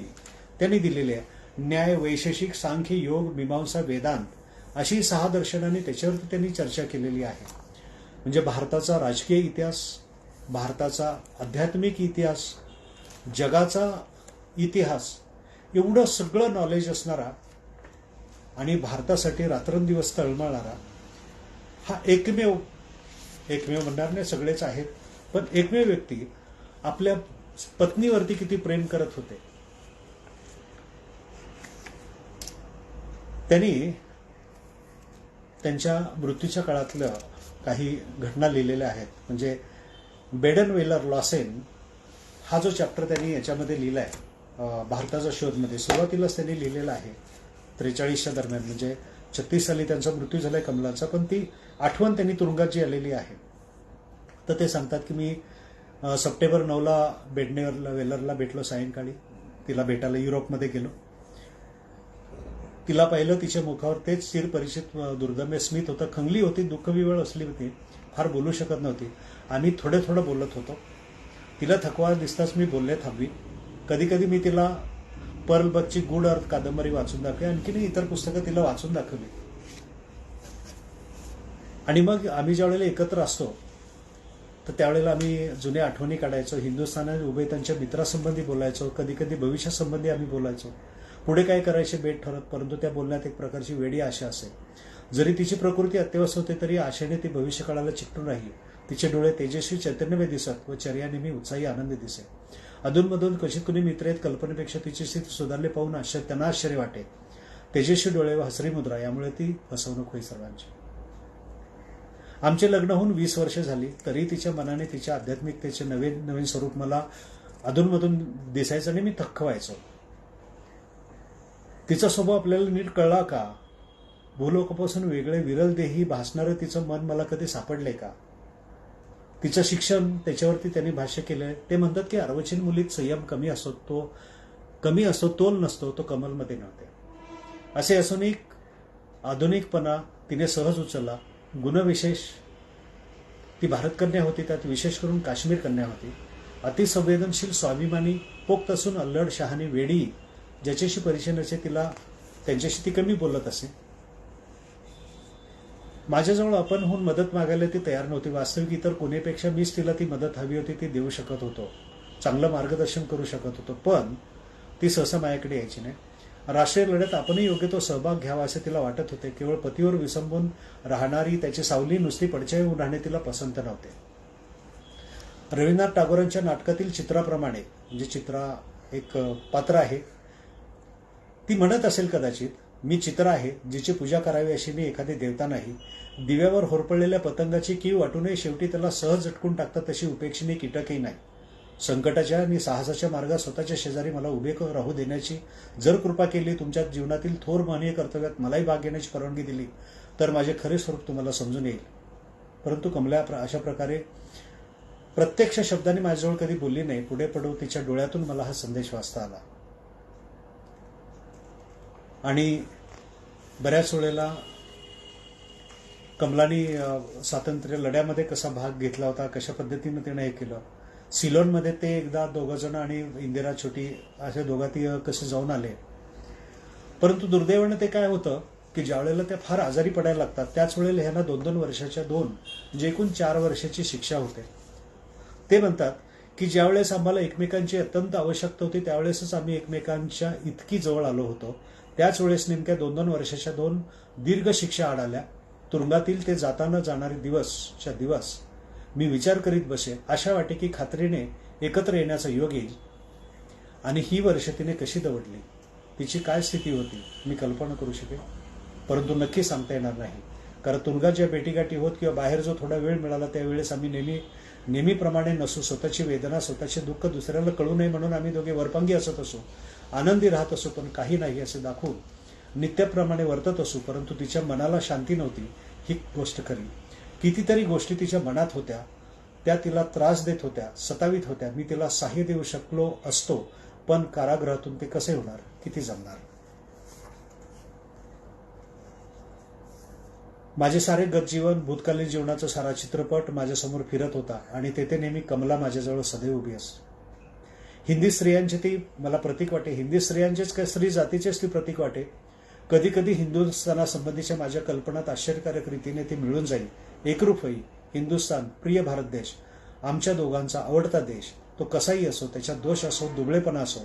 त्यांनी दिलेली आहे. न्याय, वैशेषिक, सांख्य, योग, मीमांसा, वेदांत अशी 6 दर्शनांनी त्याच्यावरती त्यांनी चर्चा केलेली आहे. म्हणजे भारताचा राजकीय इतिहास, भारताचा आध्यात्मिक इतिहास, जगाचा इतिहास, एवढं सगळं नॉलेज असणारा आणि भारतासाठी रात्रंदिवस तळमळणारा हा एकमेव म्हणणार नाही, सगळेच आहेत, पण एकमेव व्यक्ती आपल्या पत्नीवरती किती प्रेम करत होते. त्यांनी त्यांच्या मृत्यूच्या काळातल्या काही घटना लिहिलेल्या आहेत. म्हणजे बेडन वेलर लॉसेन हा जो चॅप्टर त्यांनी याच्यामध्ये लिहिलाय भारताचा शोधमध्ये, सुरुवातीलाच त्यांनी लिहिलेला आहे 43च्या दरम्यान. म्हणजे 36 साली त्यांचा मृत्यू झालाय कमलाचा, पण ती आठवण त्यांनी तुरुंगात जी आलेली आहे. तर ते सांगतात की मी सप्टेंबर 9ला बेडन वेलरला भेटलो सायंकाळी. तिला भेटायला युरोपमध्ये गेलो. तिला पाहिलं, तिच्या मुखावर तेच चिरपरिचित दुर्दम्य स्मित होतं. खंगली होती, दुःखविवळ असली होती, फार बोलू शकत नव्हती. आम्ही थोडं बोलत होतो. तिला थकवा दिसताच मी बोलले थांबवी. कधी कधी मी तिला पर्ल बकची गूढ अर्थ कादंबरी वाचून दाखवली, आणखीनही इतर पुस्तकं तिला वाचून दाखवली. आणि मग आम्ही ज्या वेळेला एकत्र असतो तर त्यावेळेला आम्ही जुन्या आठवणी काढायचो. हिंदुस्थानात उभे त्यांच्या मित्रासंबंधी बोलायचो, कधी कधी भविष्यासंबंधी आम्ही बोलायचो. पुढे काय करायचे बेट ठरत, परंतु त्या बोलण्यात एक प्रकारची वेडी आशा असे. जरी तिची प्रकृती अत्यवस्थ होते तरी आशेने ती भविष्यकाळाला चिकटून राहिली. तिचे डोळे तेजस्वी चैतन्यमय दिसत व चर्यानेहमी उत्साही आनंदी दिसे. अधूनमधून कशी कुणी मित्र आहेत, कल्पनेपेक्षा तिची स्थिती सुधारली पाहून त्यांना आश्चर्य वाटे. तेजस्वी डोळे व हसरी मुद्रा यामुळे ती फसवणूक होई सर्वांची. आमचे लग्न होऊन 20 वर्षे झाली तरी तिच्या मनाने तिच्या आध्यात्मिकतेचे नवीन स्वरूप मला अधूनमधून दिसायचं आणि मी थक्क व्हायचो. तिचा स्वभाव आपल्याला नीट कळला का? भूलोकापासून वेगळे विरल देही भासणारं तिचं मन मला कधी सापडले का? तिचं शिक्षण, त्याच्यावरती त्यांनी भाष्य केलंय. ते म्हणतात की अर्वाचीन मुलीत संयम कमी असतो, तोल नसतो, तो कमलमध्ये नव्हते. असे असून एक आधुनिकपणा तिने सहज उचलला. गुणविशेष, ती भारतकन्या होती, त्यात विशेष करून काश्मीर कन्या होती. अतिसंवेदनशील, स्वाभिमानी, पोक्त असून अल्लड, शहाणी, वेडी, ज्याच्याशी परिचय नसे तिला, त्यांच्याशी ती कमी बोलत असे. माझ्याजवळ आपण होऊन मदत मागायला ती तयार नव्हती. वास्तविक इतर कोणीपेक्षा मीच तिला ती मदत हवी होती ती देऊ शकत होतो, चांगलं मार्गदर्शन करू शकत होतो, पण ती सहसा माझ्याकडे यायची नाही. राष्ट्रीय लढ्यात आपणही योग्य तो सहभाग घ्यावा असे तिला वाटत होते. केवळ पतीवर विसंबून राहणारी, त्याची सावली नुसती पडछाई होऊन राहणे तिला पसंत नव्हते. रवींद्रनाथ टागोरांच्या नाटकातील चित्राप्रमाणे, म्हणजे चित्रा एक पात्र आहे, ती म्हणत असेल कदाचित, मी चित्र आहे जिची पूजा करावी अशी मी एखादी देवता नाही. दिव्यावर होरपळलेल्या पतंगाची कीव वाटूनही शेवटी त्याला सहज झटकून टाकतात तशी उपेक्षिणी कीटकही नाही. संकटाच्या आणि साहसाच्या मार्गात स्वतःच्या शेजारी मला उभे राहू देण्याची जर कृपा केली, तुमच्या जीवनातील थोर मानवीय कर्तव्यात मलाही भाग घेण्याची परवानगी दिली तर माझे खरे स्वरूप तुम्हाला समजून येईल. परंतु कमला अशा प्रकारे प्रत्यक्ष शब्दाने माझ्याजवळ कधी बोलली नाही. पुढे पडू तिच्या डोळ्यातून मला हा संदेश वाचता आला. आणि बऱ्याच वेळेला कमलानी स्वातंत्र्य लढ्यामध्ये कसा भाग घेतला होता, कशा पद्धतीने तिने हे केलं. सिलोनमध्ये ते एकदा दोघंजण आणि इंदिरा छोटी असे दोघाती कसे जाऊन आले. परंतु दुर्दैवाने ते काय होतं की ज्या वेळेला त्या फार आजारी पडायला लागतात त्याच वेळेला ह्यांना 2-2 वर्षाच्या म्हणजे एकूण 4 वर्षाची शिक्षा होते. ते म्हणतात की ज्यावेळेस आम्हाला एकमेकांची अत्यंत आवश्यकता होती त्यावेळेसच आम्ही एकमेकांच्या इतकी जवळ आलो होतो. त्याच वेळेस नेमक्या 2-2 वर्षाच्या 2 दीर्घ शिक्षा आड आल्या. तुरुंगातील ते जाताना जाणारे दिवस मी विचार करीत बसे. अशा वाटे की खात्रीने एकत्र येण्याचा योग येईल. आणि ही वर्ष तिने कशी दवडली, तिची काय स्थिती होती मी कल्पना करू शकेन, परंतु नक्की सांगता येणार नाही. कारण तुरुंगात ज्या भेटीगाठी होत किंवा बाहेर जो थोडा वेळ मिळाला त्यावेळेस आम्ही नेहमीप्रमाणे नसू. स्वतःची वेदना, स्वतःचे दुःख दुसऱ्याला कळू नये म्हणून आम्ही दोघे वरपांगी असत असू, आनंदी राहत असू, पण काही नाही असे दाखवून नित्याप्रमाणे वर्तत असू. परंतु तिच्या मनाला शांती नव्हती ही गोष्ट खरी. कितीतरी गोष्टी तिच्या मनात होत्या, त्या तिला त्रास देत होत्या, सतावित होत्या. मी तिला सहाय्य देऊ शकलो असतो, पण कारागृहातून ते कसे होणार, किती जमणार. माझे सारे गतजीवन, भूतकालीन जीवनाचा सारा चित्रपट माझ्यासमोर फिरत होता आणि तेथे नेहमी कमला माझ्याजवळ सदैव उभी असते. हिंदी स्त्रियांची ती मला प्रतीक वाटे. हिंदी स्त्रियांचेच काय, स्त्री जातीचेच ती प्रतीक वाटे. कधी कधी हिंदुस्थानासंबंधीच्या माझ्या कल्पनात आश्चर्यकारक रीतीने ती मिळून जाईल, एकरूप होईल. हिंदुस्थान, प्रिय भारत देश, आमच्या दोघांचा आवडता देश. तो कसाही असो, त्याच्यात दोष असो, दुबळेपणा असो,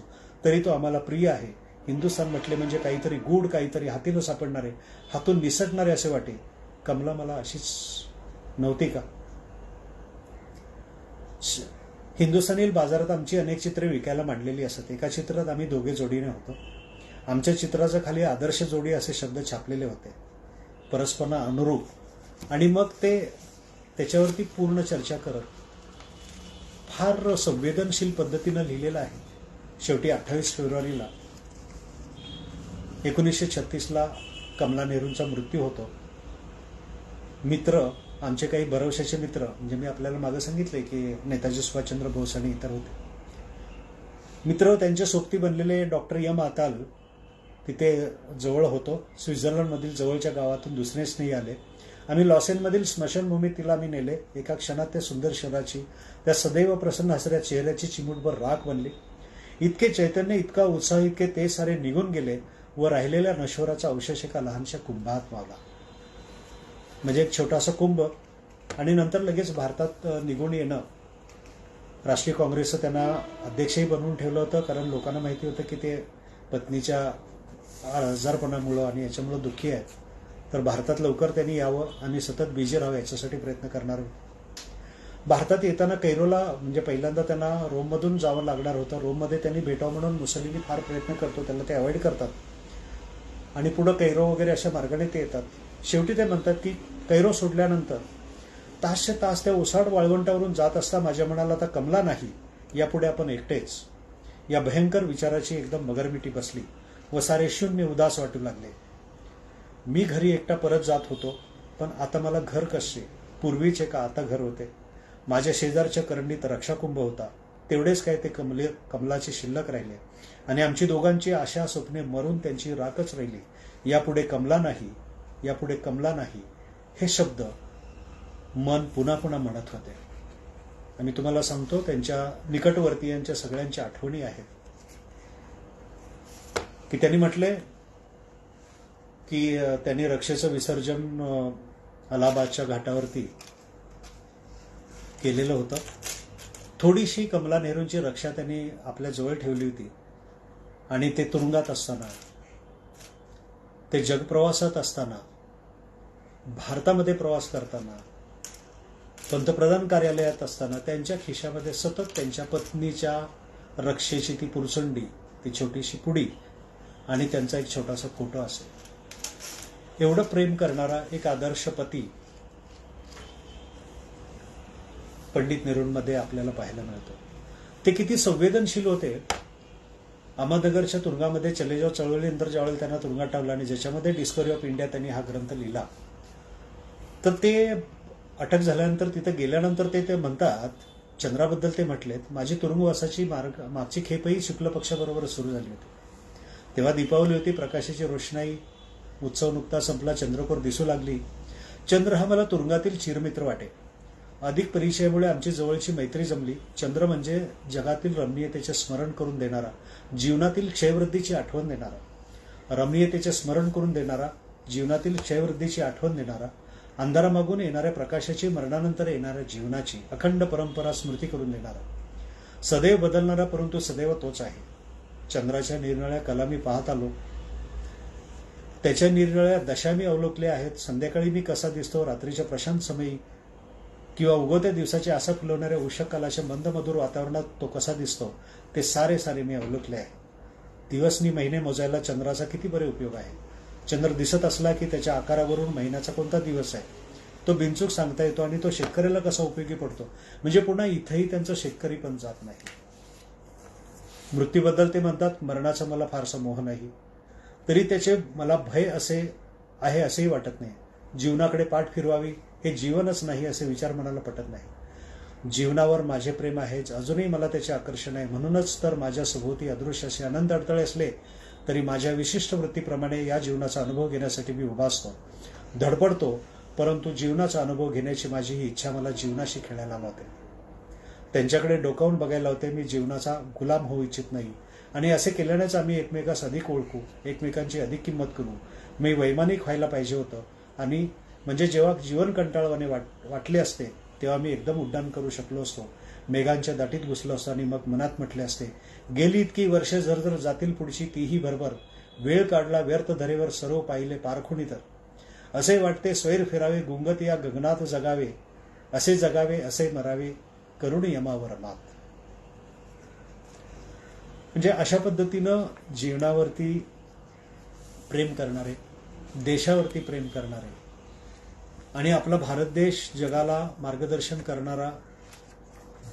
तरी तो आम्हाला प्रिय आहे. हिंदुस्थान म्हटले म्हणजे काहीतरी गूढ, काहीतरी हाती न सापडणारे, हातून निसटणारे असे वाटे. कमला मला अशीच नव्हती का? हिंदुस्थानी बाजारात आमची अनेक चित्रे विकायला मांडलेली असत. एका चित्रात आम्ही दोघे जोडीने होतो. आमच्या चित्राच्या खाली आदर्श जोडी असे शब्द छापलेले होते, परस्परांना अनुरूप. आणि मग ते त्याच्यावरती पूर्ण चर्चा करत फार संवेदनशील पद्धतीनं लिहिलेलं आहे. शेवटी 28 फेब्रुवारीला 1936ला कमला नेहरूंचा मृत्यू होतो. मित्र, आमचे काही भरवशाचे मित्र, म्हणजे मी आपल्याला मागे सांगितले की नेताजी सुभाषचंद्र बोस आणि इतर होते मित्र, त्यांच्या सोबती बनलेले डॉक्टर एम आताल तिथे जवळ होतो. स्वित्झर्लंडमधील जवळच्या गावातून दुसरे स्नेही आले. आम्ही लॉसेनमधील स्मशानभूमीत तिला आम्ही नेले. एका क्षणात त्या सुंदर शहराची, त्या सदैव प्रसन्न हसऱ्या चेहऱ्याची चिमूटभर राख बनली. इतके चैतन्य, इतका उत्साह, इतके ते सारे निघून गेले व राहिलेल्या नश्वराचा अवशेष एका लहानशा कुंभात मावला. म्हणजे एक छोटासा कुंभ. आणि नंतर लगेच भारतात निघून येणं. राष्ट्रीय काँग्रेसचं त्यांना अध्यक्षही बनवून ठेवलं होतं, कारण लोकांना माहिती होतं की ते पत्नीच्या आजारपणामुळं आणि याच्यामुळं दुःखी आहेत. तर भारतात लवकर त्यांनी यावं आणि सतत बिझी राहावं याच्यासाठी प्रयत्न करणार होते. भारतात येताना कैरोला, म्हणजे पहिल्यांदा त्यांना रोममधून जावं लागणार होतं. रोममध्ये त्यांनी भेटावं म्हणून मुसोलिनी फार प्रयत्न करतो, त्यांना ते अवॉइड करतात आणि पुढं कैरो वगैरे अशा मार्गाने ते येतात. शेवटी ते म्हणतात की कैरो सोडल्यानंतर तासच्या तास त्या ओसाड वाळवंटावरून जात असता माझ्या मनाला आता कमला नाही, यापुढे आपण एकटेच. या भयंकर विचाराची एकदम मगरमिटी बसली व सारे शून्य उदास वाटू लागले. मी घरी एकटा परत जात होतो, पण आता मला घर कसे, पूर्वीचे का आता घर होते. माझ्या शेजारच्या करंडीत रक्षाकुंभ होता. तेवढेच काय ते कमलाचे शिल्लक राहिले आणि आमची दोघांची आशा स्वप्ने मरून त्यांची राखच राहिली. यापुढे कमला नाही, यापुढे कमला नाही, हे शब्द मन पुन्हा पुन्हा म्हणत होते. आणि तुम्हाला सांगतो, त्यांच्या निकटवर्तीयांच्या सगळ्यांच्या आठवणी आहेत की त्यांनी म्हटले की त्यांनी रक्षेचं विसर्जन अलाहाबादच्या घाटावरती केलेलं होतं. थोडीशी कमला नेहरूंची रक्षा त्यांनी आपल्या जवळ ठेवली होती आणि ते तुरुंगात असताना, ते जगप्रवासात असताना, भारतामध्ये प्रवास करताना, पंतप्रधान कार्यालयात असताना त्यांच्या खिशामध्ये सतत त्यांच्या पत्नीच्या रक्षेची ती पुरचंडी, ती छोटीशी पुडी आणि त्यांचा एक छोटासा फोटो असेल. एवढं प्रेम करणारा एक आदर्श पती पंडित नेहरूंमध्ये आपल्याला पाहायला मिळतो. ते किती संवेदनशील होते. अहमदनगरच्या तुरुंगामध्ये चले जाव चळवळीनंतर ज्यावेळेला त्यांना तुरुंगात टाकलं आणि ज्याच्यामध्ये डिस्कव्हरी ऑफ इंडिया त्यांनी हा ग्रंथ लिहिला, तर ते अटक झाल्यानंतर तिथे गेल्यानंतर ते म्हणतात, चंद्राबद्दल ते म्हटलेत, माझी तुरुंगवासाची मागची खेपही शुक्ल पक्षाबरोबर सुरू झाली होती. तेव्हा दीपावली होती, प्रकाशाची रोषणाई, उत्सव नुकता संपला, चंद्रकोर दिसू लागली. चंद्र हा मला तुरुंगातील चिरमित्र वाटे. अधिक परिचयामुळे आमची जवळची मैत्री जमली. चंद्र म्हणजे जगातील रमणीयतेचे स्मरण करून देणारा, जीवनातील क्षयवृद्धीची आठवण देणारा, रमणीयतेचे स्मरण करून देणारा, जीवनातील क्षयवृद्धीची आठवण देणारा, अंधारामागून येणाऱ्या प्रकाशाची, मरणानंतर येणाऱ्या जीवनाची अखंड परंपरा स्मृती करून देणारा, सदैव बदलणारा परंतु सदैव तोच आहे. चंद्राच्या निरनिळ्या कला मी पाहत आलो, त्याच्या निरनिळ्या दशा मी अवलोकल्या आहेत. संध्याकाळी मी कसा दिसतो, रात्रीच्या प्रशांत समयी किंवा उगवत्या दिवसाचे आसा फुलवणाऱ्या उषःकालाच्या मंदमधुर वातावरणात तो कसा दिसतो, ते सारे मी अवलोकले आहे. दिवसनी महिने मोजायला चंद्राचा किती बरे उपयोग आहे. चंद्र दिसत असला की त्याच्या आकारावरून महिन्याचा कोणता दिवस आहे तो बिनचूक सांगता येतो आणि तो शेतकऱ्याला कसा उपयोगी पडतो. म्हणजे पुन्हा इथंही त्यांचं शेतकरी पण जात नाही. मृत्यूबद्दल ते म्हणतात, मरणाचा मला फारसा मोह नाही, तरी त्याचे मला भय आहे असेही वाटत नाही. जीवनाकडे पाठ फिरवावी हे जीवनच नाही असे विचार मनाला पटत नाही. जीवनावर माझे प्रेम आहेच, अजूनही मला त्याचे आकर्षण आहे. म्हणूनच तर माझ्या सभोवती अदृश्य असे अनंत अडथळे असले तरी माझ्या विशिष्ट वृत्तीप्रमाणे या जीवनाचा अनुभव घेण्यासाठी मी उभा असतो, धडपडतो. परंतु जीवनाचा अनुभव घेण्याची माझी ही इच्छा मला जीवनाशी खेळायला लावते, त्यांच्याकडे डोकावून बघायला लावते. मी जीवनाचा गुलाम होऊ इच्छित नाही. आणि असे केल्यानेच आम्ही एकमेकास अधिक ओळखू, एकमेकांची अधिक किंमत करू. मी वैमानिक व्हायला पाहिजे होतं आणि म्हणजे जेव्हा जीवन कंटाळवाने वाटले असते तेव्हा मी एकदम उड्डाण करू शकलो असतो, मेघांच्या दाटीत घुसलो असतो आणि मग मनात म्हटले असते, गेली इतकी वर्षे जर जातील पुढची तीही बरोबर, वेळ काढला व्यर्थ धरेवर सर्व पाहिले पारखुणी तर. असे वाटते स्वैर फिरावे गुंगत या गगनात जगावे, असे जगावे असे मरावे करुण यमावर मात. म्हणजे अशा पद्धतीनं जीवनावरती प्रेम करणारे, देशावरती प्रेम करणारे आणि आपला भारत देश जगाला मार्गदर्शन करणारा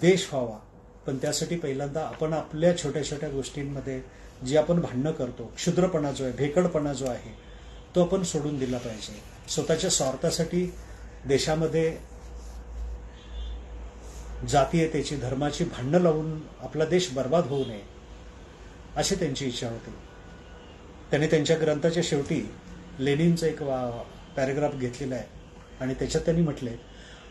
देश व्हावा. पण त्यासाठी पहिल्यांदा आपण आपल्या छोट्या छोट्या गोष्टींमध्ये जी आपण भांडणं करतो, क्षुद्रपणा जो आहे, भेकडपणा जो आहे, तो आपण सोडून दिला पाहिजे. स्वतःच्या स्वार्थासाठी देशामध्ये जातीयतेची, धर्माची भांडणं लावून आपला देश बर्बाद होऊ नये अशी त्यांची इच्छा होती. त्यांनी त्यांच्या ग्रंथाच्या शेवटी लेनिनचा एक पॅरेग्राफ घेतलेला आहे आणि त्याच्यात त्यांनी म्हटले,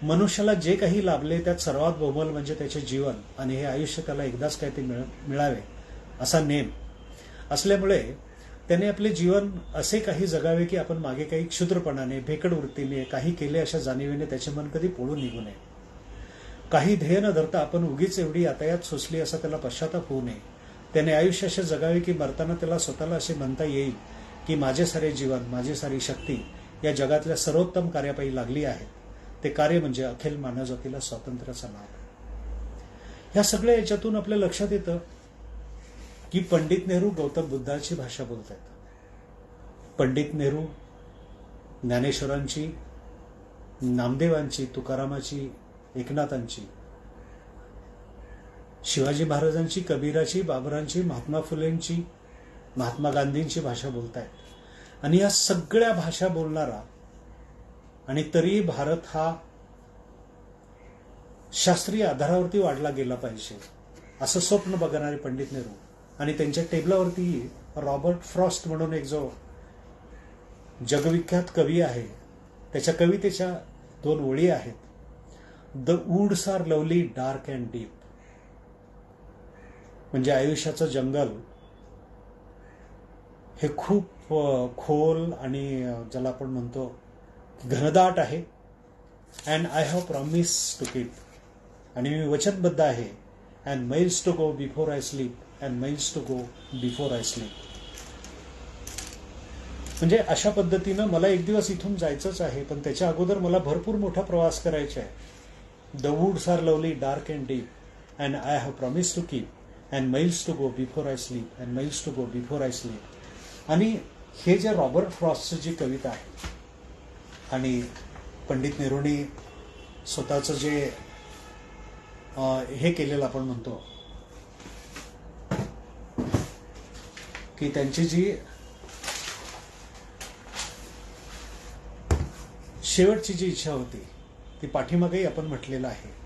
मनुष्याला जे काही लाभले त्यात सर्वात बहुमोल म्हणजे त्याचे जीवन आणि हे आयुष्य त्याला एकदाच काय ते मिळावे असा नेम असल्यामुळे त्याने आपले जीवन असे काही जगावे की आपण मागे काही क्षुद्रपणाने, भेकड वृत्तीने काही केले अशा जाणीवेने त्याचे मन कधी पोळून निघू नये. काही ध्येय न धरता आपण उगीच एवढी यातायात सोसली असा त्याला पश्चाताप होऊ नये. त्याने आयुष्य असे जगावे की मरताना त्याला स्वतःला असे म्हणता येईल की माझे सारे जीवन, माझी सारी शक्ती या जगातल्या सर्वोत्तम कार्यापायी लागली आहे. ते कार्य म्हणजे अखिल मानवजातीला स्वातंत्र्याचा लाभ. ह्या सगळ्या याच्यातून आपल्या लक्षात येतं की पंडित नेहरू गौतम बुद्धाची भाषा बोलत आहेत. पंडित नेहरू ज्ञानेश्वरांची, नामदेवांची, तुकारामाची, एकनाथांची, शिवाजी महाराजांची, कबीराची, बाबरांची, महात्मा फुलेंची, महात्मा गांधींची भाषा बोलतायत. आणि या सगळ्या भाषा बोलणारा आणि तरी भारत हा शास्त्रीय आधारावरती वाढला गेला पाहिजे असं स्वप्न बघणारे पंडित नेहरू. आणि त्यांच्या टेबलावरती रॉबर्ट फ्रॉस्ट म्हणून एक जो जगविख्यात कवी आहे, त्याच्या कवितेच्या 2 ओळी आहेत. The woods are lovely dark and deep. म्हणजे आयुष्याचं जंगल हे खूप खोल आणि ज्याला आपण म्हणतो घनदाट आहे. And I have promise to keep. आणि मी वचनबद्ध आहे. And miles to go before I sleep. And miles to go before I sleep. म्हणजे अशा पद्धतीनं मला एक दिवस इथून जायचंच आहे, पण त्याच्या अगोदर मला भरपूर मोठा प्रवास करायचा आहे. The woods are lovely dark and deep. And I have promise to keep. And miles to go before I sleep. And miles to go before I sleep. आणि हे जे रॉबर्ट फ्रॉस्टची जी कविता आहे आणि पंडित नेहरूंनी स्वतःचं जे हे केलेलं आपण म्हणतो की त्यांची जी शेवटची जी इच्छा होती ती पाठीमागेही आपण म्हटलेलं आहे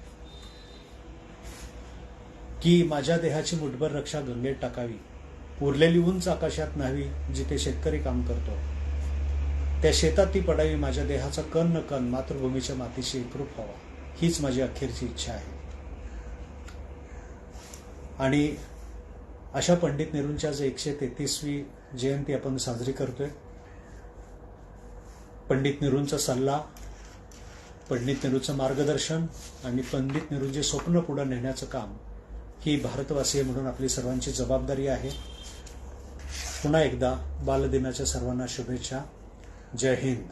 की माझ्या देहाची मुठभर रक्षा गंगेत टाकावी, उरलेली उंच आकाशात न्हावी, जिथे शेतकरी काम करतो त्या शेतात ती पडावी, माझ्या देहाचा कण न कण मातृभूमीच्या मातीशी एकरूप व्हावा. हीच माझी अखेरची इच्छा आहे. आणि अशा पंडित नेहरूंच्या आज 133वी जयंती आपण साजरी करतोय. पंडित नेहरूंचा सल्ला, पंडित नेहरूंचं मार्गदर्शन आणि पंडित नेहरूंचे स्वप्न पुढे नेण्याचं काम ही भारतवासीय म्हणून आपली सर्वांची जबाबदारी आहे. पुन्हा एकदा बालदिनाच्या सर्वांना शुभेच्छा. जय हिंद.